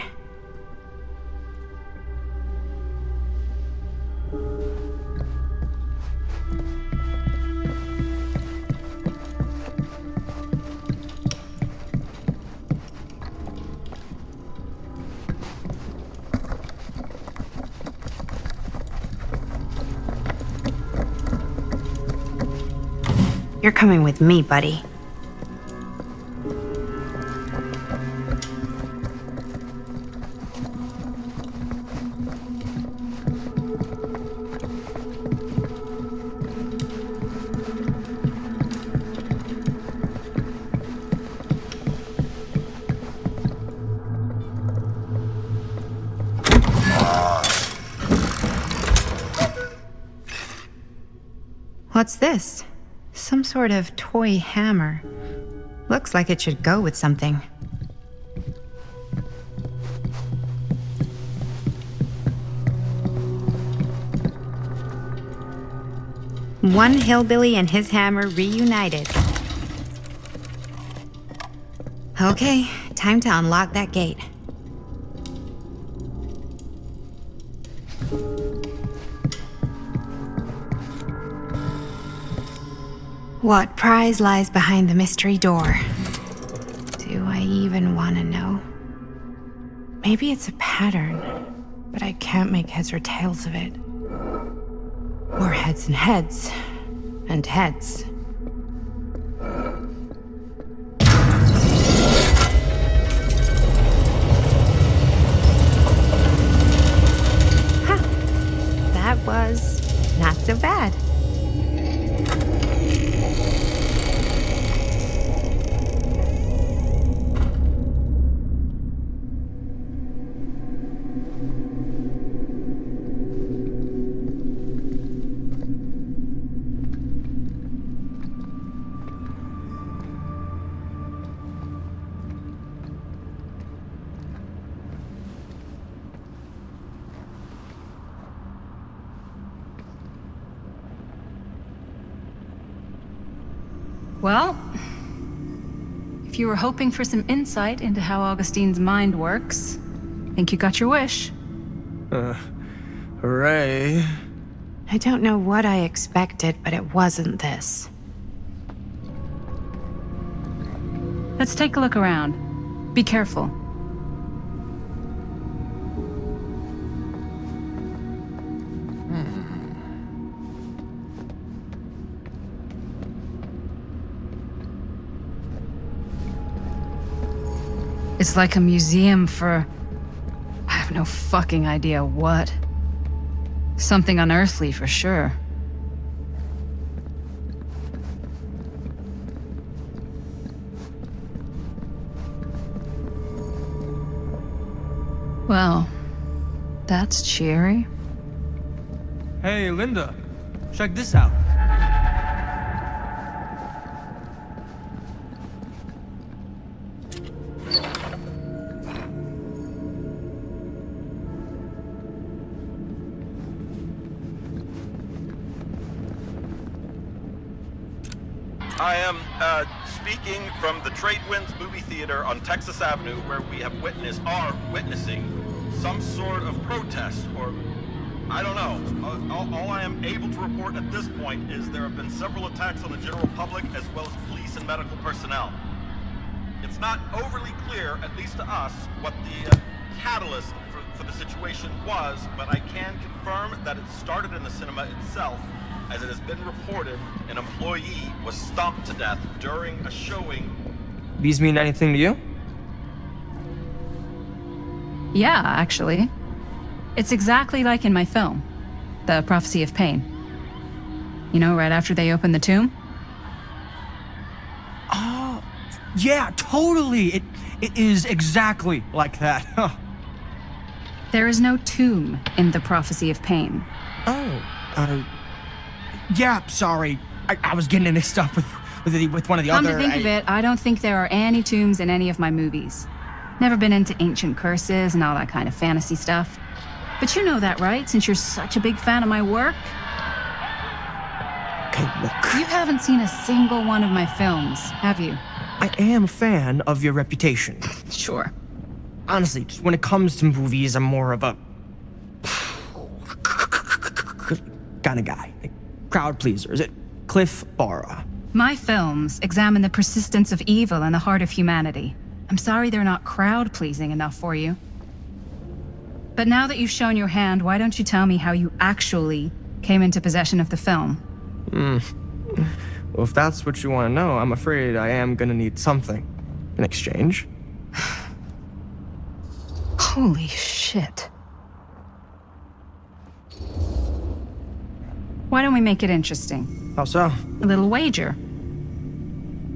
You're coming with me, buddy. What's this? Some sort of toy hammer. Looks like it should go with something. One hillbilly and his hammer reunited. Okay, time to unlock that gate. What prize lies behind the mystery door? Do I even want to know? Maybe it's a pattern, but I can't make heads or tails of it. Or heads and heads, and heads. Huh. That was not so bad. Well, if you were hoping for some insight into how Augustine's mind works, I think you got your wish. Hooray. I don't know what I expected, but it wasn't this. Let's take a look around. Be careful. It's like a museum for... I have no fucking idea what. Something unearthly for sure. That's cheery. Hey, Linda, check this out. I am speaking from the Trade Winds movie theater on Texas Avenue, where we have witnessing some sort of protest, or I don't know. All I am able to report at this point is there have been several attacks on the general public as well as police and medical personnel. It's not overly clear, at least to us, what the catalyst for the situation was, but I can confirm that it started in the cinema itself. As it has been reported, an employee was stomped to death during a showing. These mean anything to you? Yeah, actually. It's exactly like in my film, The Prophecy of Pain. You know, right after they open the tomb? Oh, yeah, totally. It is exactly like that. Huh. There is no tomb in The Prophecy of Pain. Oh, yeah, sorry. I was getting it mixed up with one of the Come other... to think of it, I don't think there are any tombs in any of my movies. Never been into ancient curses and all that kind of fantasy stuff. But you know that, right? Since you're such a big fan of my work? Okay, look. You haven't seen a single one of my films, have you? I am a fan of your reputation. Sure. Honestly, just when it comes to movies, I'm more of a... kind of guy. Like, crowd pleaser. Is it Cliff Barra? My films examine the persistence of evil in the heart of humanity. I'm sorry they're not crowd-pleasing enough for you. But now that you've shown your hand, why don't you tell me how you actually came into possession of the film? Well, if that's what you want to know, I'm afraid I am gonna need something in exchange. Holy shit. Why don't we make it interesting? How so? A little wager.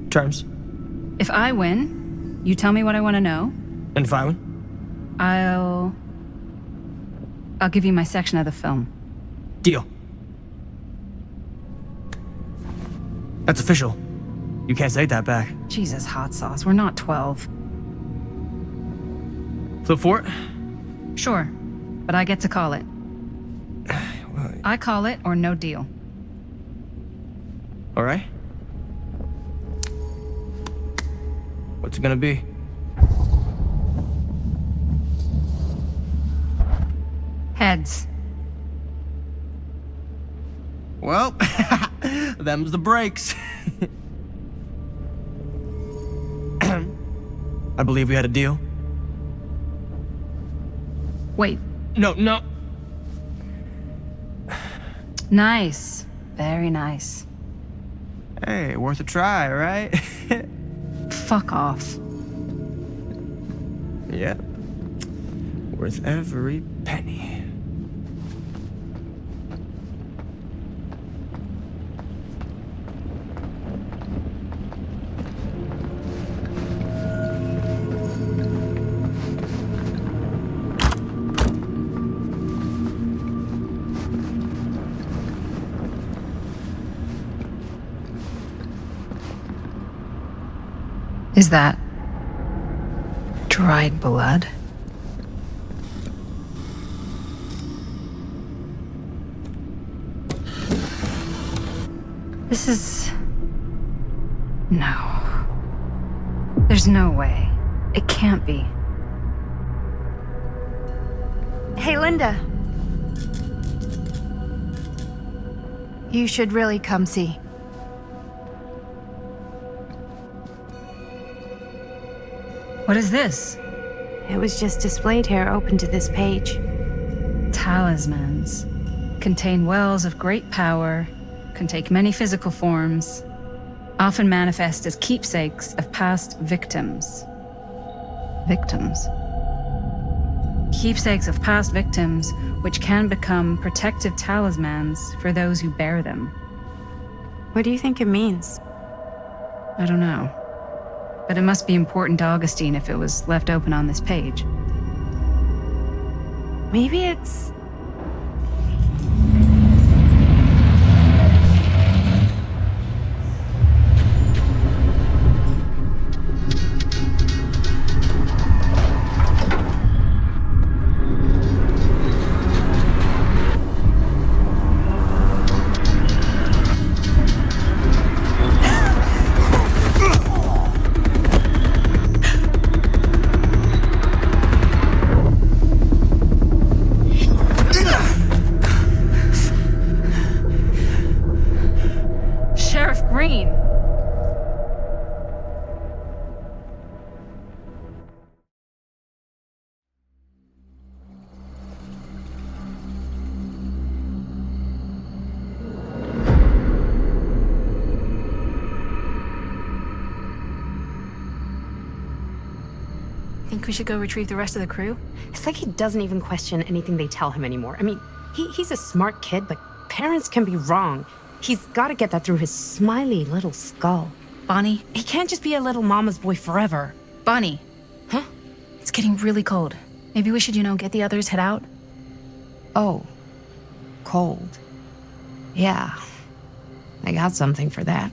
Terms? If I win, you tell me what I want to know. And if I win? I'll give you my section of the film. Deal. That's official. You can't say that back. Jesus, hot sauce. We're not 12. Flip for it? Sure, but I get to call it. I call it or no deal. All right. What's it gonna be? Heads. Well, them's the breaks. I believe we had a deal. Wait. No. Nice. Very nice. Hey, worth a try, right? Fuck off. Yeah. Worth every penny. Is that dried blood? This is... No. There's no way. It can't be. Hey, Linda. You should really come see. What is this? It was just displayed here, open to this page. Talismans. Contain wells of great power, can take many physical forms, often manifest as keepsakes of past victims. Victims? Keepsakes of past victims, which can become protective talismans for those who bear them. What do you think it means? I don't know. But it must be important to Augustine if it was left open on this page. Maybe it's... Sheriff Green. Think we should go retrieve the rest of the crew? It's like he doesn't even question anything they tell him anymore. I mean, he's a smart kid, but parents can be wrong. He's got to get that through his smiley little skull. Bonnie? He can't just be a little mama's boy forever. Bonnie. Huh? It's getting really cold. Maybe we should, get the others, head out? Oh. Cold. Yeah. I got something for that.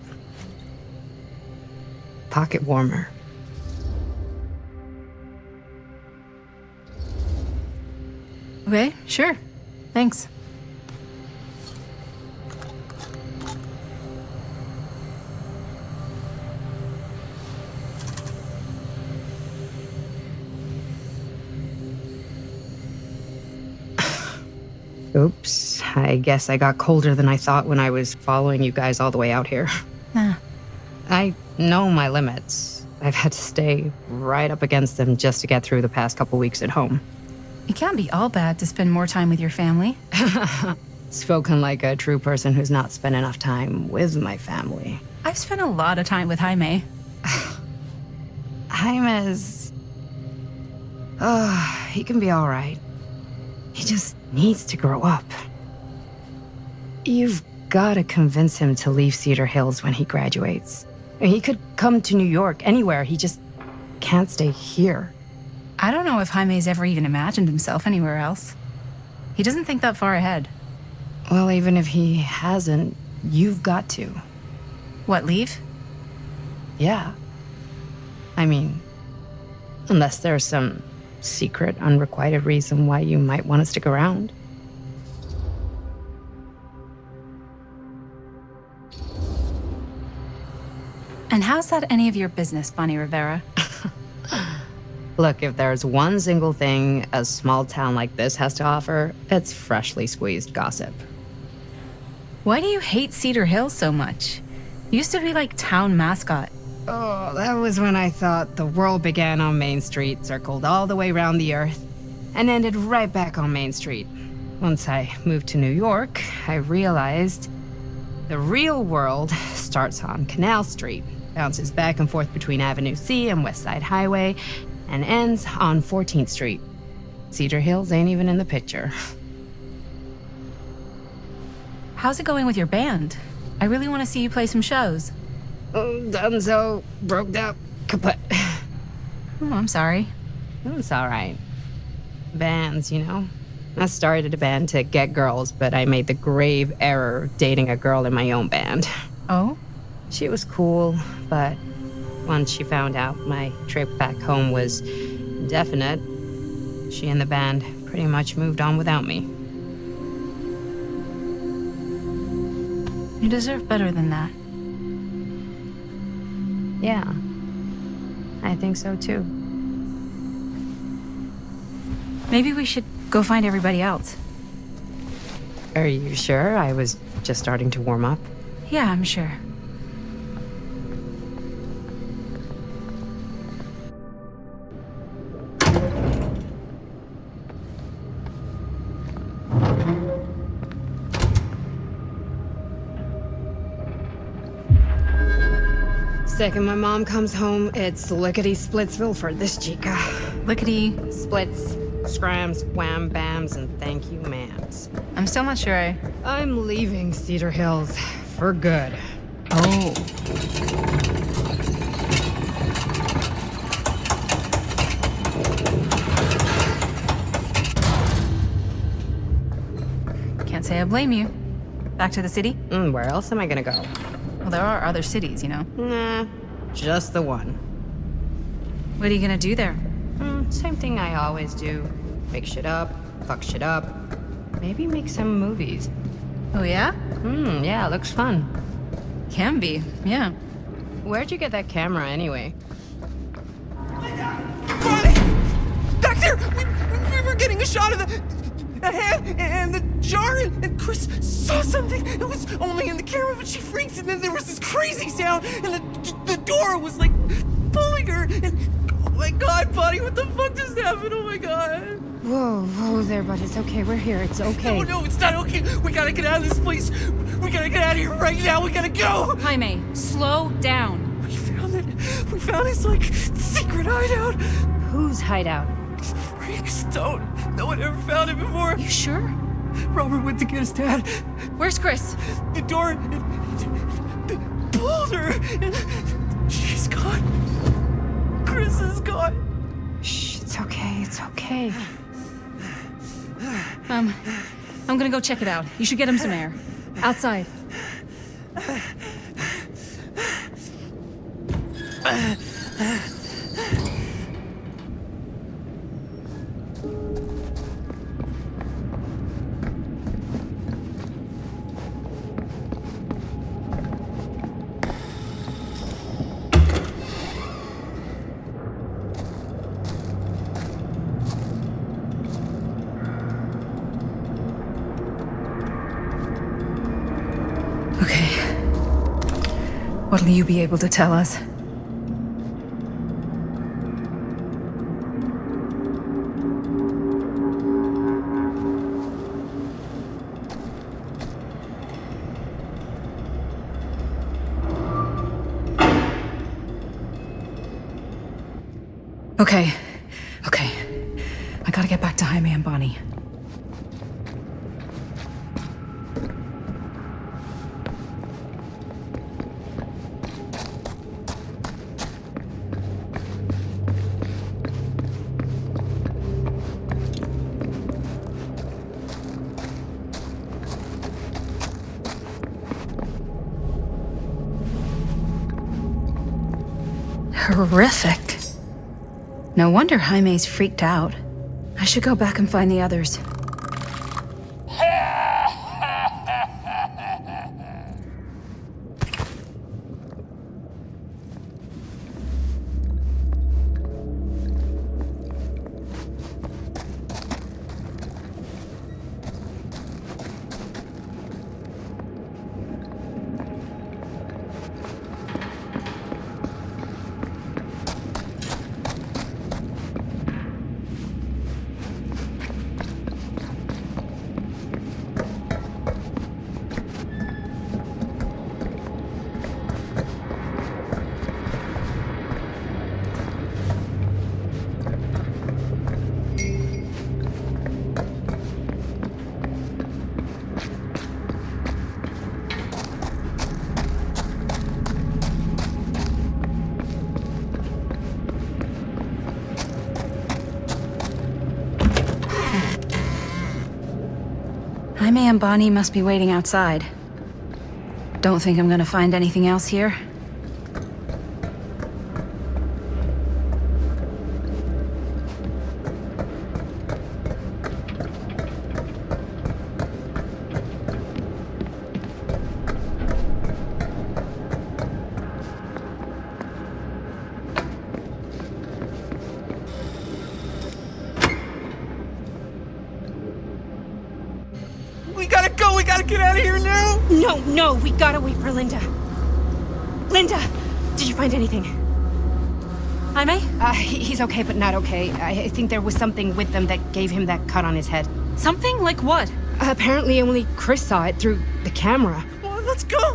Pocket warmer. Okay, sure. Thanks. Oops. I guess I got colder than I thought when I was following you guys all the way out here. Nah. I know my limits. I've had to stay right up against them just to get through the past couple weeks at home. It can't be all bad to spend more time with your family. Spoken like a true person who's not spent enough time with my family. I've spent a lot of time with Jaime. Jaime's... he can be all right. He just needs to grow up. You've got to convince him to leave Cedar Hills when he graduates. He could come to New York, anywhere. He just can't stay here. I don't know if Jaime's ever even imagined himself anywhere else. He doesn't think that far ahead. Well, even if he hasn't, you've got to. What, leave? Yeah. I mean, unless there's some secret, unrequited reason why you might want to stick around. And how's that any of your business, Bonnie Rivera? Look, if there's one single thing a small town like this has to offer, it's freshly squeezed gossip. Why do you hate Cedar Hills so much? Used to be like town mascot. Oh, that was when I thought the world began on Main Street, circled all the way around the earth, and ended right back on Main Street. Once I moved to New York, I realized the real world starts on Canal Street, bounces back and forth between Avenue C and West Side Highway, and ends on 14th Street. Cedar Hills ain't even in the picture. How's it going with your band? I really want to see you play some shows. Oh, done so. Broke up. Kaput. Oh, I'm sorry. It's all right. Bands, I started a band to get girls, but I made the grave error of dating a girl in my own band. Oh? She was cool, but once she found out my trip back home was definite, she and the band pretty much moved on without me. You deserve better than that. Yeah, I think so too. Maybe we should go find everybody else. Are you sure? I was just starting to warm up. Yeah, I'm sure. Second my mom comes home, it's lickety-splitsville for this chica. Lickety-splits. Scrams, wham bams, and thank you, ma'ams. I'm still not sure I'm leaving Cedar Hills for good. Oh. Can't say I blame you. Back to the city? Where else am I gonna go? Well, there are other cities, you know. Nah, just the one. What are you gonna do there? Same thing I always do. Make shit up, fuck shit up. Maybe make some movies. Oh, yeah? Yeah, looks fun. Can be, yeah. Where'd you get that camera anyway? Back there! We were getting a shot of the hand and the jar, and Chris saw something. It was only in the camera, but she freaked, and then there was this crazy sound, and the door was like pulling her, and oh my god, buddy, what the fuck just happened? Oh my god. Whoa there, bud. It's okay. We're here. It's okay. No, it's not okay. We gotta get out of this place. We gotta get out of here right now. We gotta go. Jaime, slow down. We found it. We found his, like, secret hideout. Whose hideout? Freaks don't. No one ever found it before. You sure? Robert went to get his dad. Where's Chris? The door pulled her, and she's gone. Chris is gone. Shh, it's okay. It's okay. I'm gonna go check it out. You should get him some air. Outside. Okay. What'll you be able to tell us? Okay. I gotta get back to Jaime and Bonnie. Horrific. No wonder Jaime's freaked out. I should go back and find the others. Jaime and Bonnie must be waiting outside. Don't think I'm gonna find anything else here. We gotta go. We gotta get out of here now. No, we gotta wait for Linda. Linda, did you find anything? Jaime? He's okay, but not okay. I think there was something with them that gave him that cut on his head. Something? Like what? Apparently only Chris saw it through the camera. Well, let's go.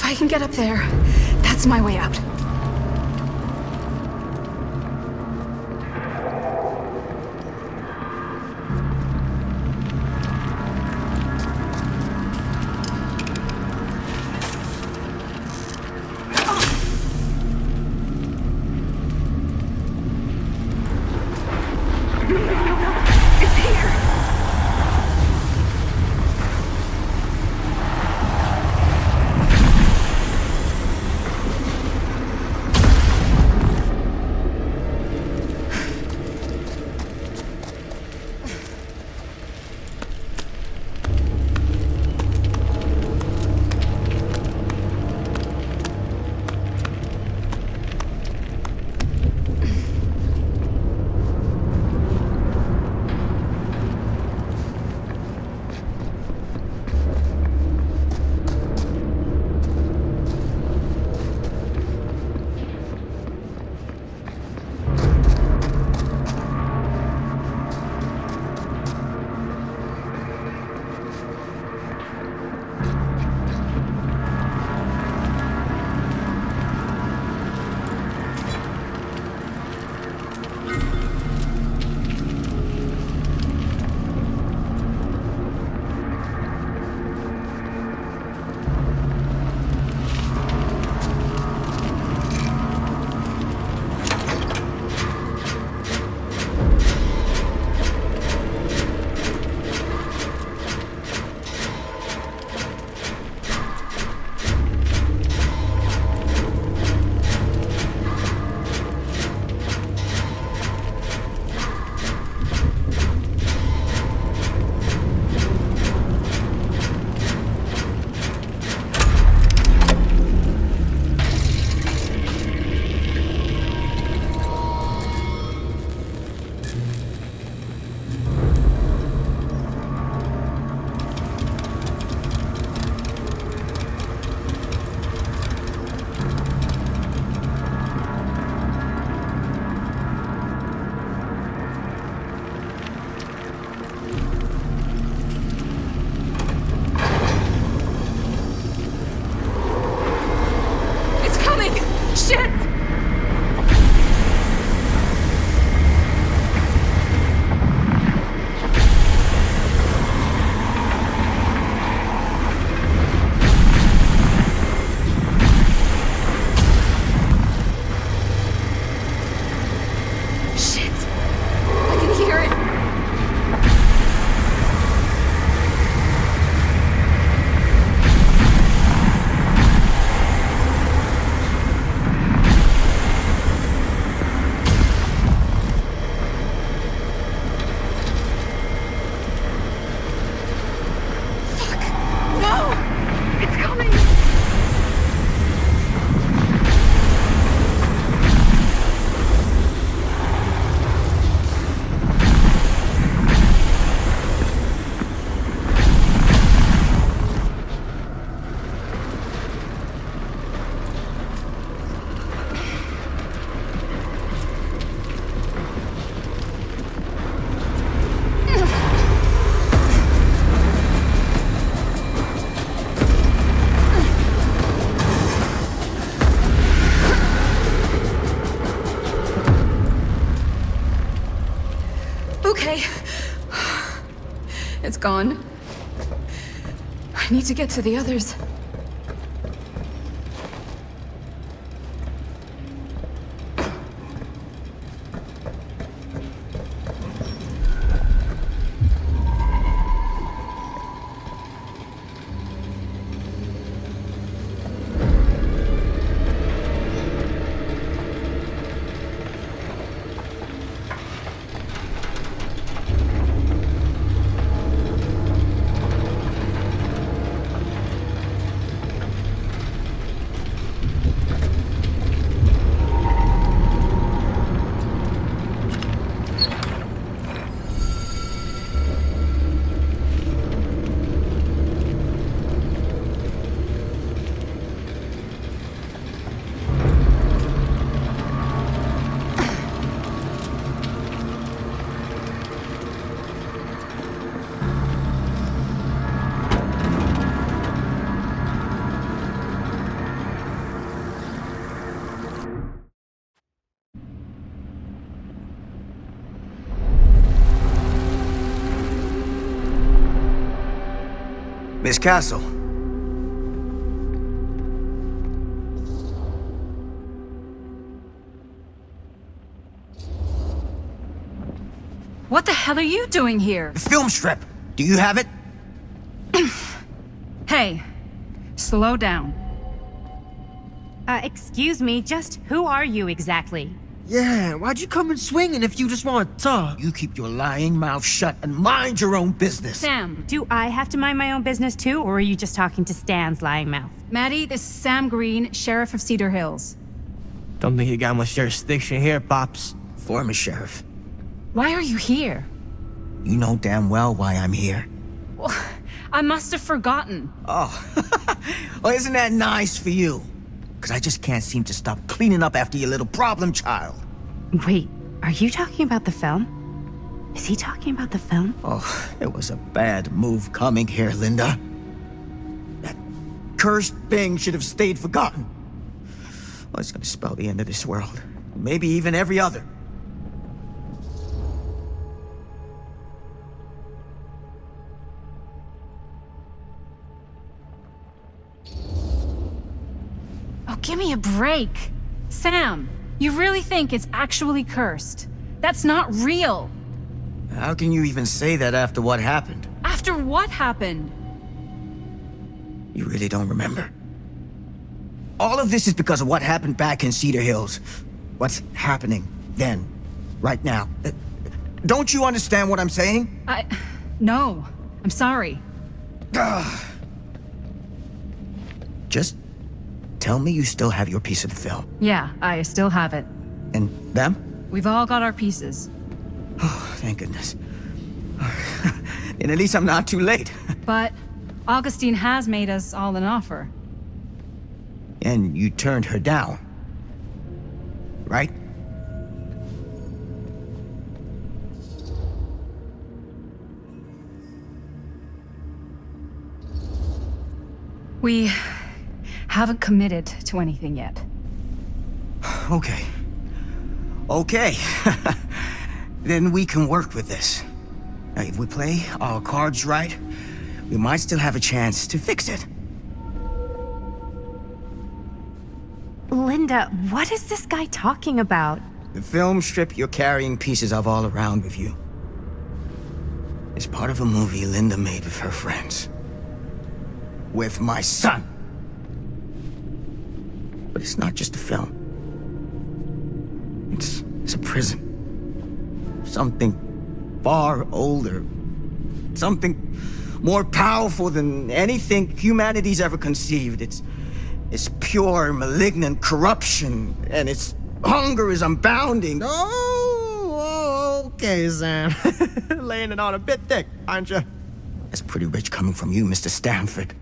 I can get up there. That's my way out. Okay. It's gone. I need to get to the others. Miss Castle. What the hell are you doing here? The film strip. Do you have it? Hey, slow down. Excuse me, just who are you exactly? Yeah, why'd you come in swinging if you just want to talk? You keep your lying mouth shut and mind your own business. Sam. Do I have to mind my own business too, or are you just talking to Stan's lying mouth? Maddie, this is Sam Green, Sheriff of Cedar Hills. Don't think you got much jurisdiction here, Pops. Former sheriff. Why are you here? You know damn well why I'm here. Well, I must have forgotten. Oh, well, isn't that nice for you? Because I just can't seem to stop cleaning up after your little problem child. Wait, are you talking about the film? Is he talking about the film? Oh, it was a bad move coming here, Linda. That cursed thing should have stayed forgotten. Well, it's gonna spell the end of this world. Maybe even every other. Oh, give me a break. Sam, you really think it's actually cursed? That's not real. How can you even say that after what happened? After what happened? You really don't remember? All of this is because of what happened back in Cedar Hills. What's happening then, right now. Don't you understand what I'm saying? No. I'm sorry. Just tell me you still have your piece of the film. Yeah, I still have it. And them? We've all got our pieces. Oh, thank goodness. And at least I'm not too late. But Augustine has made us all an offer. And you turned her down, right? We haven't committed to anything yet. Okay. Okay. Then we can work with this. Now, if we play our cards right, we might still have a chance to fix it. Linda, what is this guy talking about? The film strip you're carrying pieces of all around with you. It's part of a movie Linda made with her friends. With my son. But it's not just a film. It's a prison. Something far older. Something more powerful than anything humanity's ever conceived. It's pure, malignant corruption, and its hunger is unbounding. Oh, okay, Sam. Laying it on a bit thick, aren't you? That's pretty rich coming from you, Mr. Stanford.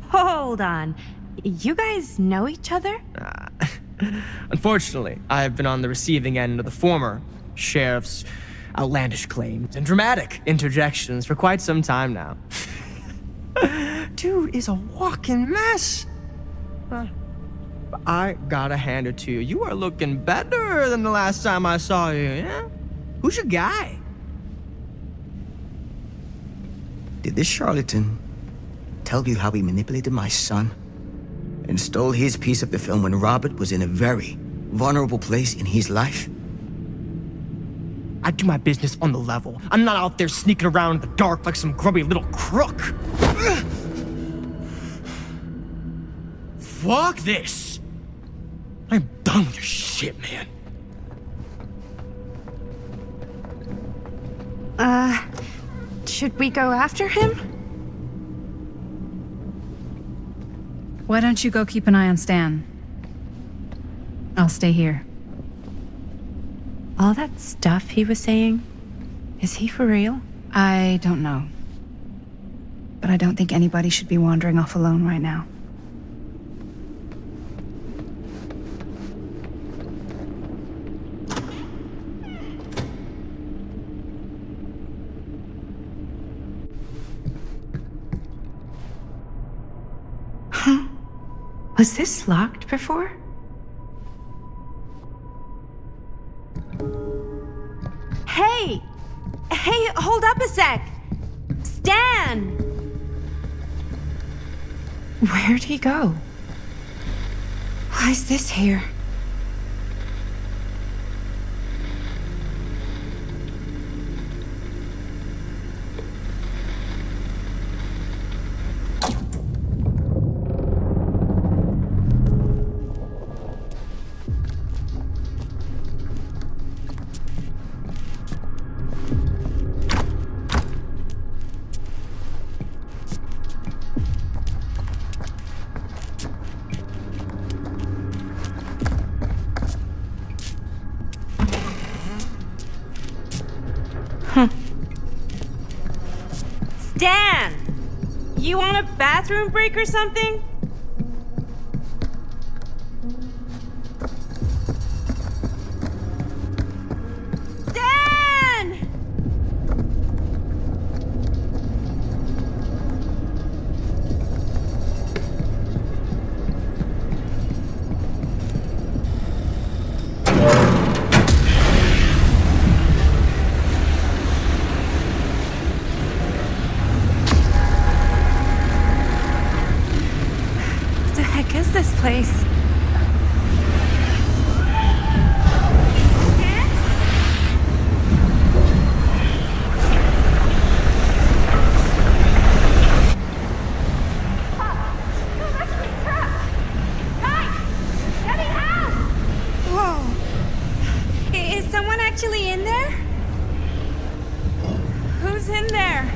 Hold on. You guys know each other? Unfortunately, I have been on the receiving end of the former sheriff's outlandish claims and dramatic interjections for quite some time now. Dude is a walking mess. I gotta hand it to you. You are looking better than the last time I saw you, yeah? Who's your guy? Did this charlatan tell you how he manipulated my son and stole his piece of the film when Robert was in a very vulnerable place in his life? I do my business on the level. I'm not out there sneaking around in the dark like some grubby little crook. Fuck this. I'm done with your shit, man. Should we go after him? Why don't you go keep an eye on Stan? I'll stay here. All that stuff he was saying, is he for real? I don't know. But I don't think anybody should be wandering off alone right now. Huh? Was this locked before? Hey! Hey, hold up a sec! Stan! Where'd he go? Why is this here? Stan! You want a bathroom break or something? Stan! What the heck is this place? Whoa! Is someone actually in there? Who's in there?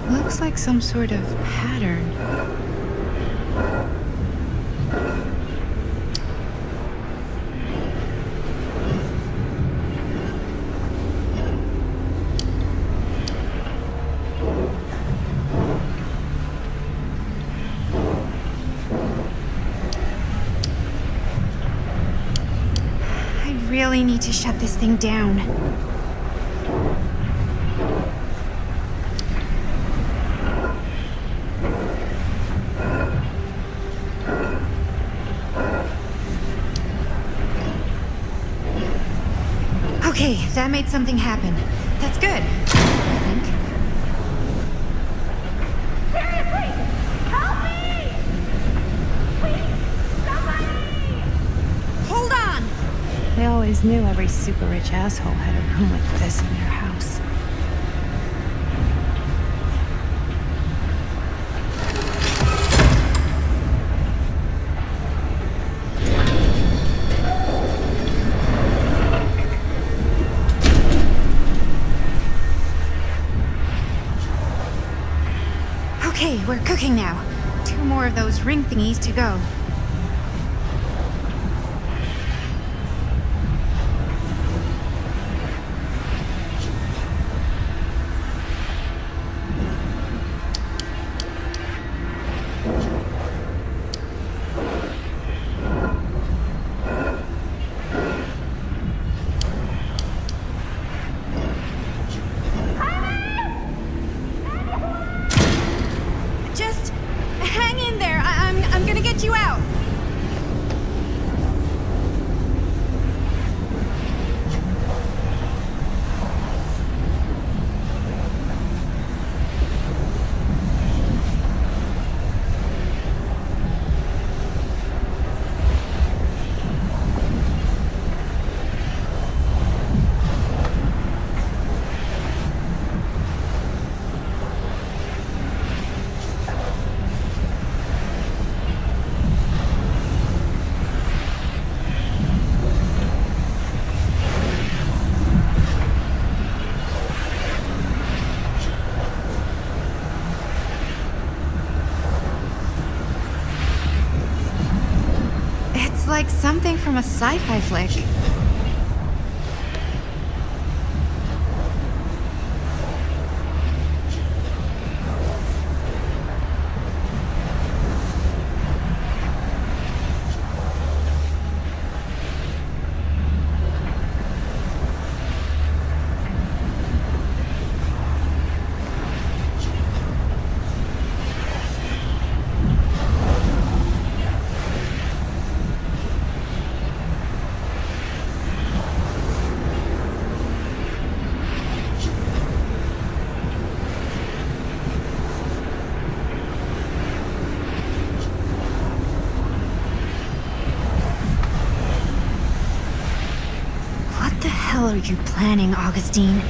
Looks like some sort of pattern. I really need to shut this thing down. Okay, that made something happen. That's good, I think. Seriously! Help me! Please! Somebody! Hold on! I always knew every super rich asshole had a room like this in their house. Okay, we're cooking now. 2 more of those ring thingies to go. Just hang in there. I'm gonna get you out. It's like something from a sci-fi flick. hell are you planning, Augustine?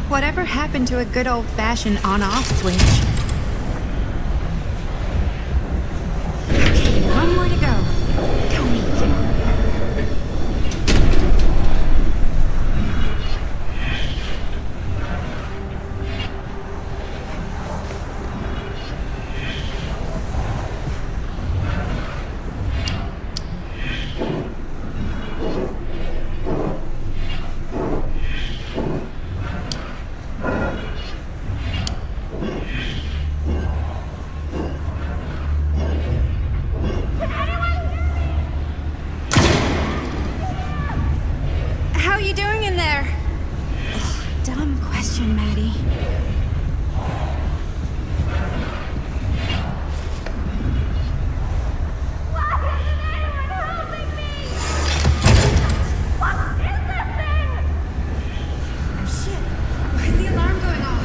Whatever happened to a good old-fashioned on-off switch? Okay, one more to go. Tell me. How are you doing in there? Ugh, dumb question, Maddie. Why is the alarm going off?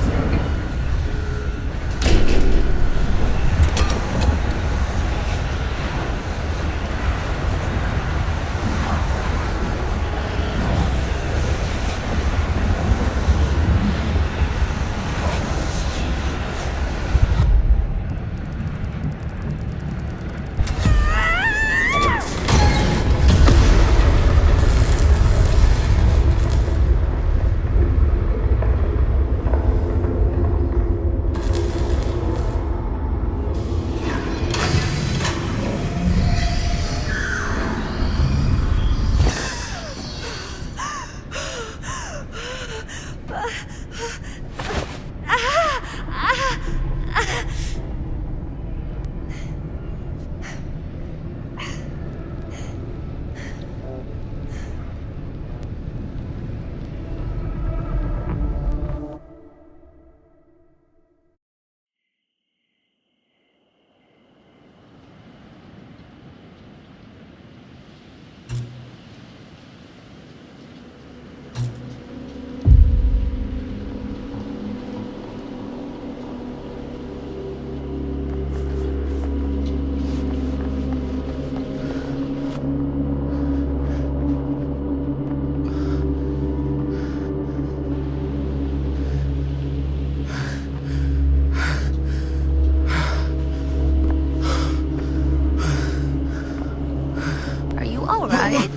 Are you all right?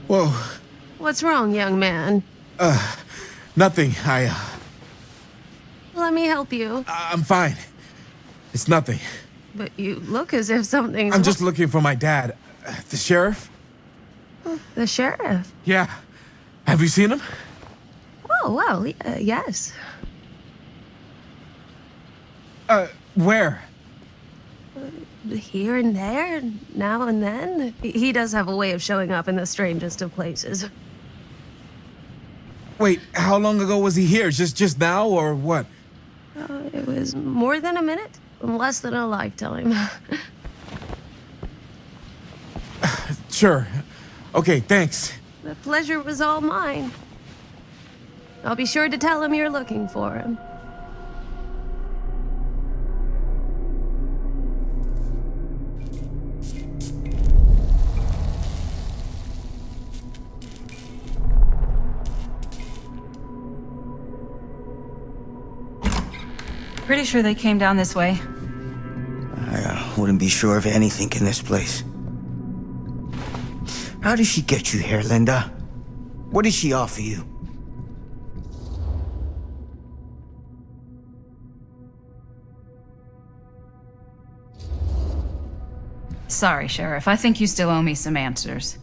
Whoa. What's wrong, young man? Nothing. Let me help you. I'm fine. It's nothing. But you look as if something's I'm just looking for my dad. The sheriff? The sheriff? Yeah. Have you seen him? Oh, well, yes. Where? Here and there, now and then. He does have a way of showing up in the strangest of places. Wait, how long ago was he here? Just now, or what? It was more than a minute, less than a lifetime. Sure. Okay, thanks. The pleasure was all mine. I'll be sure to tell him you're looking for him. Pretty sure they came down this way. I wouldn't be sure of anything in this place. How did she get you here, Linda? What did she offer you? Sorry, Sheriff. I think you still owe me some answers.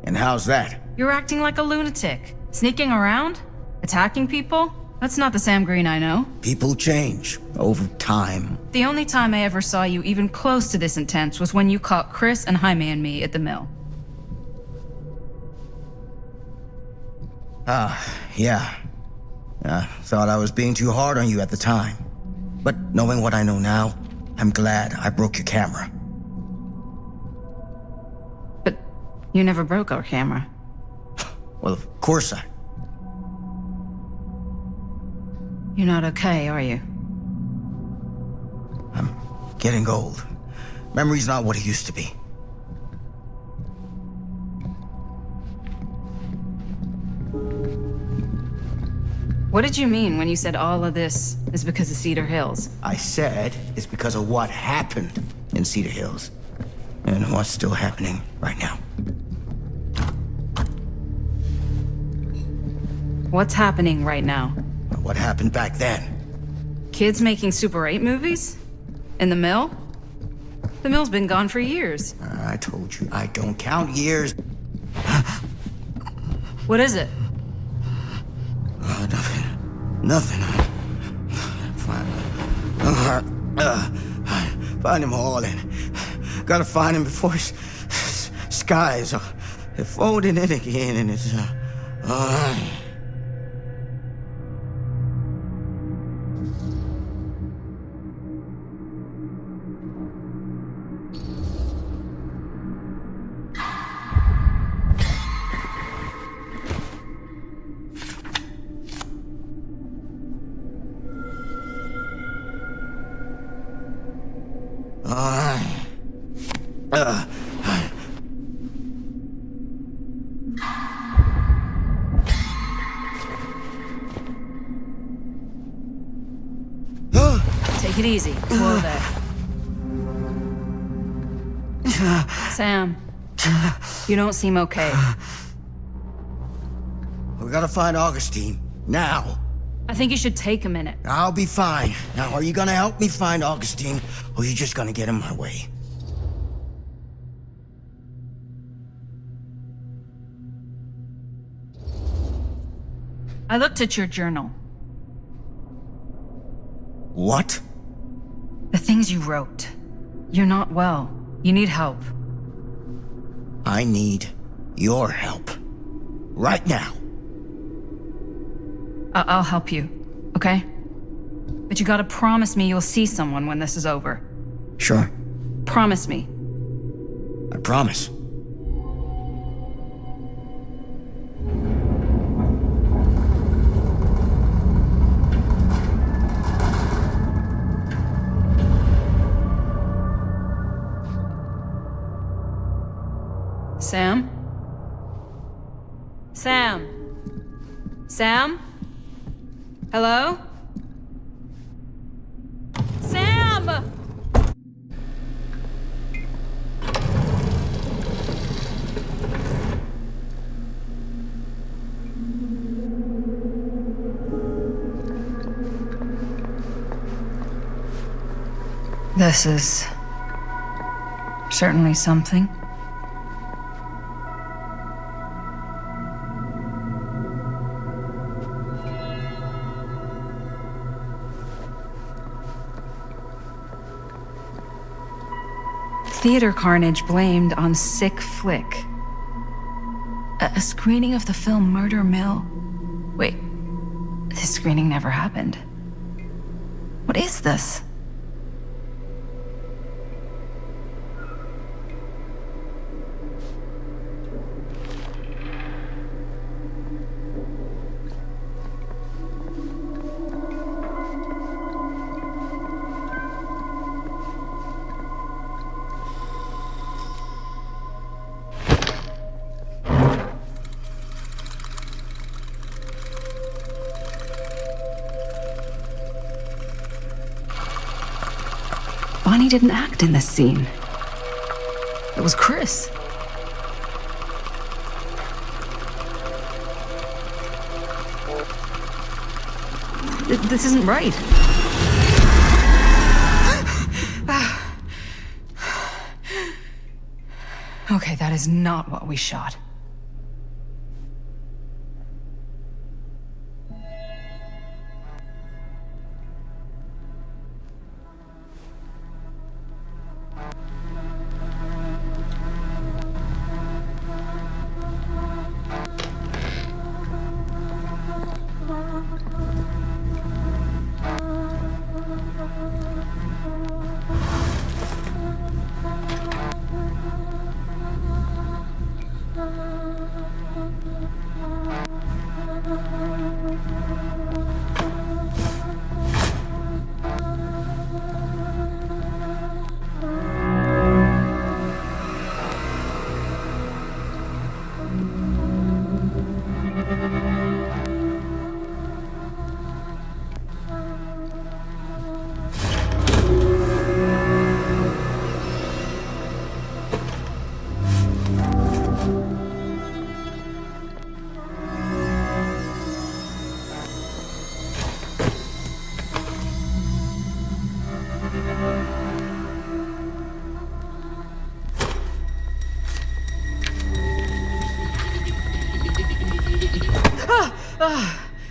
And how's that? You're acting like a lunatic. Sneaking around? Attacking people? That's not the Sam Green I know. People change over time. The only time I ever saw you even close to this intense was when you caught Chris and Jaime and me at the mill. Yeah. I thought I was being too hard on you at the time. But knowing what I know now, I'm glad I broke your camera. But you never broke our camera. Well, of course I... You're not okay, are you? I'm getting old. Memory's not what it used to be. What did you mean when you said all of this is because of Cedar Hills? I said it's because of what happened in Cedar Hills. And what's still happening right now. What's happening right now? What happened back then? Kids making Super 8 movies? In the mill? The mill's been gone for years. I told you, I don't count years. What is it? Nothing. Find him all and gotta find him before his skies are folding in again and it's Take it easy. Whoa there. Sam, you don't seem okay. We gotta find Augustine now. I think you should take a minute. I'll be fine. Now, are you gonna help me find Augustine, or are you just gonna get in my way? I looked at your journal. What? The things you wrote. You're not well. You need help. I need your help. Right now. I'll help you, okay? But you gotta promise me you'll see someone when this is over. Sure. Promise me. I promise. Sam? Sam? Sam? Hello? Sam! This is certainly something. Theater carnage blamed on sick flick. A screening of the film Murder Mill. Wait, this screening never happened. What is this? Bonnie didn't act in this scene. It was Chris. This isn't right. Okay, that is not what we shot.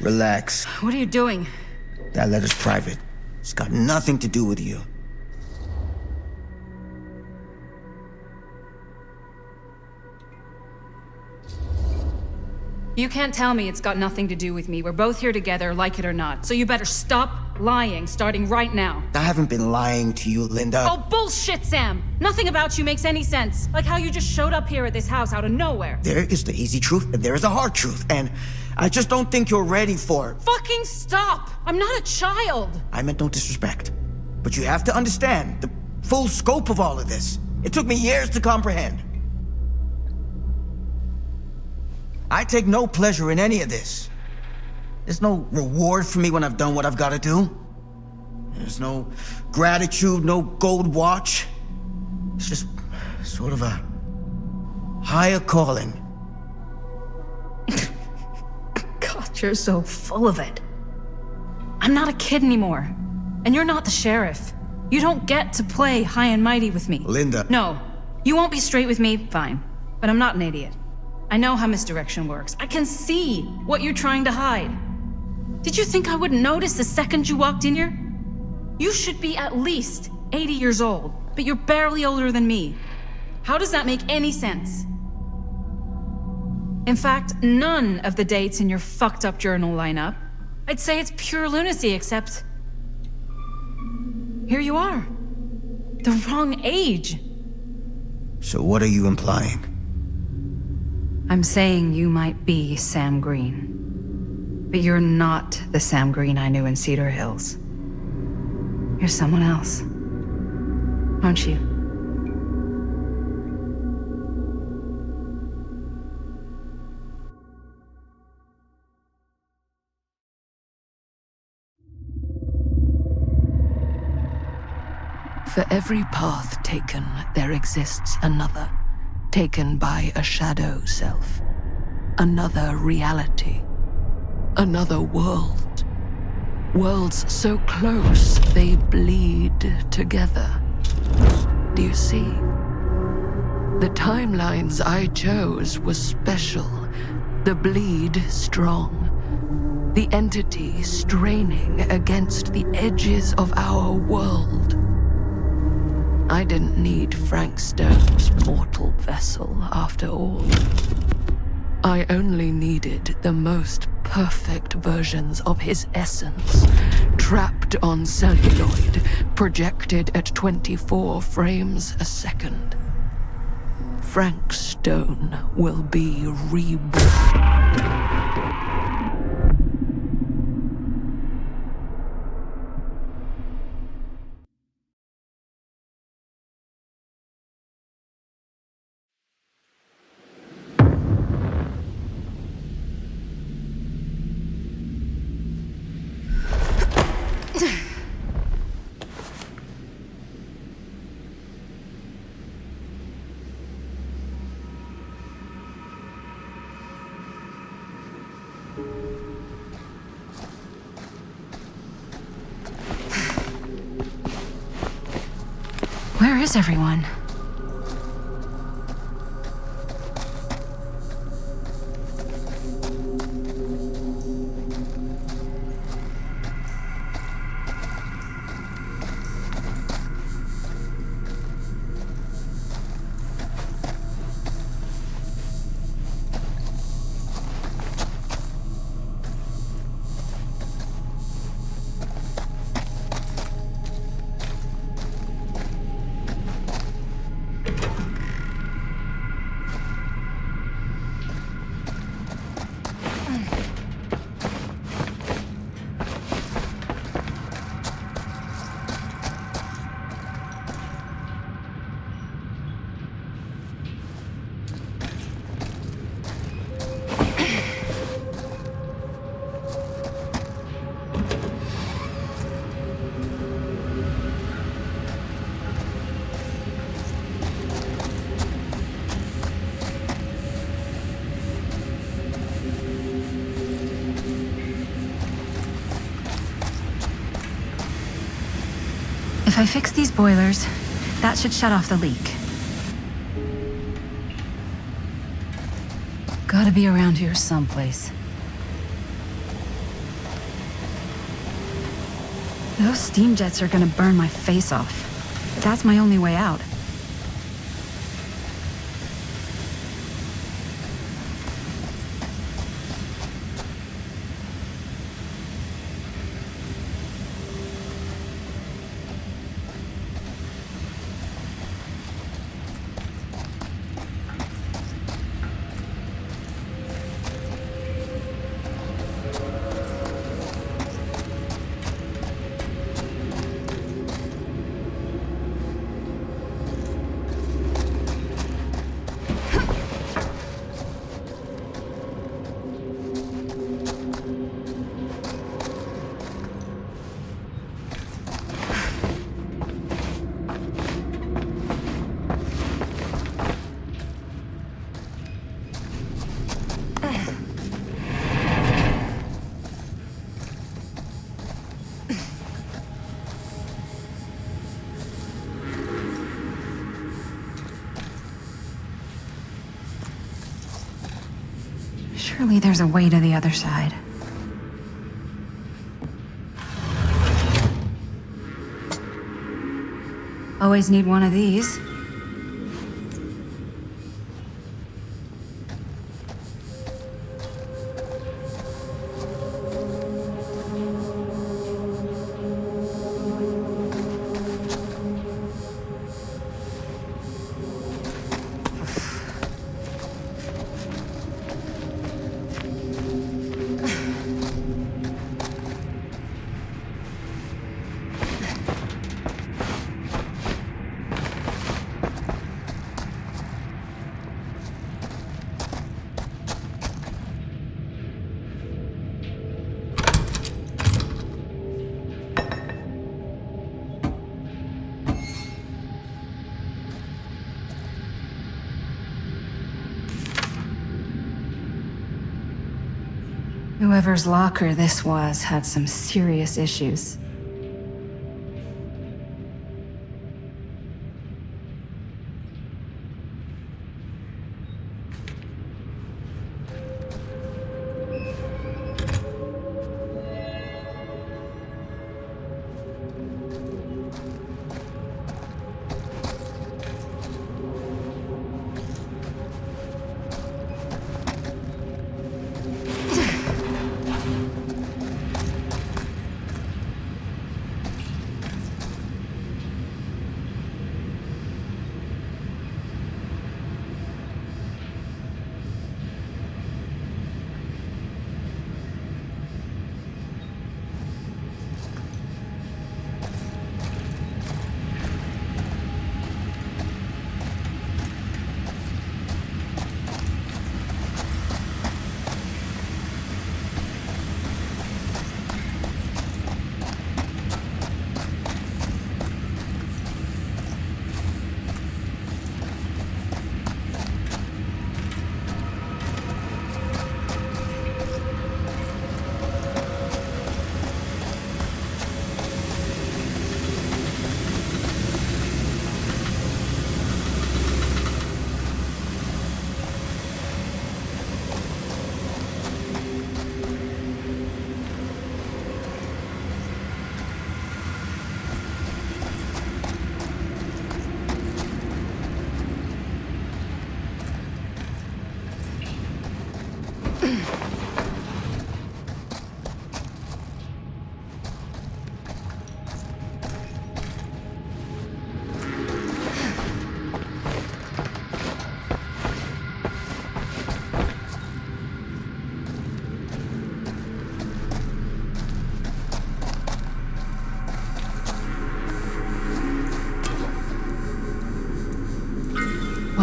Relax. What are you doing? That letter's private. It's got nothing to do with you. You can't tell me it's got nothing to do with me. We're both here together, like it or not. So you better stop lying, starting right now. I haven't been lying to you, Linda. Oh, bullshit, Sam! Nothing about you makes any sense. Like how you just showed up here at this house out of nowhere. There is the easy truth, and there is a hard truth, and I just don't think you're ready for it. Fucking stop! I'm not a child! I meant no disrespect, but you have to understand the full scope of all of this. It took me years to comprehend. I take no pleasure in any of this. There's no reward for me when I've done what I've got to do. There's no gratitude, no gold watch. It's just sort of a higher calling. God, you're so full of it. I'm not a kid anymore. And you're not the sheriff. You don't get to play high and mighty with me. Linda. No. You won't be straight with me, fine. But I'm not an idiot. I know how misdirection works. I can see what you're trying to hide. Did you think I wouldn't notice the second you walked in here? You should be at least 80 years old, but you're barely older than me. How does that make any sense? In fact, none of the dates in your fucked up journal line up. I'd say it's pure lunacy, except here you are. The wrong age. So what are you implying? I'm saying you might be Sam Green, but you're not the Sam Green I knew in Cedar Hills. You're someone else, aren't you? For every path taken, there exists another, taken by a shadow self, another reality, another world. Worlds so close they bleed together. Do you see? The timelines I chose were special, the bleed strong, the entity straining against the edges of our world. I didn't need Frank Stone's mortal vessel, after all. I only needed the most perfect versions of his essence, trapped on celluloid, projected at 24 frames a second. Frank Stone will be reborn. Where is everyone? If I fix these boilers, that should shut off the leak. Gotta be around here someplace. Those steam jets are gonna burn my face off. But that's my only way out. Surely there's a way to the other side. Always need one of these. Whoever's locker this was had some serious issues.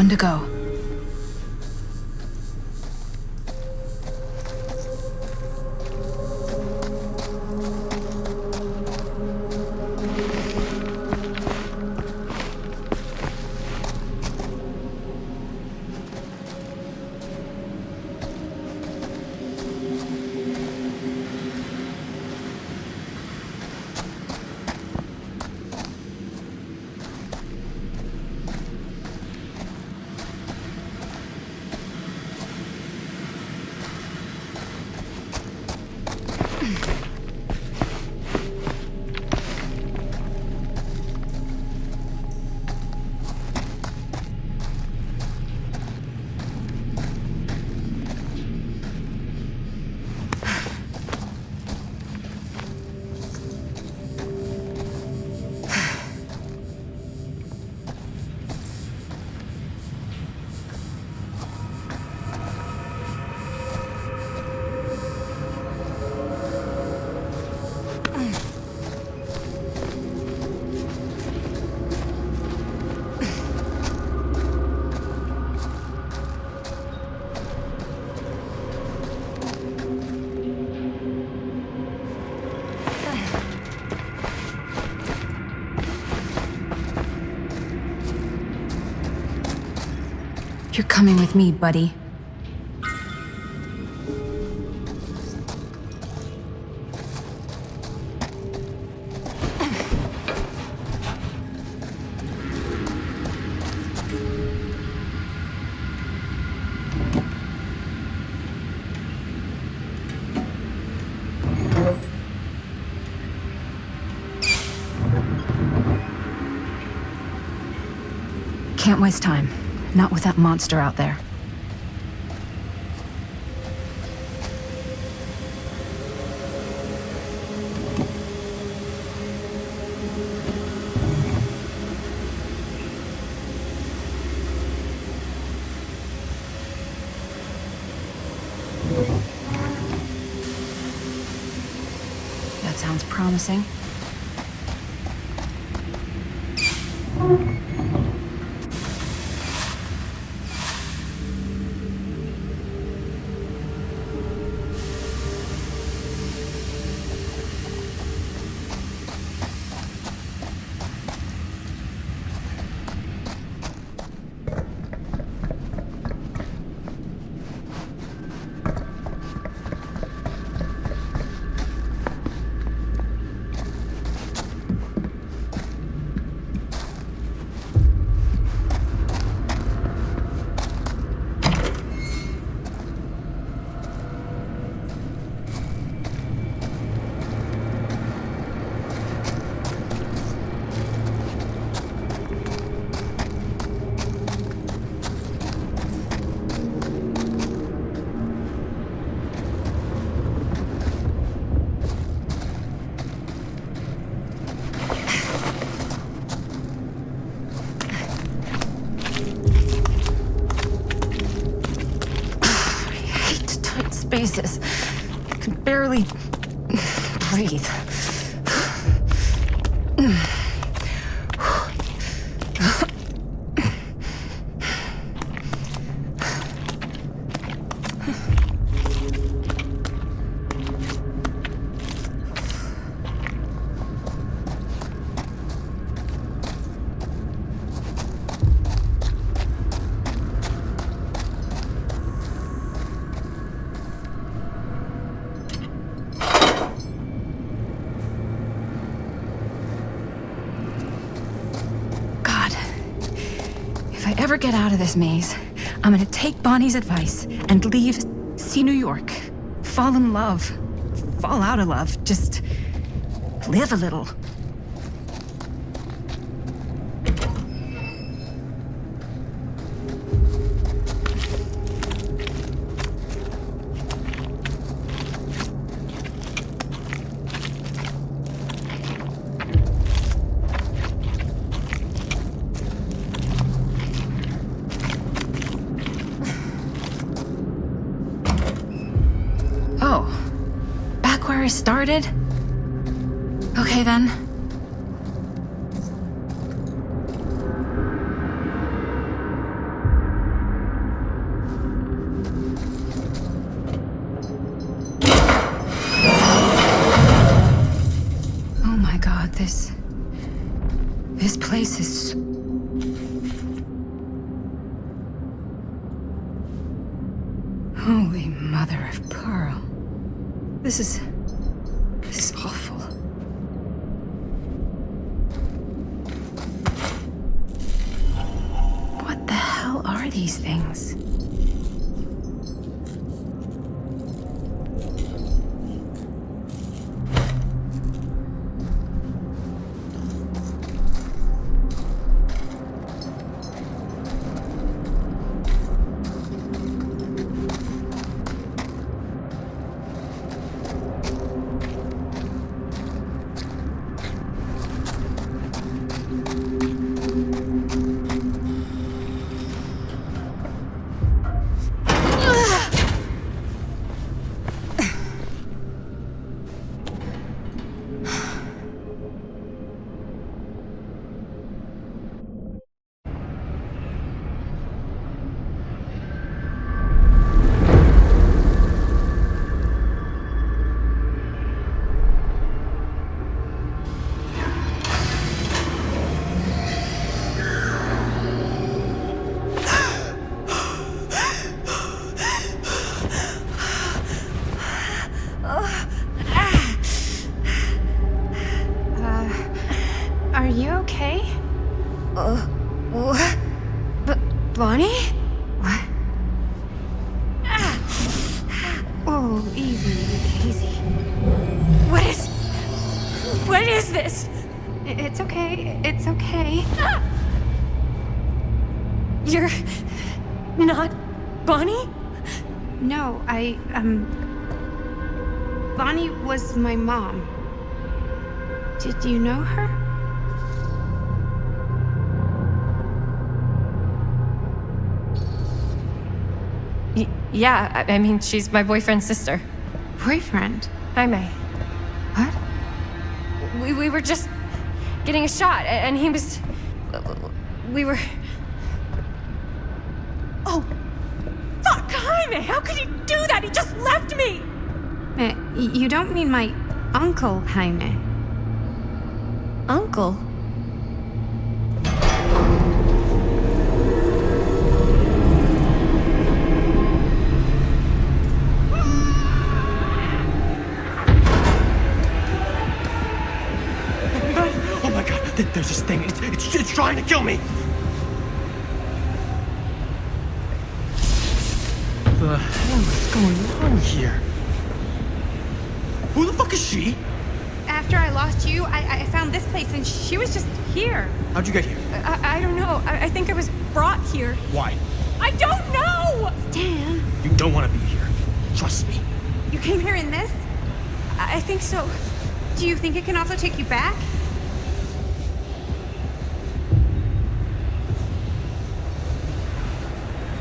Time to go. You're coming with me, buddy. Can't waste time. Not with that monster out there. That sounds promising. Spaces. I can barely breathe. Ever get out of this maze, I'm gonna take Bonnie's advice and leave, see New York, fall in love, fall out of love, just live a little. Started? Okay then. This place is... Holy mother of pearl. This is awful. What the hell are these things? Are you okay? What? Bonnie? What? Oh, easy. What is this? It's okay. It's okay. You're not Bonnie? No, Bonnie was my mom. Did you know her? Yeah, I mean, she's my boyfriend's sister. Boyfriend? Jaime. What? We were just getting a shot, and he was... We were... Oh! Fuck, Jaime! How could he do that? He just left me! You don't mean my uncle, Jaime. Uncle? Oh my god, there's this thing. It's trying to kill me. What the hell is going on here? Who the fuck is she? After I lost you, I found this place and she was just here. How'd you get here? I don't know. I think I was brought here. Why? I don't know! Stan. You don't want to be here. Trust me. You came here in this? I think so. Do you think it can also take you back?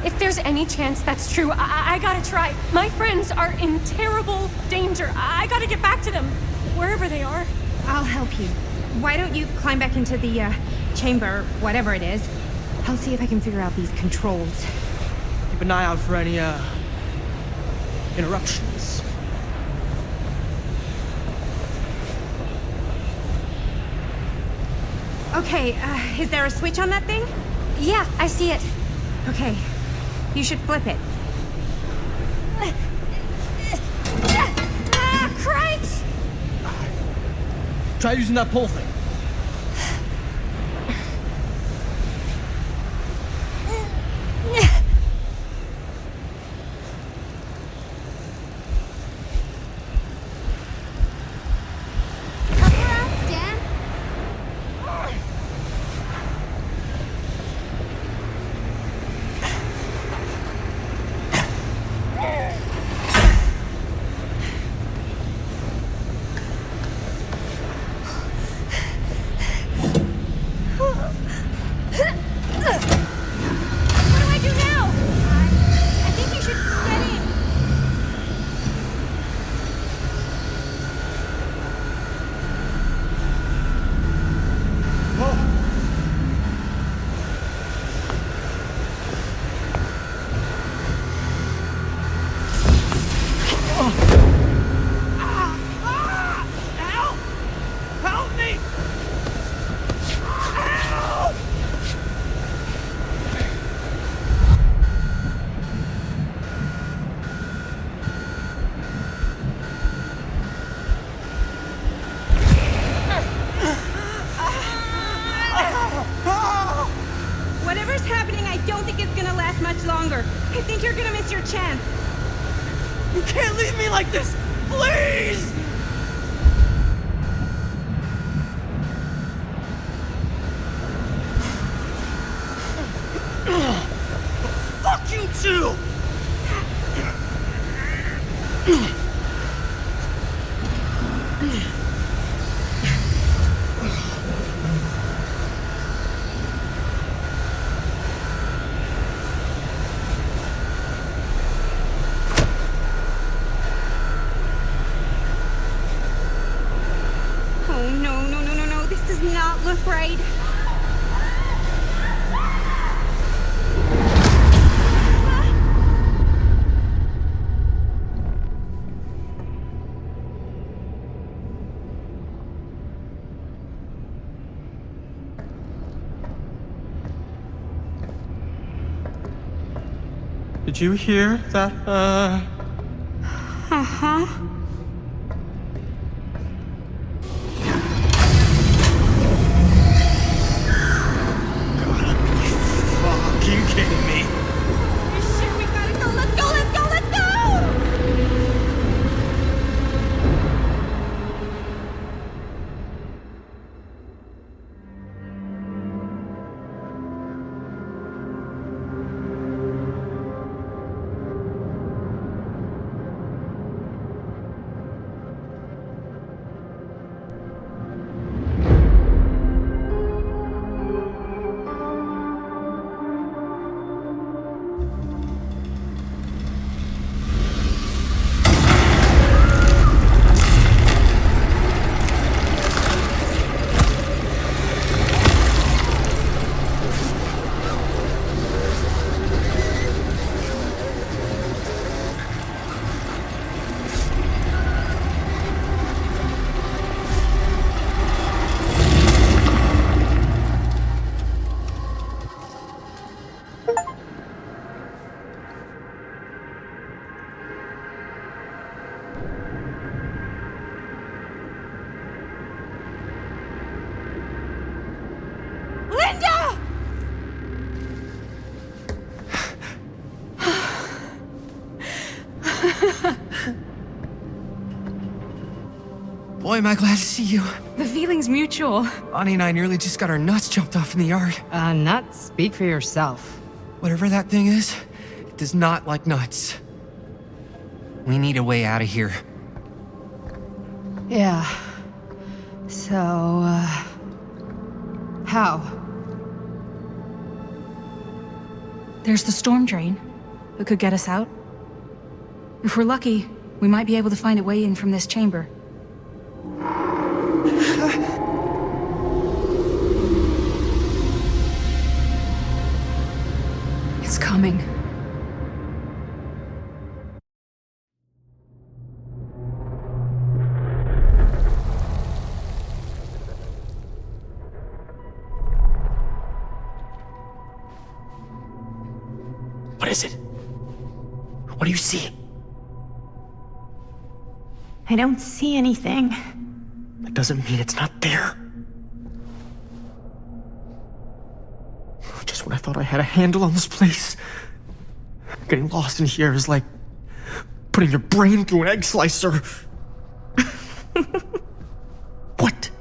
If there's any chance that's true, I gotta try. My friends are in terrible danger. I gotta get back to them, wherever they are. I'll help you. Why don't you climb back into the chamber, whatever it is? I'll see if I can figure out these controls. Keep an eye out for any, interruptions. Okay, is there a switch on that thing? Yeah, I see it. Okay, you should flip it. Cripes! Try using that pole thing. chance. You can't leave me like this! Please! Fuck you too! Oh, no. This does not look right. Did you hear that, Uh-huh. Fuck, are you kidding me? Shit, we gotta go. Let's go. Linda! Boy, am I glad to see you. The feeling's mutual. Bonnie and I nearly just got our nuts chopped off in the yard. Nuts? Speak for yourself. Whatever that thing is, it does not like nuts. We need a way out of here. Yeah. So, how? There's the storm drain that could get us out. If we're lucky, we might be able to find a way in from this chamber. It's coming. What is it? What do you see? I don't see anything. That doesn't mean it's not there. Just when I thought I had a handle on this place. Getting lost in here is like putting your brain through an egg slicer. What?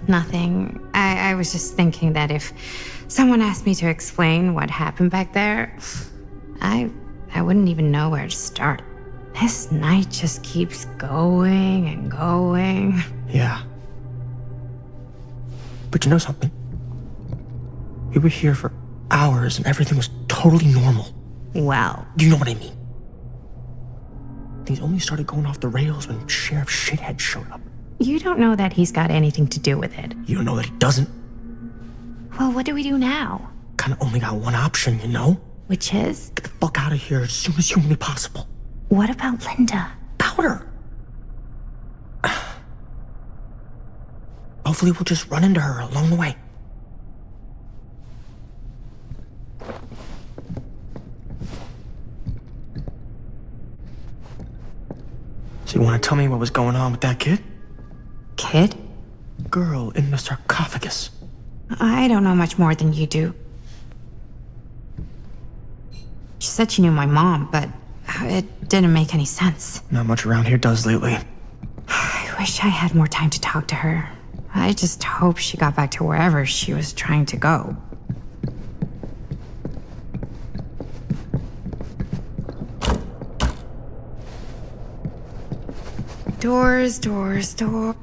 Nothing. I was just thinking that if someone asked me to explain what happened back there, I wouldn't even know where to start. This night just keeps going and going. Yeah. But you know something? We were here for hours and everything was totally normal. Well, Do you know what I mean? Things only started going off the rails when Sheriff Shithead showed up. you don't know that he's got anything to do with it. You don't know that he doesn't? Well, what do we do now? Kinda only got one option, you know? Which is? Get the fuck out of here as soon as humanly possible. What about Linda? Powder! Hopefully we'll just run into her along the way. So you want to tell me what was going on with that kid? Kid? Girl in the sarcophagus. I don't know much more than you do. She said she knew my mom, but it didn't make any sense. Not much around here does lately. I wish I had more time to talk to her. I just hope she got back to wherever she was trying to go. Doors, doors, doors.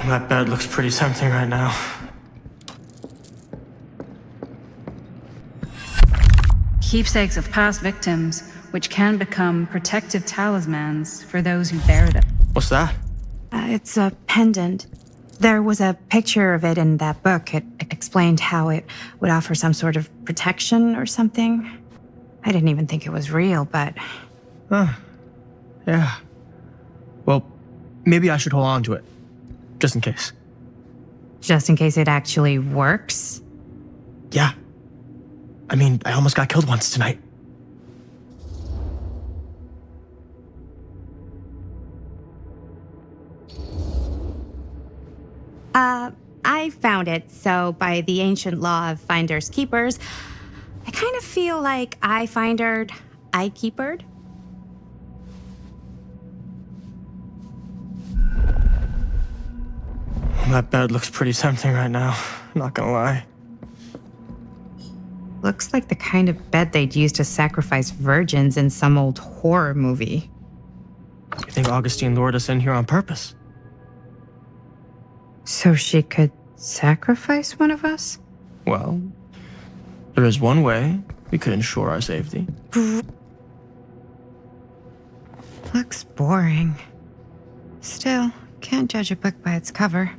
That bed looks pretty tempting right now. Keepsakes of past victims, which can become protective talismans for those who bear them. What's that? It's a pendant. There was a picture of it in that book. It explained how it would offer some sort of protection or something. I didn't even think it was real, but... Yeah. Well, maybe I should hold on to it. Just in case. Just in case it actually works? Yeah. I mean, I almost got killed once tonight. I found it, so by the ancient law of finders keepers, I kind of feel like I findered, I keepered. That bed looks pretty tempting right now, not gonna lie. Looks like the kind of bed they'd use to sacrifice virgins in some old horror movie. You think Augustine lured us in here on purpose? So she could sacrifice one of us? Well, there is one way we could ensure our safety. Looks boring. Still, can't judge a book by its cover.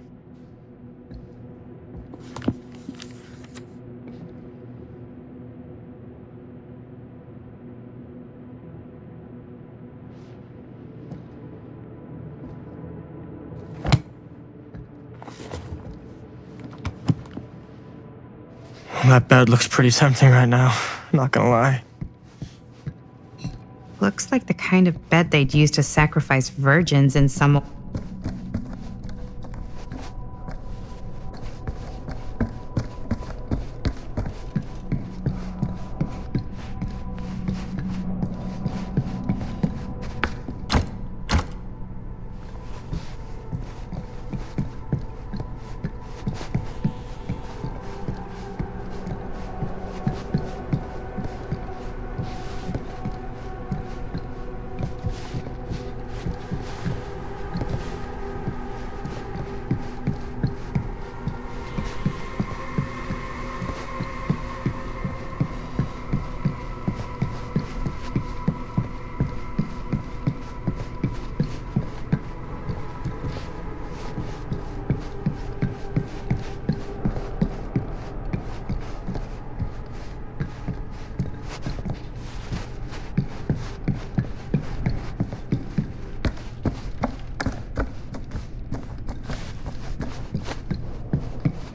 That bed looks pretty tempting right now, not gonna lie. Looks like the kind of bed they'd use to sacrifice virgins in some...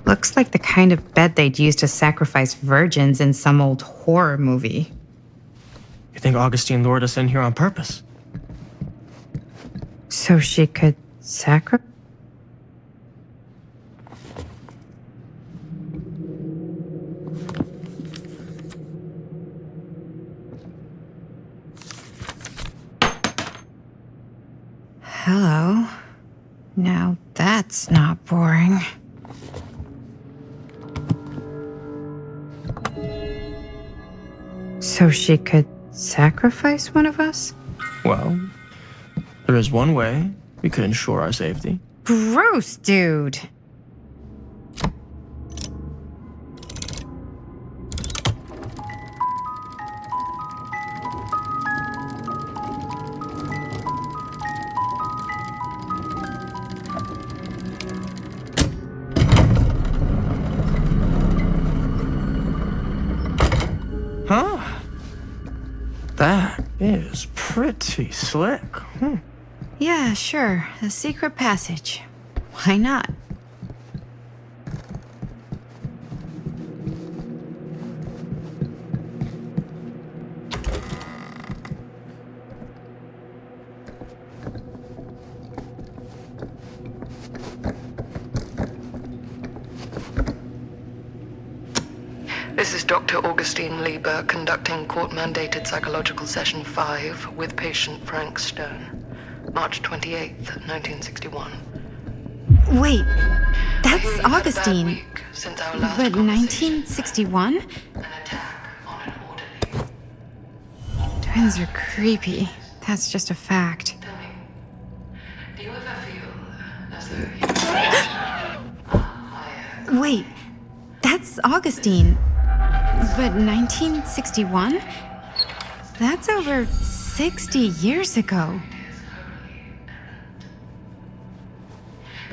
Looks like the kind of bed they'd use to sacrifice virgins in some old horror movie. You think Augustine lured us in here on purpose? So she could sacrifice? Hello. Now that's not boring. So she could sacrifice one of us? Well, there is one way we could ensure our safety. Gross, dude. Huh? That is pretty slick. Yeah, sure. A secret passage. Why not? This is Dr. Augustine Lieber conducting court-mandated psychological session 5 with patient Frank Stone. March 28th, 1961. Wait, that's We've had a bad Augustine. week since our last But conversation. 1961? Twins are creepy. That's just a fact. Do you ever feel as though Wait, that's Augustine. But 1961? That's over 60 years ago.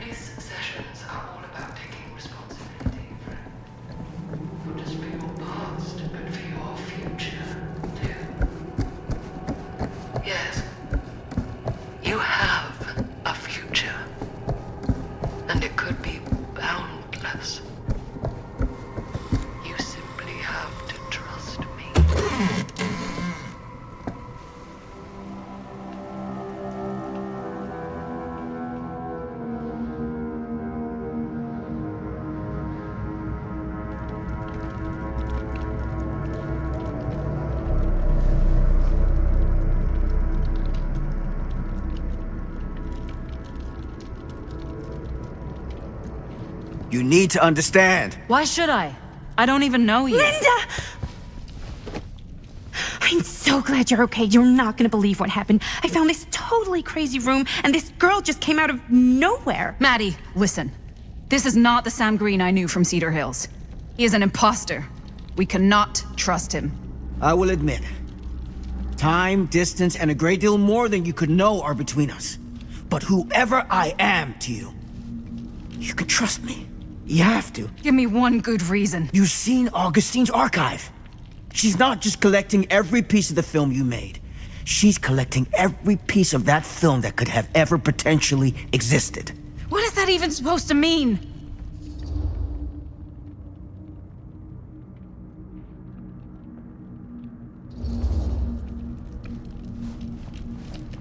these sessions are all about taking responsibility, friend? Not just for your past, but for your future, too. Yes, you have a future. And it could be boundless. You simply have to trust me. You need to understand. Why should I? I don't even know you. Linda! I'm so glad you're okay. You're not gonna believe what happened. I found this totally crazy room, and this girl just came out of nowhere. Maddie, listen. This is not the Sam Green I knew from Cedar Hills. He is an imposter. We cannot trust him. I will admit, time, distance, and a great deal more than you could know are between us. But whoever I am to you, you can trust me. You have to. Give me one good reason. You've seen Augustine's archive. She's not just collecting every piece of the film you made. She's collecting every piece of that film that could have ever potentially existed. What is that even supposed to mean?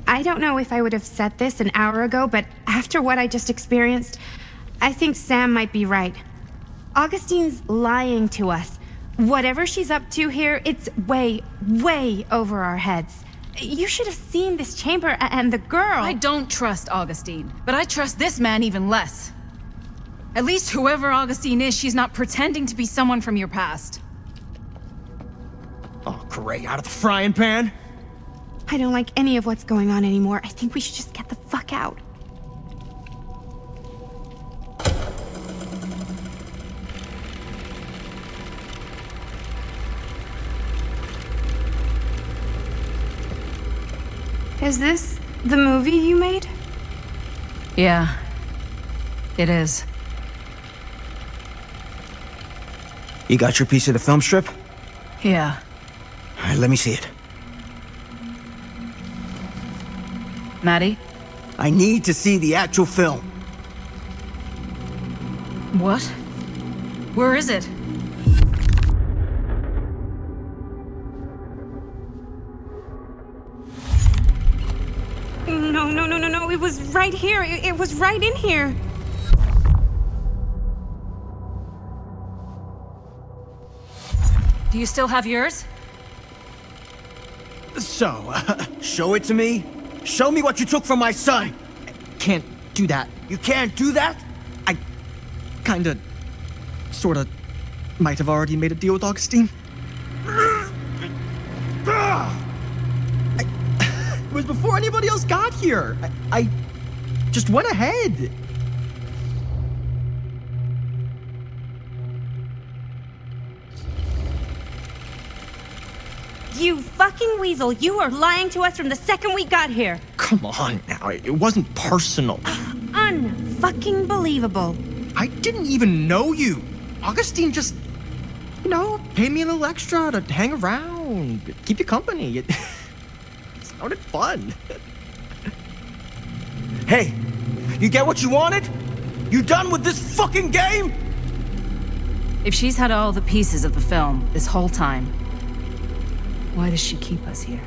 I don't know if I would have said this an hour ago, but after what I just experienced, I think Sam might be right. Augustine's lying to us. Whatever she's up to here, it's way, way over our heads. You should have seen this chamber and the girl. I don't trust Augustine, but I trust this man even less. At least whoever Augustine is, she's not pretending to be someone from your past. Oh, great. Out of the frying pan? I don't like any of what's going on anymore. I think we should just get the fuck out. Is this the movie you made? Yeah, it is. You got your piece of the film strip? Yeah. All right, let me see it. Maddie? I need to see the actual film. What? Where is it? No. It was right here. It was right in here. Do you still have yours? So, show it to me. Show me what you took from my son. Can't do that. You can't do that? I kinda, sorta, might have already made a deal with Augustine. It was before anybody else got here. I just went ahead. You fucking weasel. You were lying to us from the second we got here. Come on now, it wasn't personal. Unfucking believable. I didn't even know you. Augustine just, paid me a little extra to hang around, keep you company. It sounded fun. Hey, you get what you wanted? You done with this fucking game? If she's had all the pieces of the film this whole time, why does she keep us here?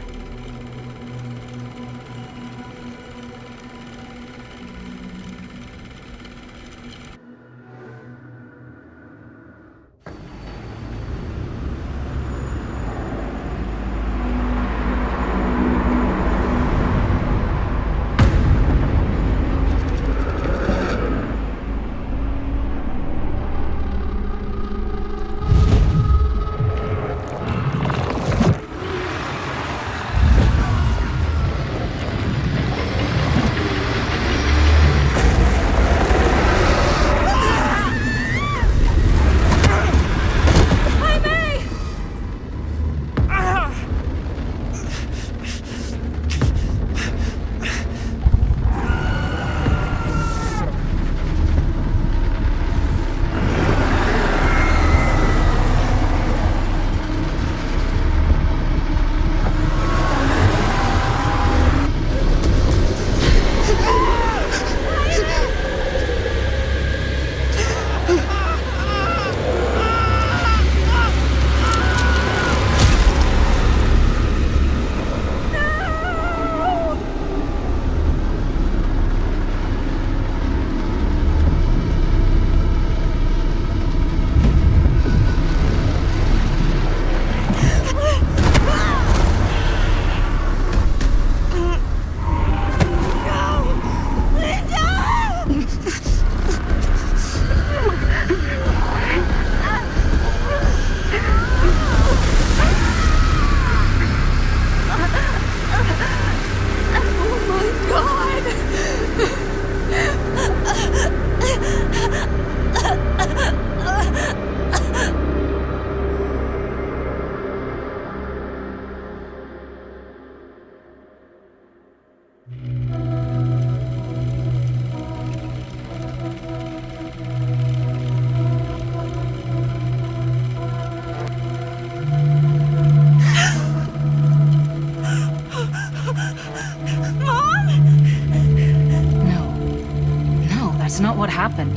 not what happened.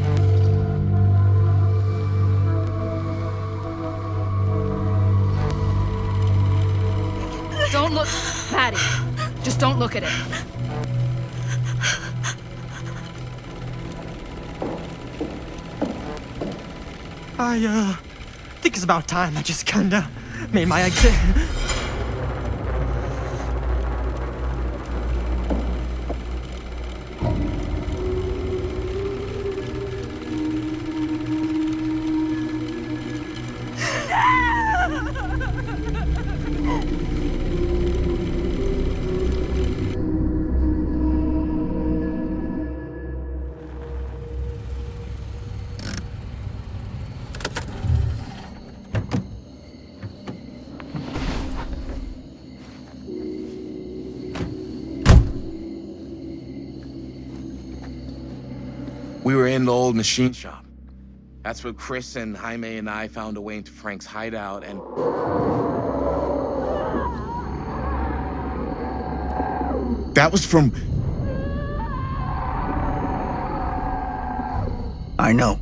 Don't look, Maddie. Just don't look at it. I think it's about time I just kinda made my exit. We were in the old machine shop. That's where Chris and Jaime and I found a way into Frank's hideout and... That was from... I know.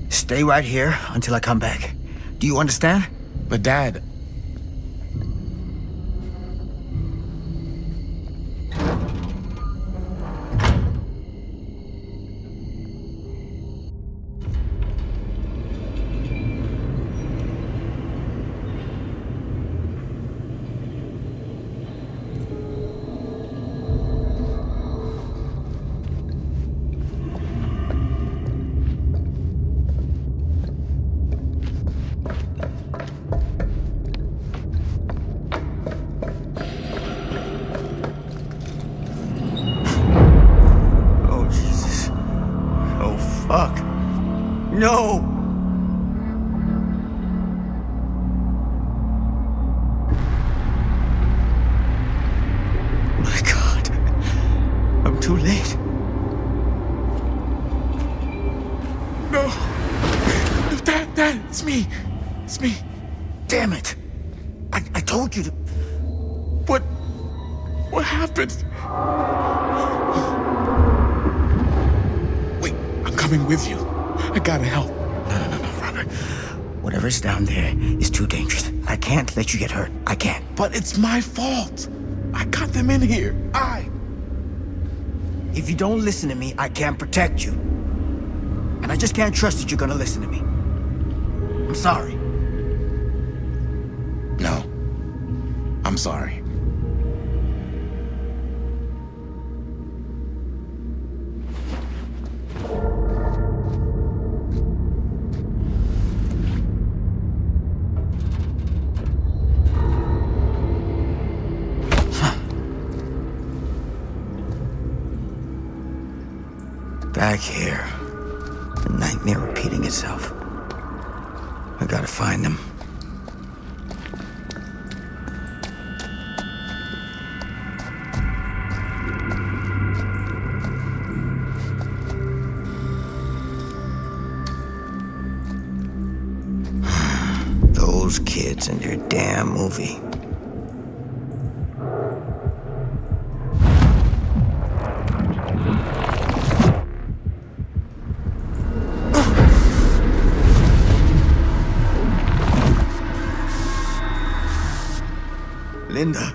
Stay right here until I come back. Do you understand? But Dad... Fuck. No! My God. I'm too late. No. Dad, it's me. It's me. Damn it. I told you to... What happened? Wait, I'm coming with you. I gotta help. No, Robert. Whatever's down there is too dangerous. I can't let you get hurt. I can't. But it's my fault. I got them in here. If you don't listen to me, I can't protect you. And I just can't trust that you're gonna listen to me. I'm sorry. No. I'm sorry. Back here. The nightmare repeating itself. I gotta find them. Those kids and their damn movie. Linda.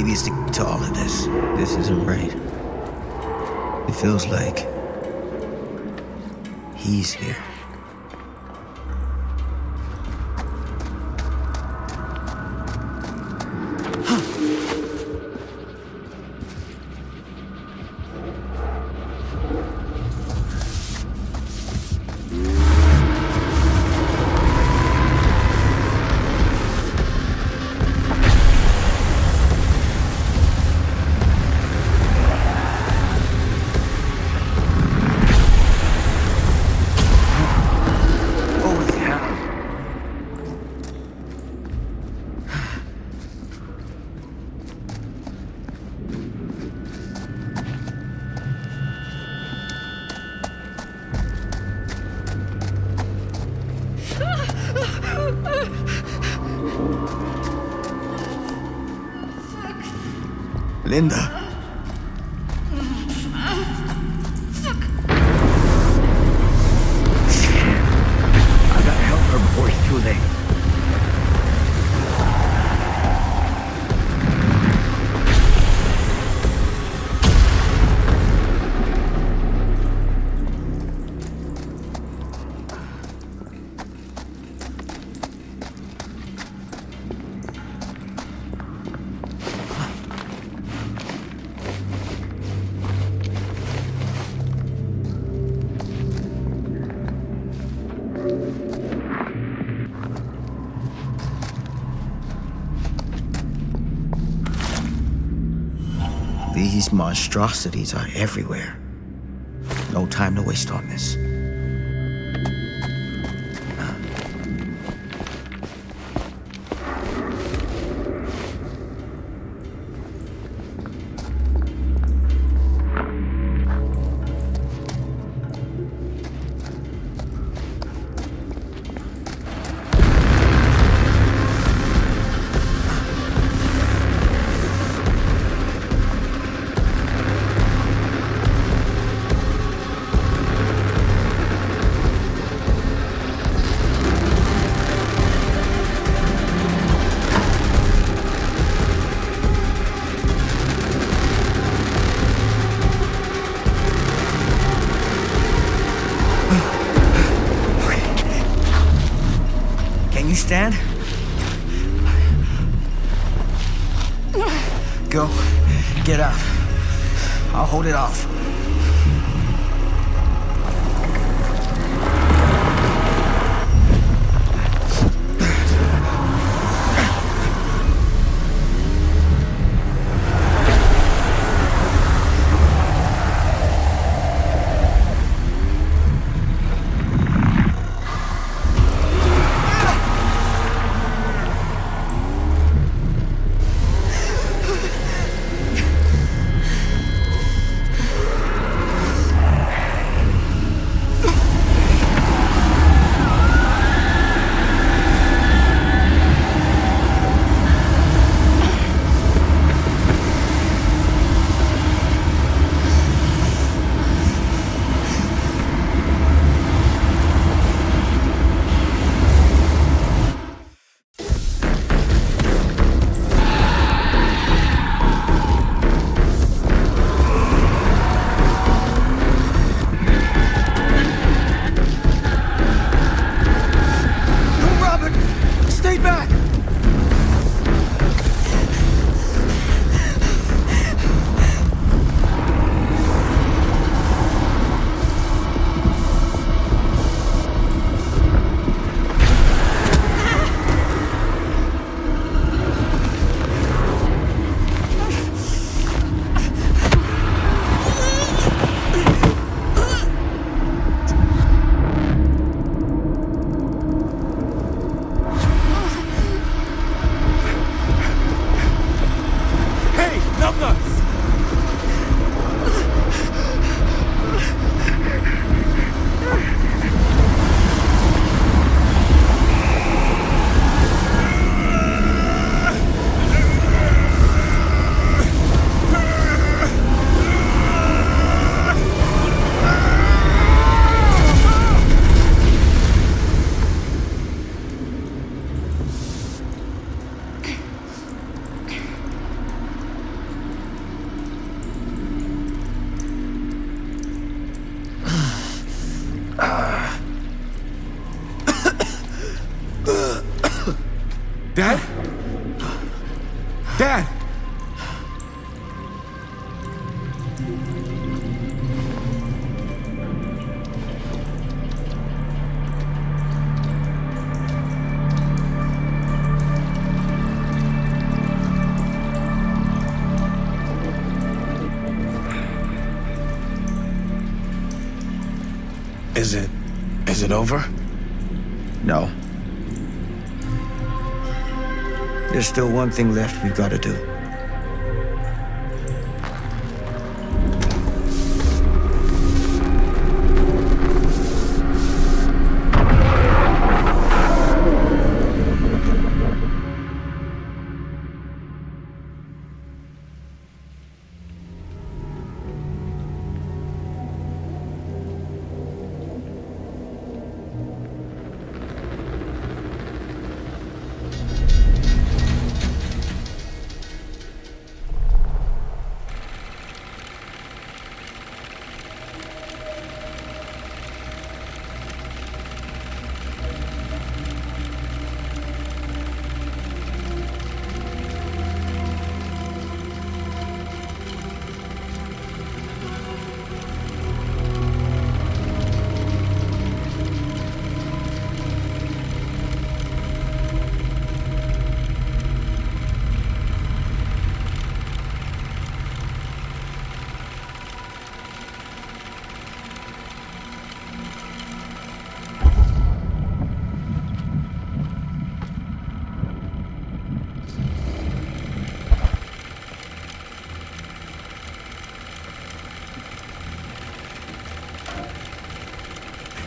maybe it's to all of this. This isn't right. It feels like he's here. Linda. I gotta help her before it's too late. These monstrosities are everywhere. No time to waste on this. Can you stand? Go. Get up. I'll hold it off. Dad? Dad! Is it over? No. There's still one thing left we've got to do.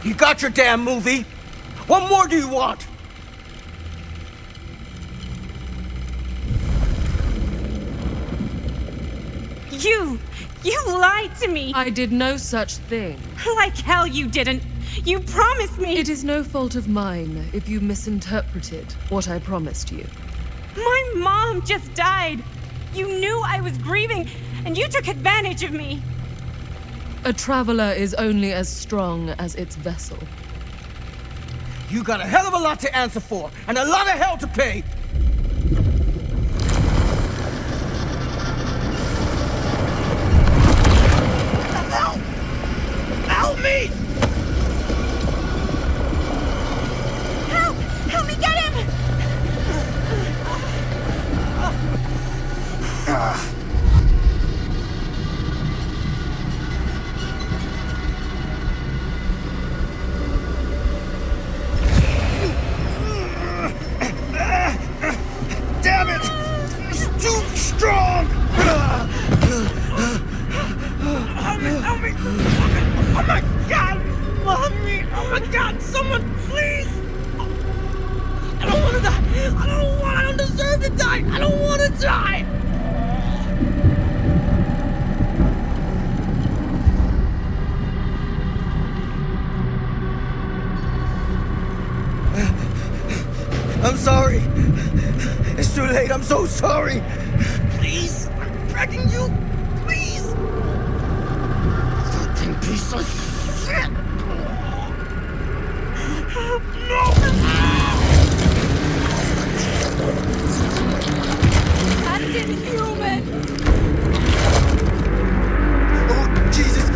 You got your damn movie. What more do you want? You lied to me. I did no such thing. Like hell you didn't. You promised me. It is no fault of mine if you misinterpreted what I promised you. My mom just died. You knew I was grieving, and you took advantage of me. A traveler is only as strong as its vessel. You got a hell of a lot to answer for, and a lot of hell to pay. Help! Help me! Help! Help me get him! Damn it! It's too strong! Help me! Oh my God! Mommy! Oh my God! Someone, please! I don't want to die! I don't deserve to die! I don't want to die! I'm sorry. It's too late. I'm so sorry. Please, I'm begging you. Please. Fucking piece of shit. No. That's inhuman. Oh, Jesus.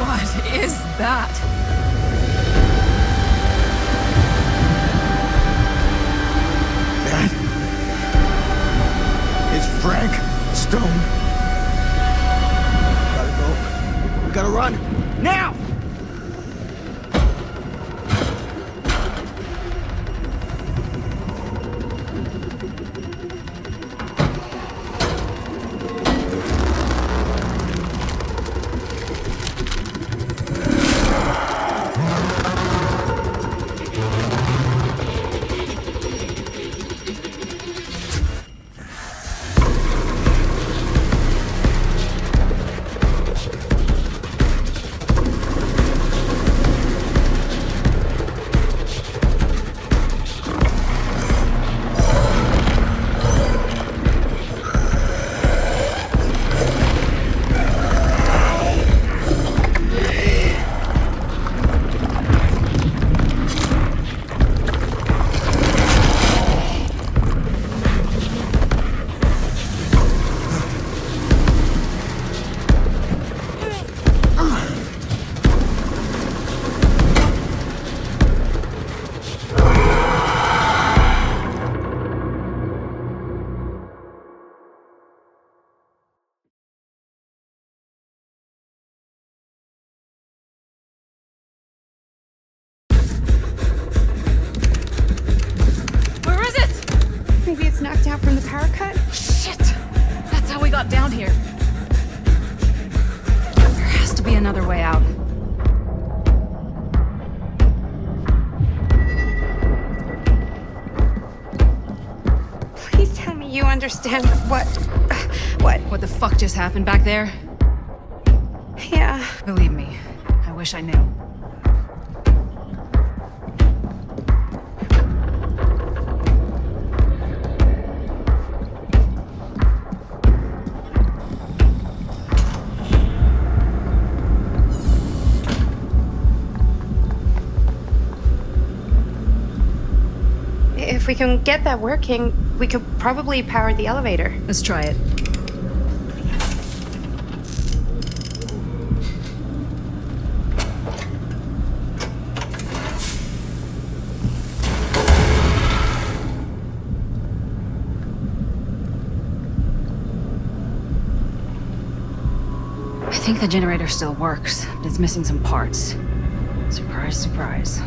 What is that? That is Frank Stone. Gotta go. We gotta run. Now! another way out. Please tell me you understand what? What the fuck just happened back there? Yeah. Believe me, I wish I knew. If we can get that working, we could probably power the elevator. Let's try it. I think the generator still works, but it's missing some parts. Surprise, surprise.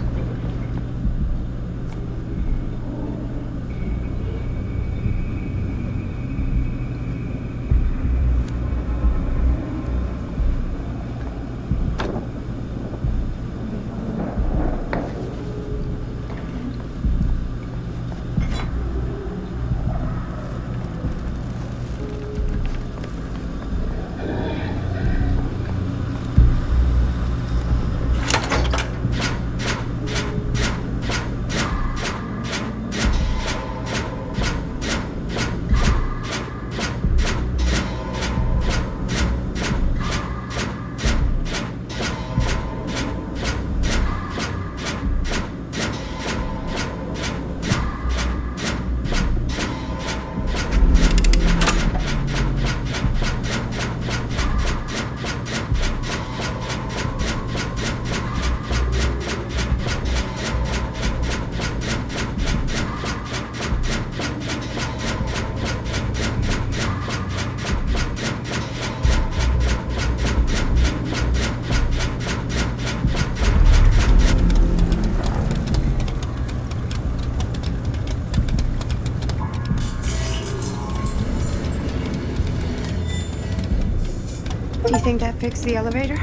Do you think that fixed the elevator?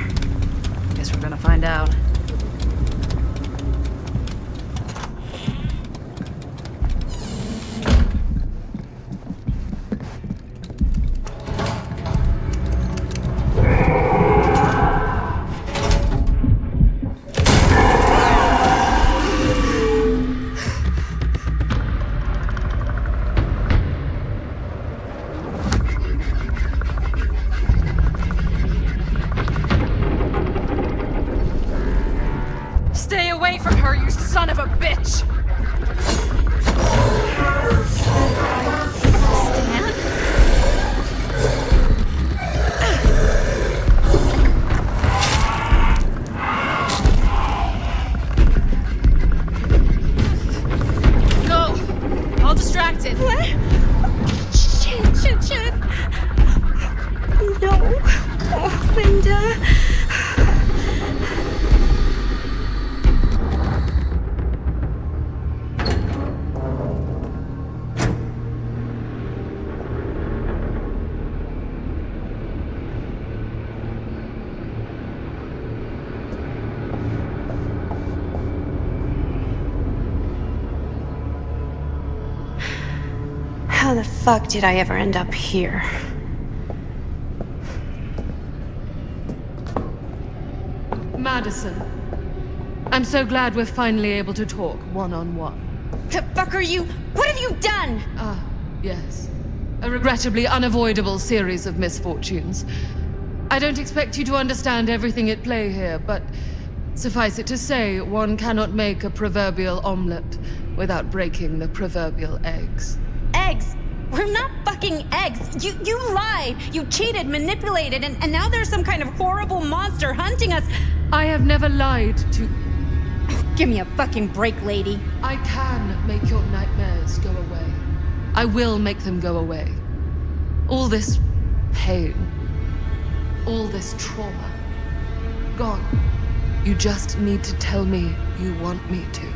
Guess we're gonna find out. Stay away from her, you son of a bitch! Go! All distracted. What? Shit. No. Oh, Linda. How the fuck did I ever end up here? Madison, I'm so glad we're finally able to talk one-on-one. The fuck are you? What have you done? Yes. A regrettably unavoidable series of misfortunes. I don't expect you to understand everything at play here, but suffice it to say, one cannot make a proverbial omelette without breaking the proverbial eggs. Eggs? We're not fucking eggs. You lied. You cheated, manipulated, and now there's some kind of horrible monster hunting us. I have never lied to... Give me a fucking break, lady. I can make your nightmares go away. I will make them go away. All this pain, all this trauma, gone. You just need to tell me you want me to.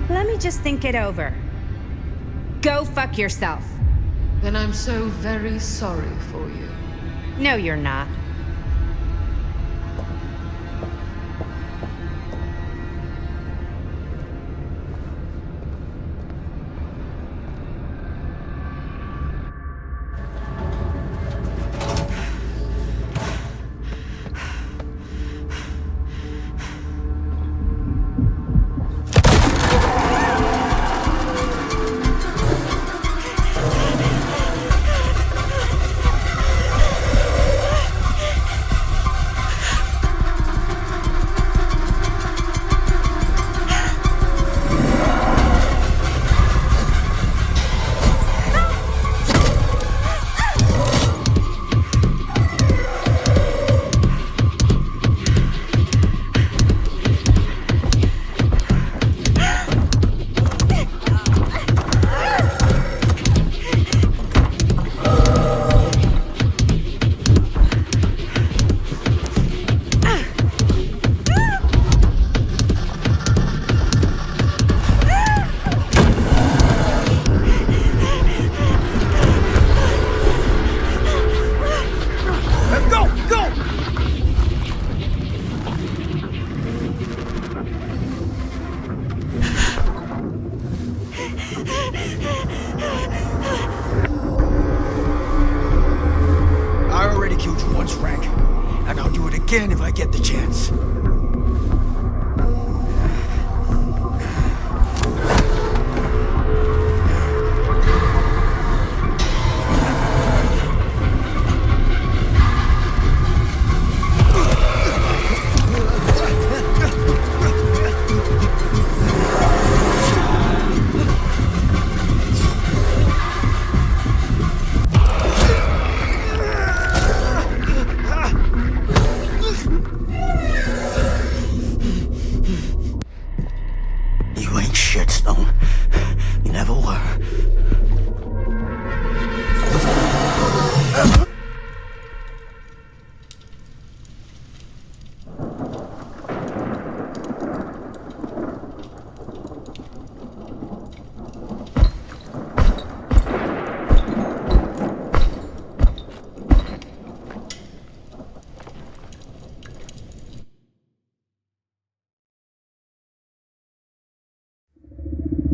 Let me just think it over. Go fuck yourself. Then I'm so very sorry for you. No, you're not. Again if I get the chance.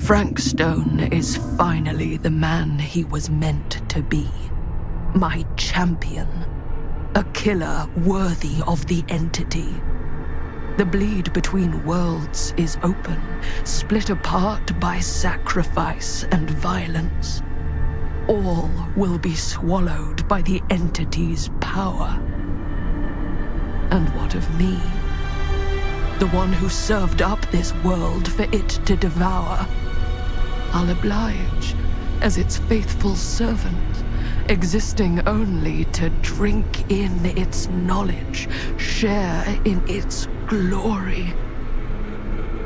Frank Stone is finally the man he was meant to be. My champion. A killer worthy of the entity. The bleed between worlds is open, split apart by sacrifice and violence. All will be swallowed by the entity's power. And what of me? The one who served up this world for it to devour. I'll oblige as its faithful servant, existing only to drink in its knowledge, share in its glory.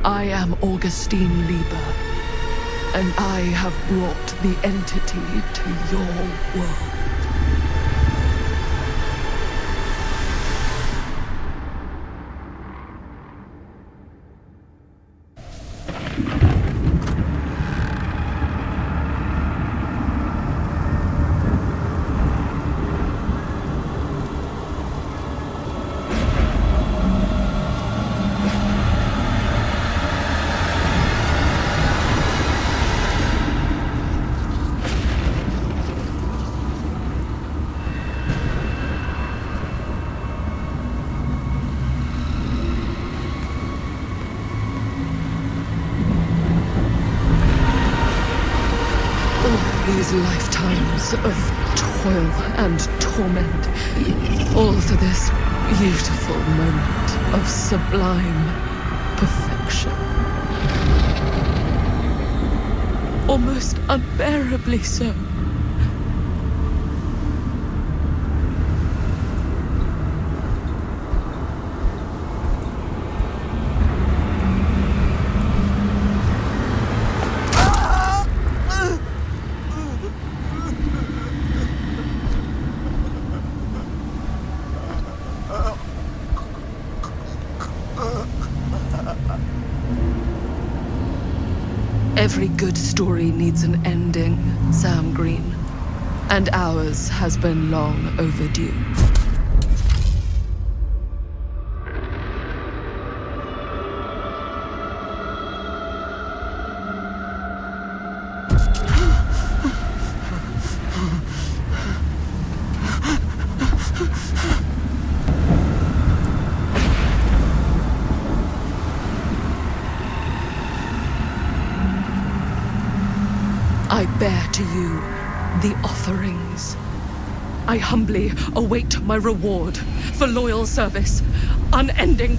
I am Augustine Lieber, and I have brought the entity to your world. These lifetimes of toil and torment, all for this beautiful moment of sublime perfection. Almost unbearably so. Every good story needs an ending, Sam Green. And ours has been long overdue. I bear to you the offerings. I humbly await my reward for loyal service, unending.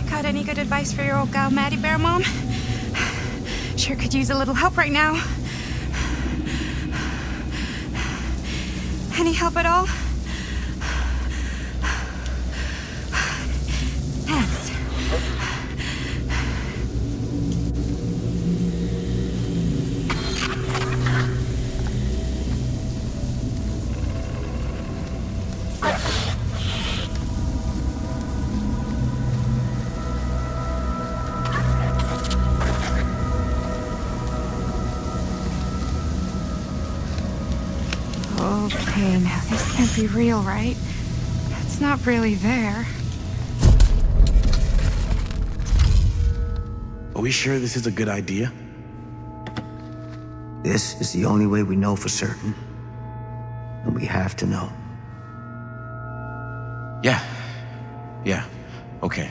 Got any good advice for your old gal Maddie Bear, Mom? Sure could use a little help right now. Any help at all? Thanks. Okay, now this can't be real, right? It's not really there. Are we sure this is a good idea? This is the only way we know for certain. And we have to know. Yeah, okay.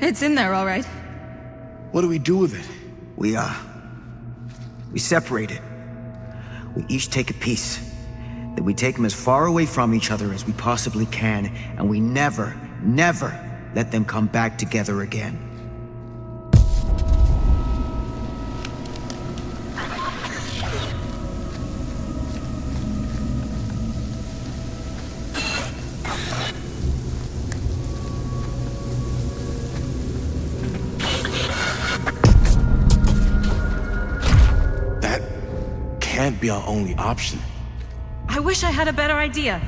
It's in there, all right. What do we do with it? We separate it. We each take a piece. Then we take them as far away from each other as we possibly can, and we never let them come back together again. can't be our only option. I wish I had a better idea.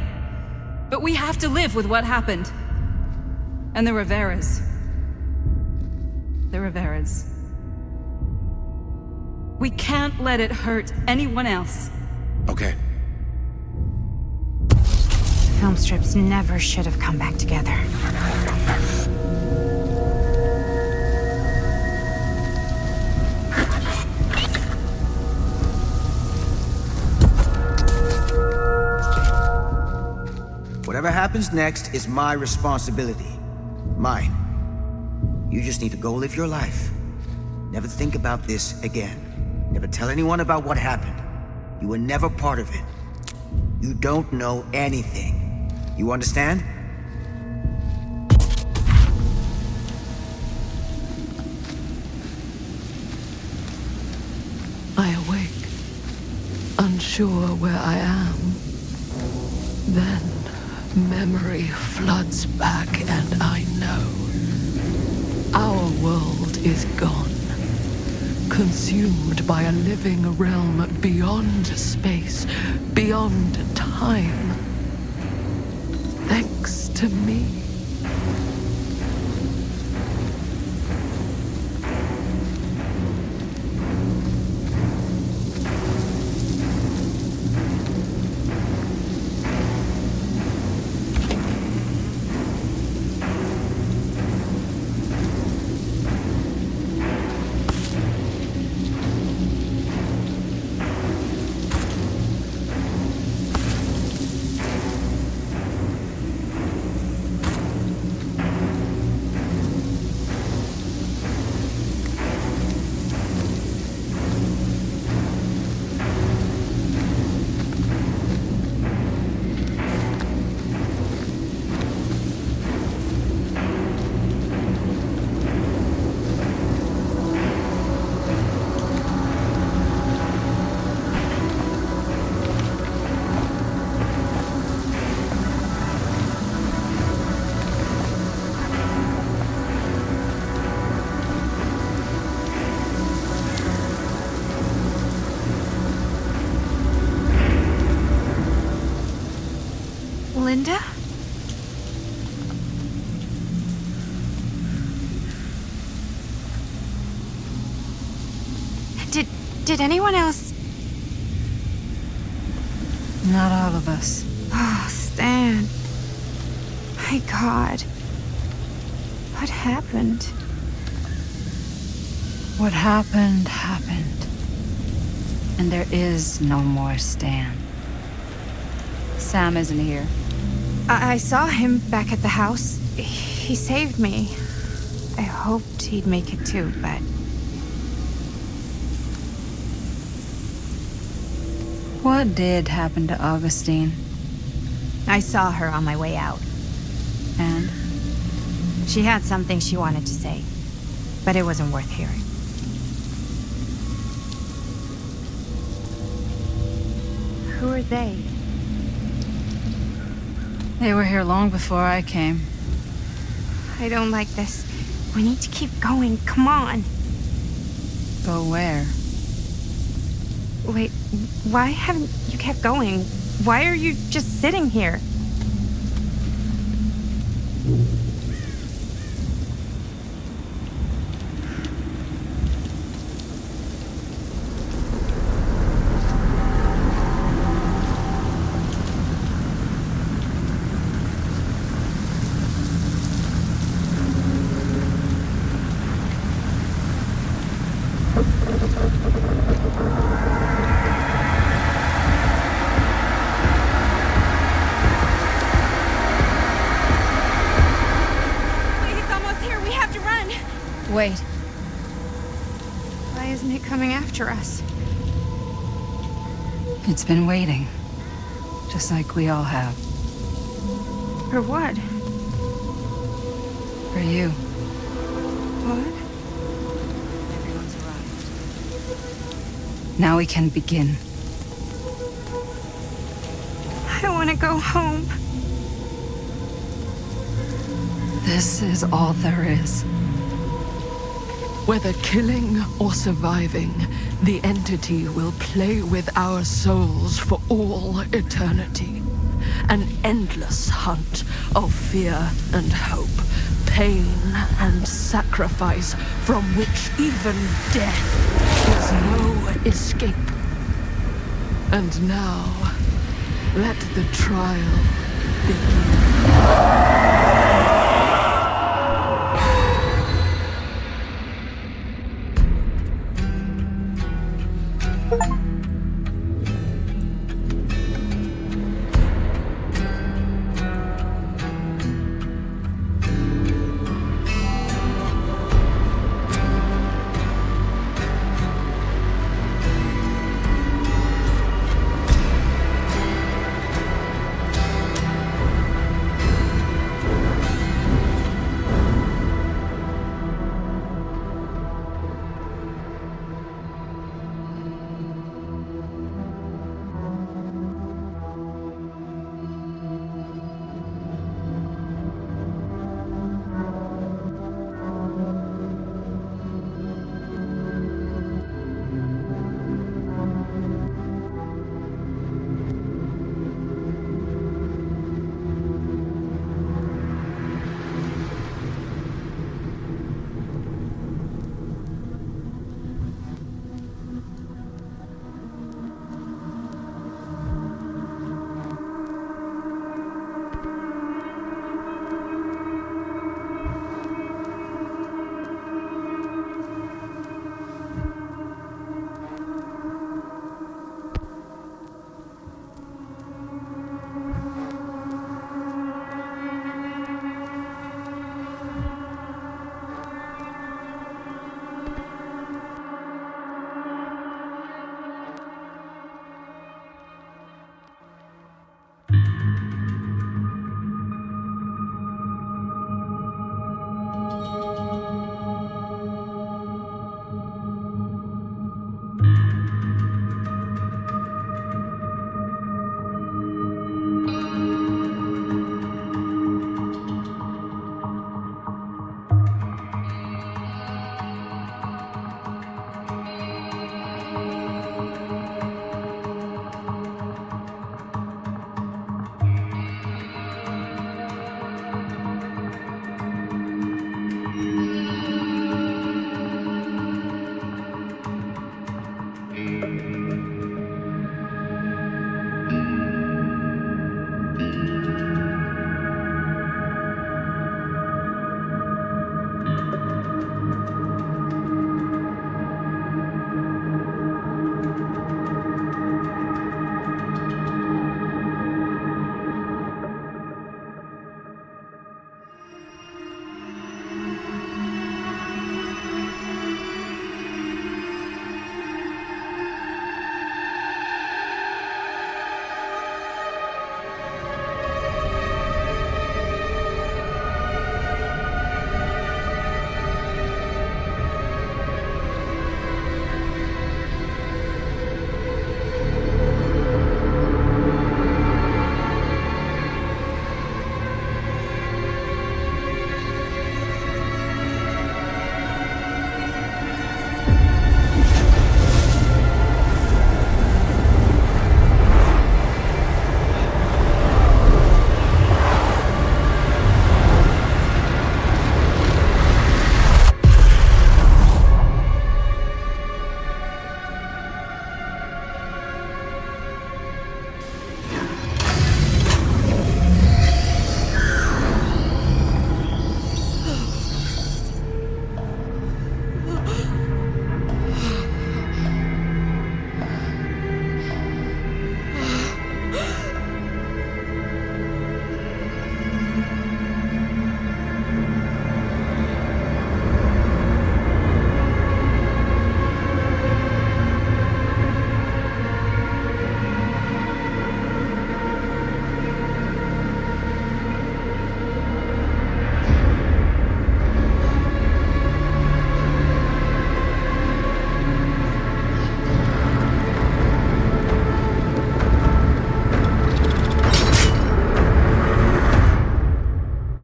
But we have to live with what happened. And the Riveras. The Riveras. We can't let it hurt anyone else. Okay. Film strips never should have come back together. Whatever happens next is my responsibility. Mine. You just need to go live your life. Never think about this again. Never tell anyone about what happened. You were never part of it. You don't know anything. You understand? I awake, unsure where I am. Then memory floods back and I know. Our world is gone, consumed by a living realm beyond space, beyond time. Thanks to me. Linda? Did anyone else? Not all of us. Oh, Stan. My God. What happened? What happened, happened. And there is no more Stan. Sam isn't here. I saw him back at the house. He saved me. I hoped he'd make it too, but... What did happen to Augustine? I saw her on my way out. And? She had something she wanted to say, but it wasn't worth hearing. Who are they? They were here long before I came. I don't like this. We need to keep going. Come on. Go where? Wait, why haven't you kept going? Why are you just sitting here? Wait. Why isn't it coming after us? It's been waiting. Just like we all have. For what? For you. What? Everyone's arrived. Now we can begin. I want to go home. This is all there is. Whether killing or surviving, the entity will play with our souls for all eternity. An endless hunt of fear and hope, pain and sacrifice, from which even death is no escape. And now, let the trial begin.